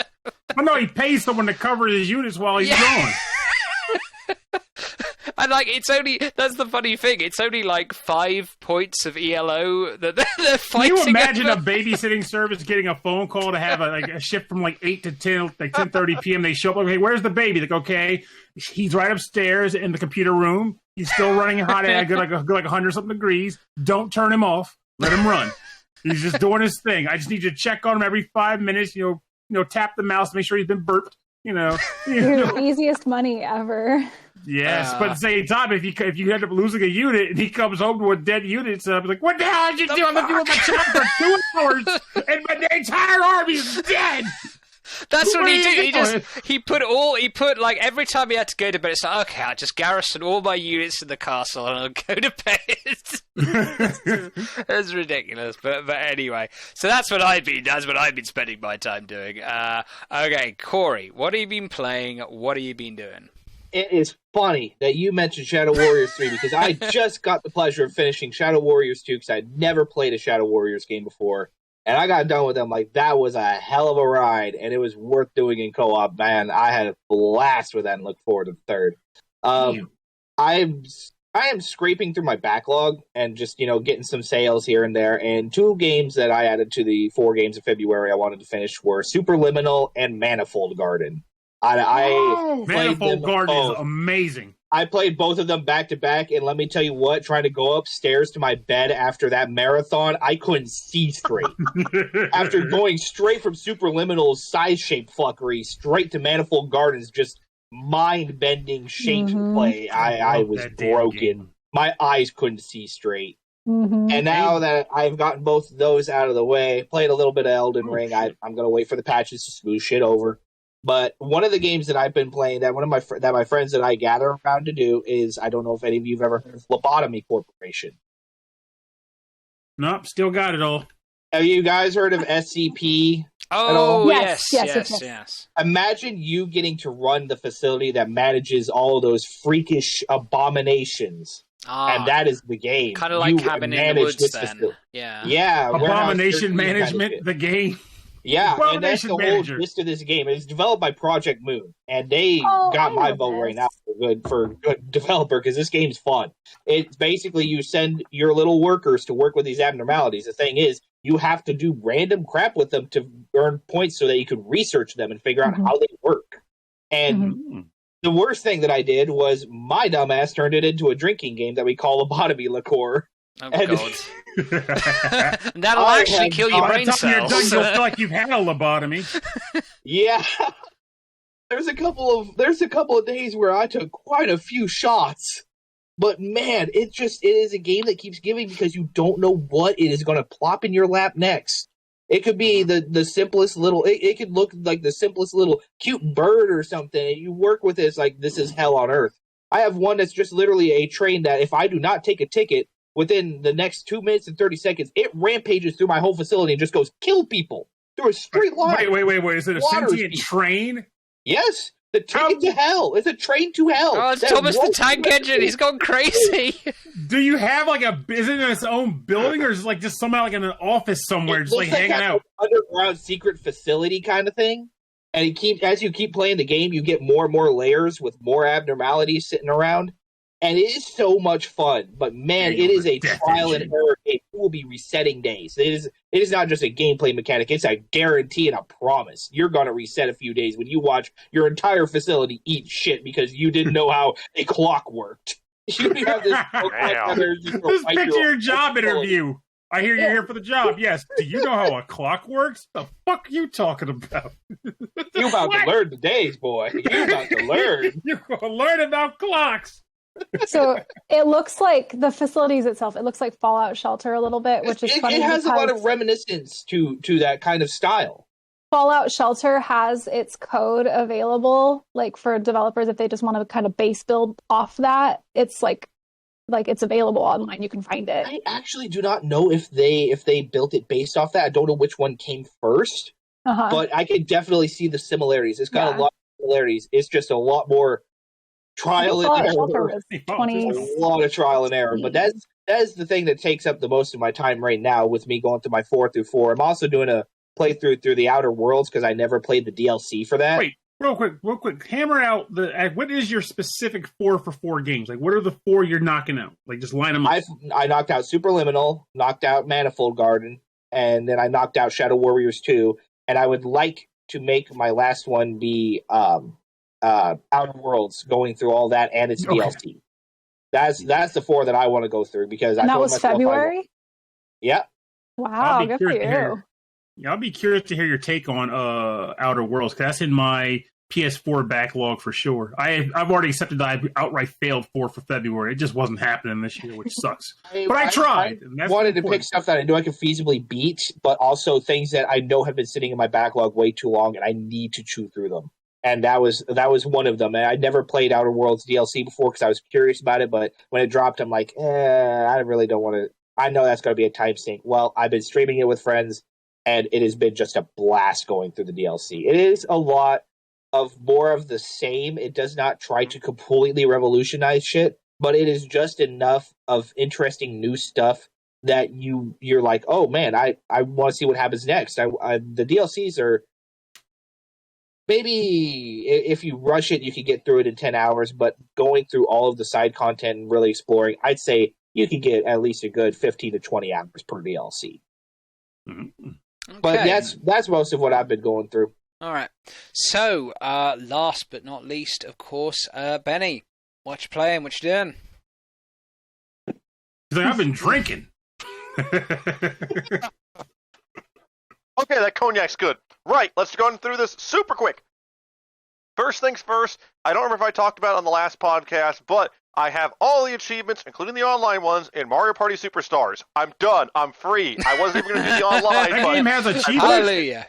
Oh, no, he pays someone to cover his units while he's gone. And like, that's the funny thing. It's only like 5 points of ELO that they're fighting. Can you imagine a babysitting service getting a phone call to have a shift from like 8 to 10, like 10:30 p.m. They show up. Okay, where's the baby? Like, okay, he's right upstairs in the computer room. He's still running hot at like 100-something degrees. Don't turn him off. Let him run. He's just doing his thing. I just need you to check on him every 5 minutes. You know, tap the mouse, make sure he's been burped. Your easiest money ever. Yes, but at the same time, if you end up losing a unit and he comes home to a dead unit, it's like, what the hell did you do? I'm doing my job for 2 hours and my entire army's dead. That's what he did. He put like every time he had to go to bed, it's like, okay, I'll just garrison all my units in the castle and I'll go to bed. That's ridiculous. But anyway, so that's what I've been spending my time doing. Okay, Corey, what have you been playing? What have you been doing? It is funny that you mentioned Shadow Warriors 3 because I just got the pleasure of finishing Shadow Warriors 2 because I'd never played a Shadow Warriors game before. And I got done with them like that was a hell of a ride, and it was worth doing in co-op. Man, I had a blast with that and look forward to the third. I am scraping through my backlog and just, getting some sales here and there. And 2 games that I added to the 4 games of February I wanted to finish were Superliminal and Manifold Garden. Manifold Garden is amazing. I played both of them back to back, and let me tell you what, trying to go upstairs to my bed after that marathon, I couldn't see straight. After going straight from Superliminal's size-shape fuckery straight to Manifold Gardens, just mind-bending shape play, I was broken. My eyes couldn't see straight. And now that I've gotten both of those out of the way, played a little bit of Elden Ring, I'm going to wait for the patches to smooth shit over. But one of the games that I've been playing that my friends that I gather around to do is, I don't know if any of you have ever heard of Lobotomy Corporation. Nope, still got it all. Have you guys heard of SCP? Oh, yes. Imagine you getting to run the facility that manages all of those freakish abominations. And that is the game. Kind of like Cabin in the Woods, then. Yeah. Abomination Management, the game. Yeah, and that's the whole gist of this game. It's developed by Project Moon, and they got my vote right now for good developer because this game's fun. It's basically you send your little workers to work with these abnormalities. The thing is, you have to do random crap with them to earn points so that you can research them and figure out how they work. And the worst thing that I did was my dumbass turned it into a drinking game that we call Lobotomy Liqueur. Oh, God. That'll actually kill your brain cells. You'll feel like you've had a lobotomy. Yeah. There's a couple of days where I took quite a few shots. But man, it is a game that keeps giving because you don't know what it is going to plop in your lap next. It could be the simplest little, it could look like the simplest little cute bird or something. You work with it, it's like this is hell on earth. I have one that's just literally a train that if I do not take a ticket, within the next 2 minutes and 30 seconds, it rampages through my whole facility and just goes kill people through a straight line. Wait. Is it a sentient train? Yes. The ticket to hell. It's a train to hell. Oh, it's Thomas the Tank Engine. He's gone crazy. Do you have is it in its own building or is it like just somehow like in an office somewhere just like hanging out? Underground secret facility kind of thing. And as you keep playing the game, you get more and more layers with more abnormalities sitting around. And it is so much fun. But man, it is a trial and error game. You will be resetting days. It is not just a gameplay mechanic. It's a guarantee and a promise. You're going to reset a few days when you watch your entire facility eat shit because you didn't know how a clock worked. You have this picture your job interview. I hear you're here for the job. Yes. Do you know how a clock works? The fuck are you talking about? You about to learn the days, boy. You about to learn. You're going to learn about clocks. So it looks like the facilities itself, it looks like Fallout Shelter a little bit, which is funny. It has a lot of reminiscence to that kind of style. Fallout Shelter has its code available, like for developers if they just want to kind of base build off that. It's like it's available online. You can find it. I actually do not know if they built it based off that. I don't know which one came first, but I can definitely see the similarities. It's got a lot of similarities. It's just a lot more trial and error. A lot of trial and error. But that's the thing that takes up the most of my time right now with me going through my 4 through 4. I'm also doing a playthrough through the Outer Worlds because I never played the DLC for that. Wait, real quick. Hammer out what is your specific 4 for 4 games? Like, what are the 4 you're knocking out? Like, just line them up. I knocked out Superliminal, knocked out Manifold Garden, and then I knocked out Shadow Warriors 2. And I would like to make my last one be Outer Worlds, going through all that and its DLC. That's the 4 that I want to go through because that was February. Yeah. Wow, good for you. I'll be curious to hear your take on Outer Worlds because that's in my PS4 backlog for sure. I've already accepted that I outright failed for February. It just wasn't happening this year, which sucks. But I tried. I wanted to pick stuff that I know I can feasibly beat, but also things that I know have been sitting in my backlog way too long, and I need to chew through them. And that was one of them. And I'd never played Outer Worlds DLC before because I was curious about it. But when it dropped, I'm like, I really don't want to. I know that's going to be a time sink. Well, I've been streaming it with friends, and it has been just a blast going through the DLC. It is a lot of more of the same. It does not try to completely revolutionize shit, but it is just enough of interesting new stuff that you're like, oh man, I want to see what happens next. The DLCs are. Maybe if you rush it, you can get through it in 10 hours, but going through all of the side content and really exploring, I'd say you can get at least a good 15 to 20 hours per DLC. Mm-hmm. Okay. But that's most of what I've been going through. All right. So, last but not least, of course, Benny, what you playing? What you doing? I've been drinking. Okay, that cognac's good. Right, let's go through this super quick. First things first, I don't remember if I talked about it on the last podcast, but I have all the achievements, including the online ones, in Mario Party Superstars. I'm done. I'm free. I wasn't even going to do the online. That game has achievements? Hallelujah.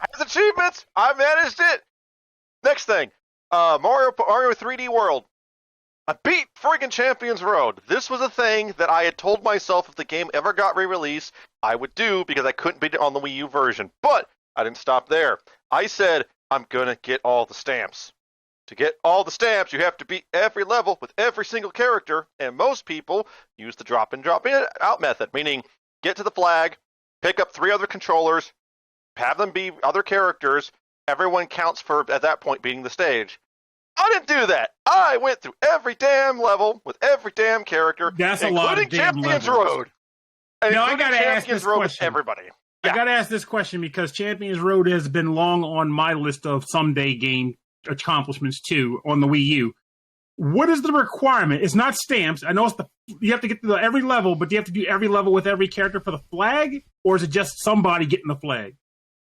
Has achievements. I managed it. Next thing, Mario 3D World. I beat friggin' Champions Road. This was a thing that I had told myself if the game ever got re-released, I would do because I couldn't beat it on the Wii U version. But I didn't stop there. I said, I'm going to get all the stamps. To get all the stamps, you have to beat every level with every single character, and most people use the drop-in, drop-in out method, meaning get to the flag, pick up 3 other controllers, have them be other characters, everyone counts for, at that point, beating the stage. I didn't do that. I went through every damn level with every damn character, That's a lot of damn Champions levels. Road. Now, I got to ask this question. Everybody. I got to ask this question because Champions Road has been long on my list of someday game accomplishments too on the Wii U. What is the requirement? It's not stamps. I know you have to get to every level, but do you have to do every level with every character for the flag, or is it just somebody getting the flag?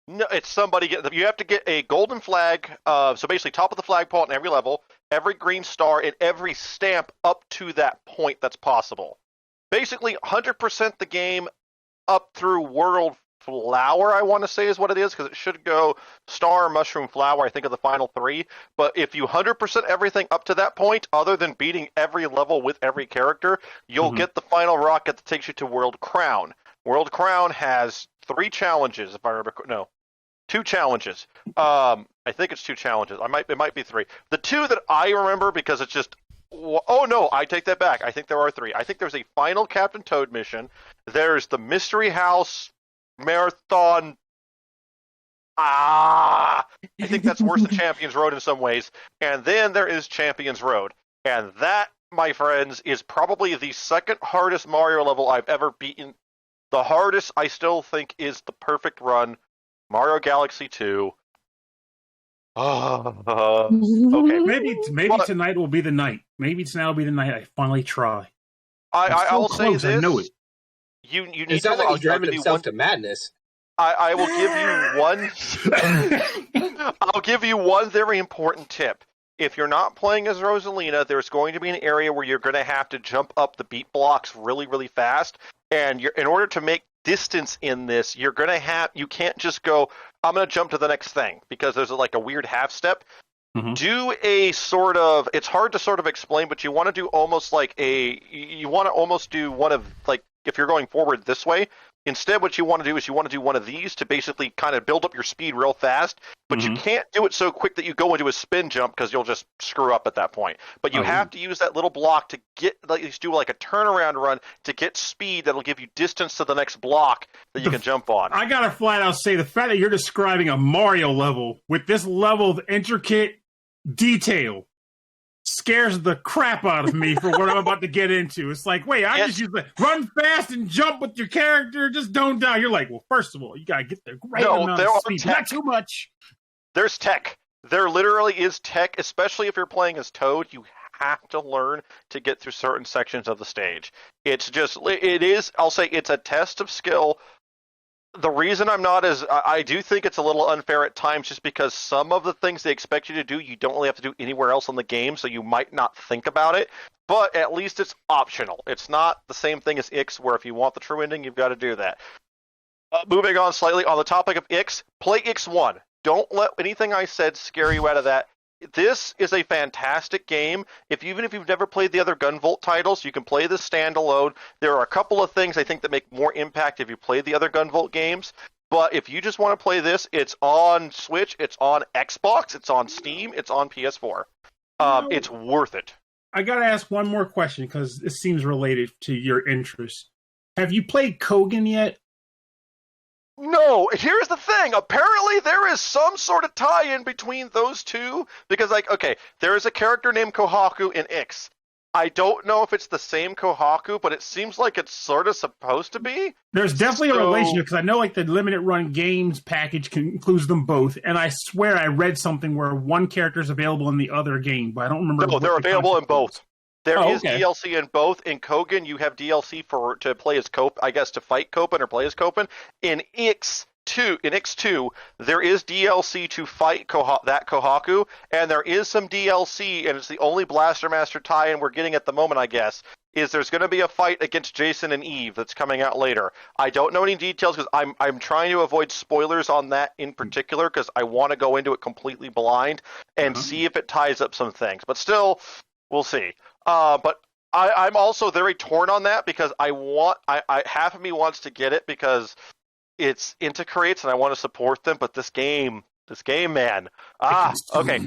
No, it's somebody getting. You have to get a golden flag. So basically, top of the flagpole in every level, every green star, and every stamp up to that point that's possible. Basically, 100% the game up through World Flower, I want to say is what it is, because it should go Star, Mushroom, Flower, I think, are the final 3. But if you 100% everything up to that point, other than beating every level with every character, you'll get the final rocket that takes you to World Crown. World Crown has 3 challenges, if I remember. No, 2 challenges. I think it's 2 challenges. It might be 3. The 2 that I remember, because it's just. Oh no, I take that back. I think there are 3. I think there's a final Captain Toad mission. There's the Mystery House Marathon. I think that's worse than Champions Road in some ways. And then there is Champions Road. And that, my friends, is probably the second hardest Mario level I've ever beaten. The hardest, I still think, is the perfect run, Mario Galaxy 2. Okay. Maybe tonight will be the night. Maybe tonight will be the night I finally try. I will say this. I know it. You need it sounds like he's driving himself to madness. I will give you one. I'll give you one very important tip. If you're not playing as Rosalina, there's going to be an area where you're going to have to jump up the beat blocks really, really fast. And in order to make distance in this, you can't just go, I'm going to jump to the next thing, because there's like a weird half step. Mm-hmm. Do a sort of, it's hard to sort of explain, but you want to do almost like you want to almost do one of, like, if you're going forward this way. Instead, what you want to do is you want to do one of these to basically kind of build up your speed real fast, but you can't do it so quick that you go into a spin jump, because you'll just screw up at that point. But you have to use that little block to get, like, do like a turnaround run to get speed that'll give you distance to the next block that you can jump on. I gotta flat out say, the fact that you're describing a Mario level with this level of intricate detail scares the crap out of me for what I'm about to get into. It's like, wait, just use the run fast and jump with your character, just don't die. You're like, well, first of all, you gotta get the right amount of speed, not too much. There's tech. There literally is tech, especially if you're playing as Toad. You have to learn to get through certain sections of the stage. I'll say it's a test of skill. The reason I'm not I do think it's a little unfair at times, just because some of the things they expect you to do, you don't really have to do anywhere else in the game, so you might not think about it, but at least it's optional. It's not the same thing as Ix, where if you want the true ending, you've got to do that. Moving on slightly, on the topic of Ix, play Ix1. Don't let anything I said scare you out of that. This is a fantastic game. Even if you've never played the other Gunvolt titles, you can play this standalone. There are a couple of things I think that make more impact if you play the other Gunvolt games. But if you just want to play this, it's on Switch, it's on Xbox, it's on Steam, it's on PS4. It's worth it. I gotta ask one more question, because this seems related to your interests. Have you played Kogan yet? No, here's the thing. Apparently there is some sort of tie-in between those two, because, like, okay, there is a character named Kohaku in Ix. I don't know if it's the same Kohaku, but it seems like it's sort of supposed to be. There's definitely a relationship, because I know, like, the limited run games package includes them both, and I swear I read something where one character is available in the other game, but I don't remember. No, they're available in both. There is DLC in both. In Kogan, you have DLC to play as Cope, I guess, to fight Copen or play as Copen. In Ix2, there is DLC to fight that Kohaku, and there is some DLC, and it's the only Blaster Master tie-in we're getting at the moment, I guess, is there's going to be a fight against Jason and Eve that's coming out later. I don't know any details, because I'm trying to avoid spoilers on that in particular, because I want to go into it completely blind and see if it ties up some things. But still, we'll see. But I'm also very torn on that, because half of me wants to get it because it's integrates and I want to support them. But this game, man. Okay.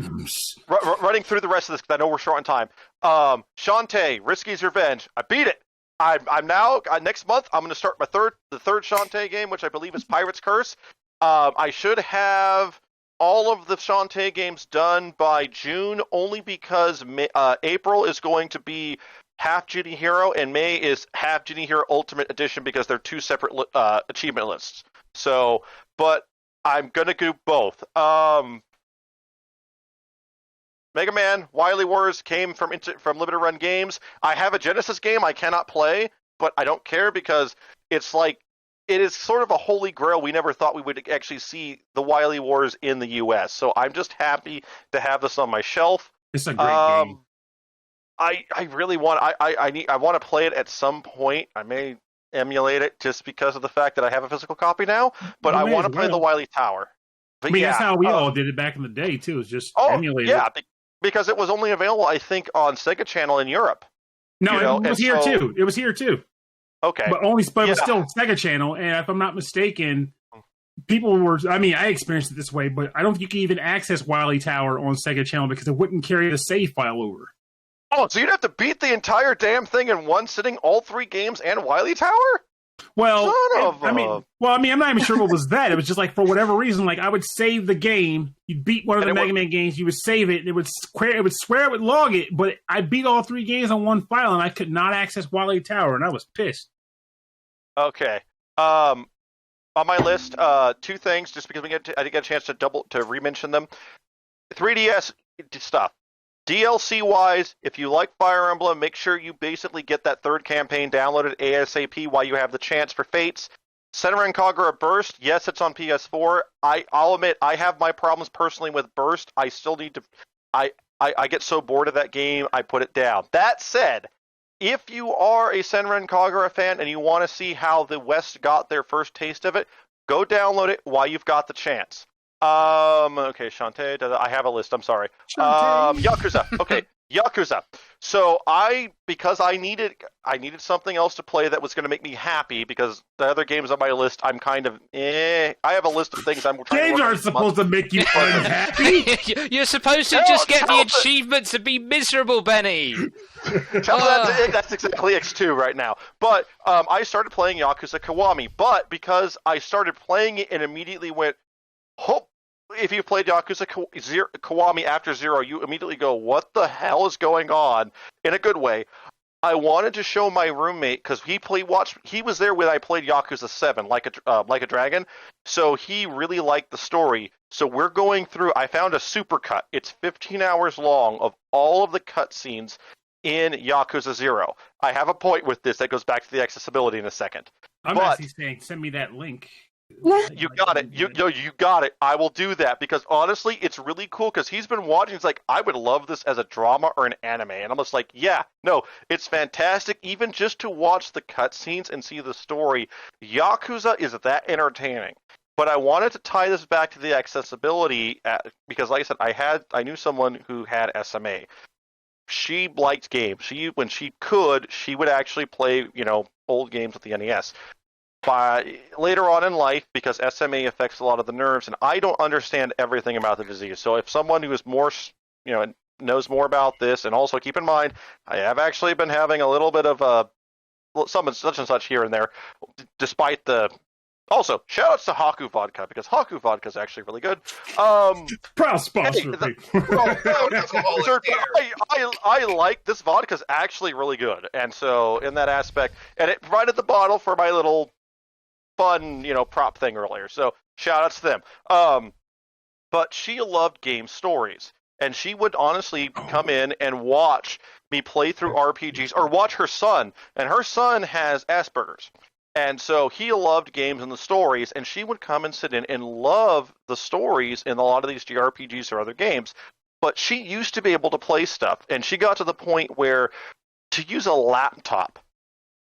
Running through the rest of this, because I know we're short on time. Shantae, Risky's Revenge. I beat it. I'm now next month. I'm going to start the third Shantae game, which I believe is Pirate's Curse. I should have all of the Shantae games done by June, only because April is going to be half Genie Hero and May is half Genie Hero Ultimate Edition, because they're two separate achievement lists. So, but I'm going to do both. Mega Man Wily Wars came from Limited Run Games. I have a Genesis game I cannot play, but I don't care, because it's like, it is sort of a holy grail. We never thought we would actually see the Wily Wars in the U.S., so I'm just happy to have this on my shelf. It's a great game. I really want. I want to play it at some point. I may emulate it just because of the fact that I have a physical copy now. But I want to play the Wily Tower. But that's how we all did it back in the day too. It's just emulate it. Because it was only available, I think, on Sega Channel in Europe. No, it was here too. It was here too. Okay. But it was still Sega Channel, and if I'm not mistaken, people were... I mean, I experienced it this way, but I don't think you can even access Wily Tower on Sega Channel, because it wouldn't carry the save file over. Oh, so you'd have to beat the entire damn thing in one sitting, all three games and Wily Tower? Well, Son of I mean, I'm not even sure what was that. It was just like, for whatever reason, like I would save the game. You'd beat one of the Mega Man games. You would save it. It would swear it would log it. But I beat all 3 games on one file, and I could not access Wally Tower, and I was pissed. Okay. On my list, 2 things, just because I didn't get a chance to re-mention them. 3DS stuff. DLC-wise, if you like Fire Emblem, make sure you basically get that 3rd campaign downloaded ASAP while you have the chance for Fates. Senran Kagura Burst, yes, it's on PS4. I'll admit, I have my problems personally with Burst. I still need to... I get so bored of that game, I put it down. That said, if you are a Senran Kagura fan and you want to see how the West got their first taste of it, go download it while you've got the chance. Okay, Shantae, I have a list, I'm sorry. Yakuza, okay, Yakuza. So because I needed something else to play that was going to make me happy, because the other games on my list, I'm kind of, I have a list of things I'm trying Games to aren't supposed to make you unhappy. You're supposed to just get the achievements and be miserable, Benny. That's exactly X2 right now. But I started playing Yakuza Kiwami, but because I started playing it and immediately went, if you played Yakuza Kiwami after 0, you immediately go, what the hell is going on? In a good way. I wanted to show my roommate, because he was there when I played Yakuza 7, like a Dragon, so he really liked the story. So we're going through, I found a supercut. It's 15 hours long of all of the cutscenes in Yakuza 0. I have a point with this that goes back to the accessibility in a second. I'm actually saying, send me that link. You got it. You got it. I will do that, because honestly, it's really cool, because he's been watching. He's like, I would love this as a drama or an anime. And I'm just like, yeah, no, it's fantastic. Even just to watch the cutscenes and see the story, Yakuza is that entertaining. But I wanted to tie this back to the accessibility, because like I said, I knew someone who had SMA. She liked games. When she could, she would actually play, old games with the NES. But later on in life, because SMA affects a lot of the nerves, and I don't understand everything about the disease. So if someone who is more, knows more about this, and also keep in mind, I have actually been having a little bit of some such and such here and there, despite the. Also, shout-outs to Haku Vodka, because Haku Vodka is actually really good. Proud sponsor. I like this vodka is actually really good, and so in that aspect, and it provided the bottle for my little fun, prop thing earlier. So shout-outs to them. But she loved game stories, and she would honestly come in and watch me play through RPGs, or watch her son, and her son has Asperger's. And so he loved games and the stories, and she would come and sit in and love the stories in a lot of these JRPGs or other games. But she used to be able to play stuff, and she got to the point where to use a laptop,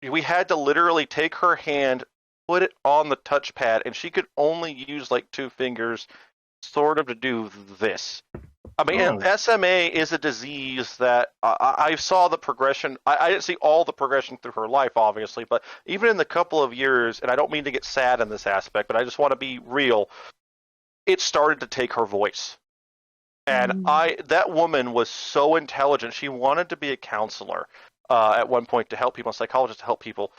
we had to literally take her hand, put it on the touchpad, and she could only use like 2 fingers sort of to do this. I mean, SMA is a disease that I saw the progression. I didn't see all the progression through her life, obviously, but even in the couple of years, and I don't mean to get sad in this aspect, but I just want to be real, it started to take her voice. And that woman was so intelligent. She wanted to be a counselor at one point, to help people, a psychologist to help people.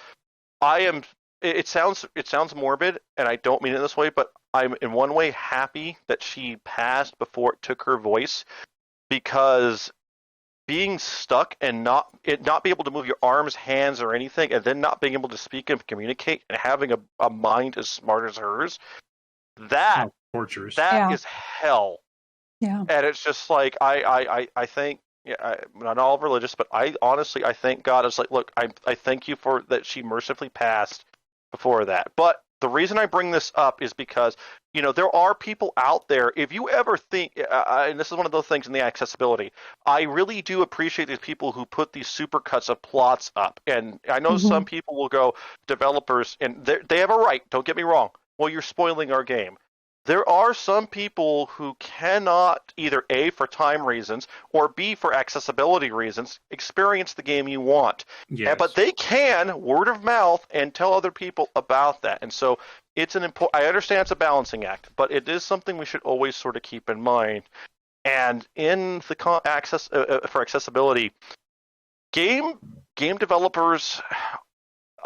It sounds morbid, and I don't mean it this way, but I'm in one way happy that she passed before it took her voice, because being stuck and not be able to move your arms, hands, or anything, and then not being able to speak and communicate, and having a mind as smart as hers, that is hell. Yeah. And it's just like I think. Yeah, I'm not all religious, but I thank God. It's like, look, I thank you for that she mercifully passed before that. But the reason I bring this up is because, there are people out there, if you ever think, and this is one of those things in the accessibility, I really do appreciate these people who put these supercuts of plots up. And I know some people will go, developers, and they have a right, don't get me wrong, well, you're spoiling our game. There are some people who cannot, either A, for time reasons, or B, for accessibility reasons, experience the game you want. Yes. But they can, word of mouth, and tell other people about that. And so it's I understand it's a balancing act, but it is something we should always sort of keep in mind. And in the access for accessibility, game developers,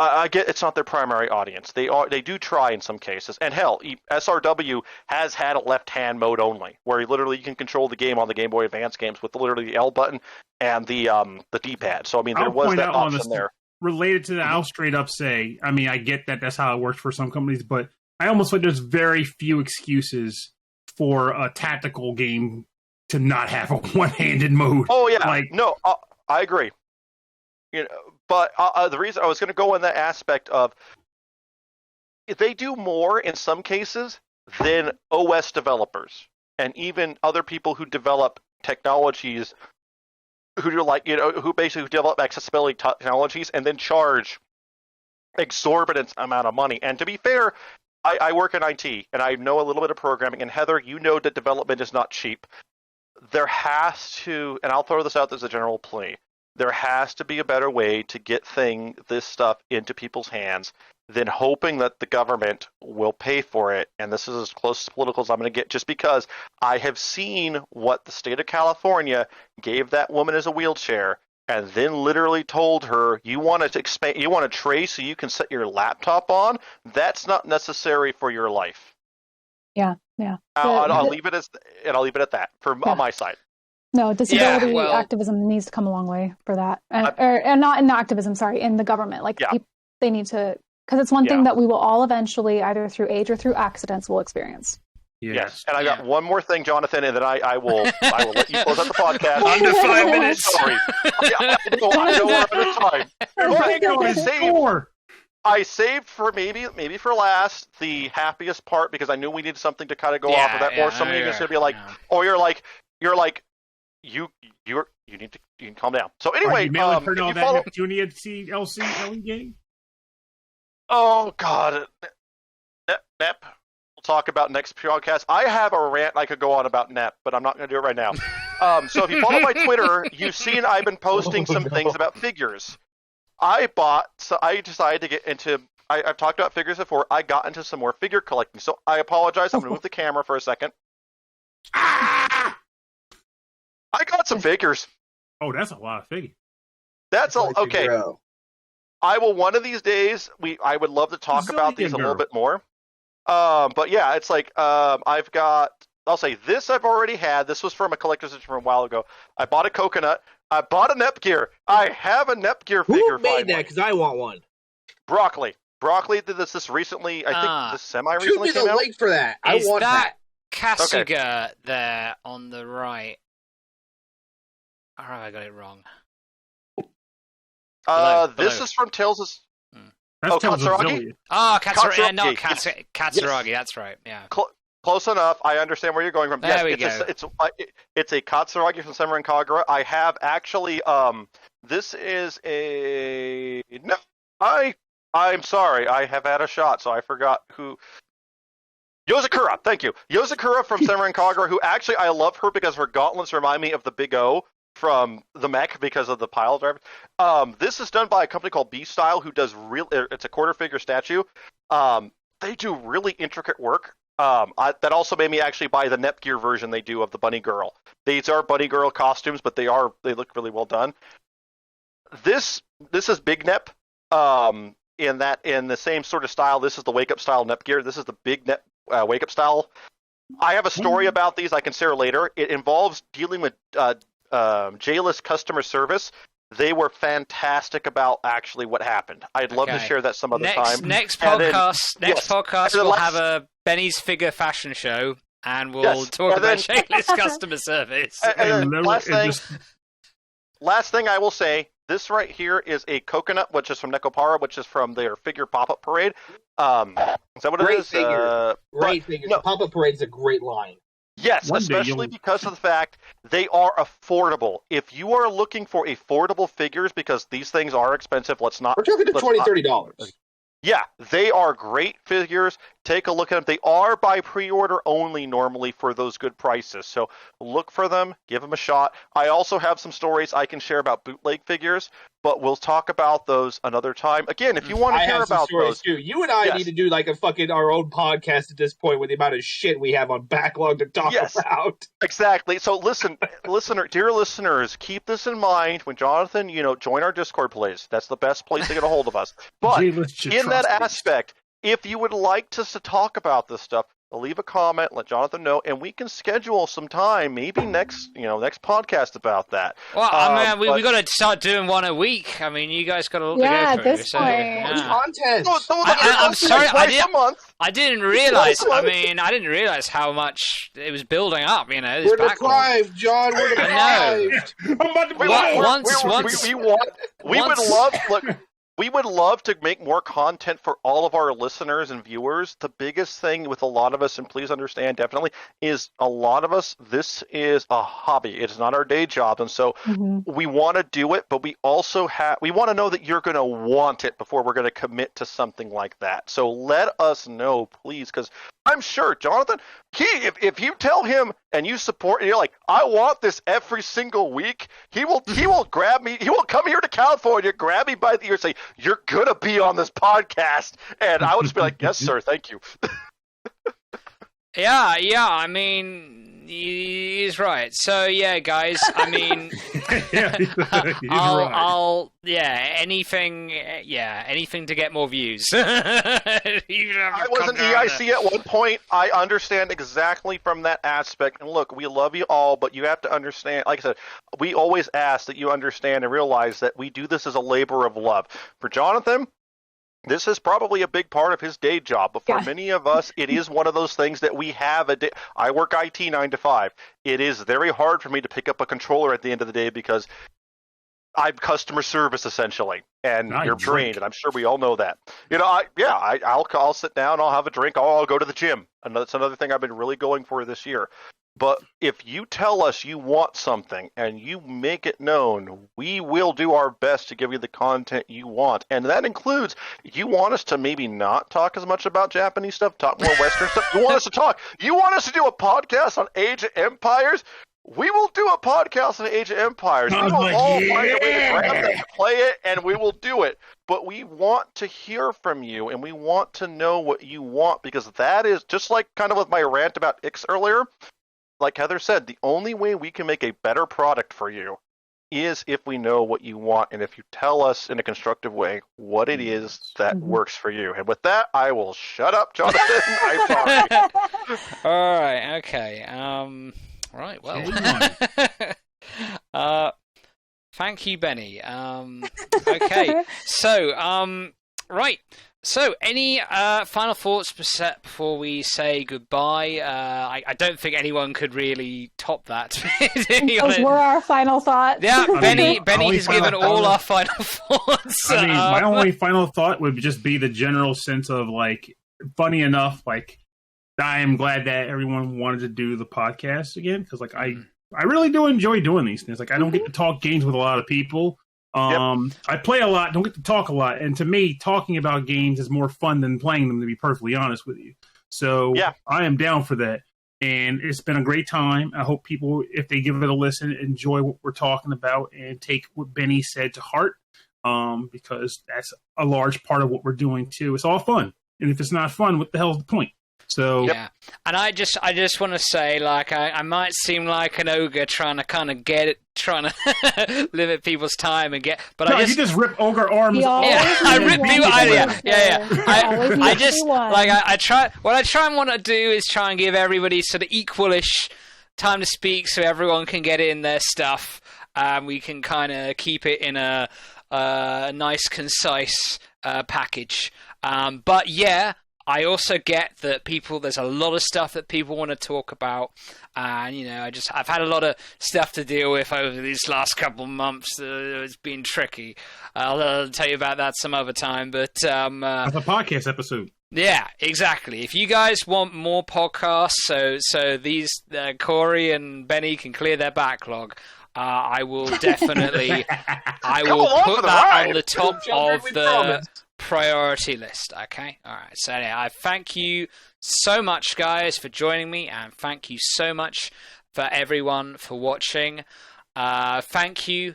I get it's not their primary audience. They do try in some cases, and hell, SRW has had a left-hand mode only, where you can control the game on the Game Boy Advance games with literally the L button and the D-pad. So I mean, there was that option there. Related to that, I'll straight up say, I mean, I get that that's how it works for some companies, but I almost feel like there's very few excuses for a tactical game to not have a one-handed mode. Oh yeah, no, I agree. But the reason I was going to go in that aspect of if they do more in some cases than OS developers and even other people who develop technologies who basically develop accessibility technologies and then charge exorbitant amount of money. And to be fair, I work in IT and I know a little bit of programming. And Heather, you know that development is not cheap. There has to, and I'll throw this out as a general plea, there has to be a better way to get this stuff into people's hands than hoping that the government will pay for it. And this is as close to political as I'm going to get, just because I have seen what the state of California gave that woman as a wheelchair, and then literally told her, you want a tray so you can set your laptop on? That's not necessary for your life. Yeah. I'll leave it at that for on my side. No, disability activism needs to come a long way for that, and not in activism. Sorry, in the government. They need to, because it's one thing that we will all eventually, either through age or through accidents, will experience. Yes. And I got one more thing, Jonathan, and then I will let you close out the podcast. Under 5 minutes. Sorry. I know we're out of time. I saved for maybe for last the happiest part, because I knew we needed something to kind of go off of that. Or some of you are going to be like, or you're like you need to calm down. So anyway, do you need to see LC game? Oh God, NEP. We'll talk about next podcast. I have a rant I could go on about NEP, but I'm not going to do it right now. So if you follow my Twitter, you've seen I've been posting some things about figures. I decided to get into. I've talked about figures before. I got into some more figure collecting. So I apologize. I'm going to move the camera for a second. I got some figures. Oh, that's a lot of figures. That's okay. I will one of these days. I would love to talk about these a little bit more. But yeah, it's like I've got. I'll say this. I've already had. This was from a collector's edition from a while ago. I bought a coconut. I bought a Nepgear. I have a Nepgear figure. Who made that? Because I want one. Broccoli did this recently. I think this semi-recently came out. Shoot me the link for that. I want that. Kasuga there on the right? Or have I got it wrong? This is from Tales of... Katsuragi? Oh, Katsuragi, not Katsuragi, yes. That's right, yeah. Close enough. I understand where you're going from. There we go. It's a Katsuragi from Samurai Kagura. I have actually, this is a... No, I'm sorry. I have had a shot, so I forgot who... Yozakura, thank you. Yozakura from Samurai Kagura, who actually, I love her because her gauntlets remind me of the Big O from the mech because of the pile driver. This is done by a company called B-Style, who does it's a quarter figure statue. They do really intricate work. That also made me actually buy the Nepgear version they do of the Bunny Girl. These are Bunny Girl costumes, but they look really well done. This is Big Nep. In the same sort of style. This is the Wake Up style Nepgear. This is the Big Nep Wake Up style. I have a story about these I can share later. It involves dealing with J-list customer service. They were fantastic about actually what happened. I'd love to share that some other time. Next podcast, we'll have a Benny's Figure Fashion Show, and we'll talk about J-list customer service. Last thing I will say, this right here is a coconut, which is from Nekopara, which is from their figure pop-up parade. Is that what it is? Great figure. No. Pop-up parade is a great line. Yes, especially because of the fact they are affordable. If you are looking for affordable figures, because these things are expensive, we're talking to $20, $30. Yeah, they are great figures. take a look at them. They are by pre-order only normally for those good prices. So look for them, give them a shot. I also have some stories I can share about bootleg figures, but we'll talk about those another time. Again, if you want to hear about those, too. You and I need to do like a fucking our own podcast at this point with the amount of shit we have on backlog to talk about. Exactly. So listen, dear listeners, keep this in mind when Jonathan, join our Discord, please. That's the best place to get a hold of us. But in that aspect, if you would like us to talk about this stuff, leave a comment, let Jonathan know, and we can schedule some time, maybe next podcast about that. Well, we got to start doing one a week. I mean, you guys got to look at this point. Content. I'm sorry, I didn't realize. I didn't realize how much it was building up. We're deprived, John. We're deprived. We would love to make more content for all of our listeners and viewers. The biggest thing with a lot of us, and please understand definitely, is a lot of us, this is a hobby. It's not our day job. And so we want to do it, but we also we want to know that you're going to want it before we're going to commit to something like that. So let us know, please, because I'm sure, Jonathan, if you tell him and you support, and you're like, I want this every single week, he will grab me. He will come here to California, grab me by the ear, and say, you're going to be on this podcast. And I would just be like, yes, sir, thank you. Yeah, I mean, he's right. So, yeah, guys, I mean, anything to get more views. I was an EIC at one point. I understand exactly from that aspect. And look, we love you all, but you have to understand, like I said, we always ask that you understand and realize that we do this as a labor of love. For Jonathan, this is probably a big part of his day job, but for many of us, it is one of those things that we have a day. I work IT 9 to 5. It is very hard for me to pick up a controller at the end of the day because I'm customer service essentially, and you're trained, and I'm sure we all know that. I'll sit down, I'll have a drink, I'll go to the gym, and that's another thing I've been really going for this year. But if you tell us you want something and you make it known, we will do our best to give you the content you want. And that includes, you want us to maybe not talk as much about Japanese stuff, talk more Western stuff. You want us to do a podcast on Age of Empires? We will do a podcast on Age of Empires. We will all find a way to grab them to play it, and we will do it. But we want to hear from you, and we want to know what you want, because that is, just like kind of with my rant about Ix earlier, like Heather said, the only way we can make a better product for you is if we know what you want, and if you tell us in a constructive way what it is that works for you. And with that, I will shut up, Jonathan. I'm sorry. All right, okay. Right, well. Thank you, Benny. Okay, so, right. So, any final thoughts before we say goodbye? I don't think anyone could really top that. Those were our final thoughts. Yeah, Benny has given all our final thoughts. I mean, my only final thought would just be the general sense of, like, funny enough, like, I am glad that everyone wanted to do the podcast again, because, like, I really do enjoy doing these things. Like, I don't get to talk games with a lot of people. I play a lot, don't get to talk a lot, and to me, talking about games is more fun than playing them, to be perfectly honest with you. So I am down for that, and it's been a great time. I hope people, if they give it a listen, enjoy what we're talking about and take what Benny said to heart, because that's a large part of what we're doing too. It's all fun, and if it's not fun, what the hell's the point? So and I just want to say, like, I might seem like an ogre trying to limit people's time and get, but no, you just rip ogre arms off. I rip people. I just like I try. What I try and want to do is try and give everybody sort of equalish time to speak, so everyone can get in their stuff. We can kind of keep it in a nice, concise package. But yeah. I also get that there's a lot of stuff that people want to talk about, and I've had a lot of stuff to deal with over these last couple of months. It's been tricky. I'll tell you about that some other time. But that's a podcast episode. Yeah, exactly. If you guys want more podcasts, so these Corey and Benny can clear their backlog. I will definitely, put that on the top of the priority list. Okay, all right. So anyway, I thank you so much, guys, for joining me, and thank you so much for everyone for watching. Thank you.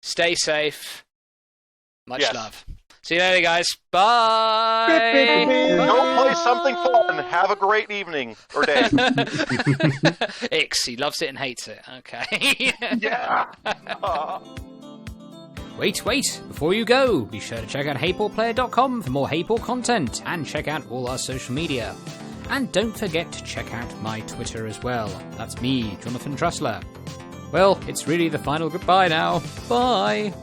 Stay safe. Much love. See you later, guys. Bye. Go play something fun. Have a great evening or day. Ix, he loves it and hates it. Okay. Yeah. Wait, before you go, be sure to check out HeyPaulPlayer.com for more HeyPaul content, and check out all our social media. And don't forget to check out my Twitter as well. That's me, Jonathan Trussler. Well, it's really the final goodbye now. Bye!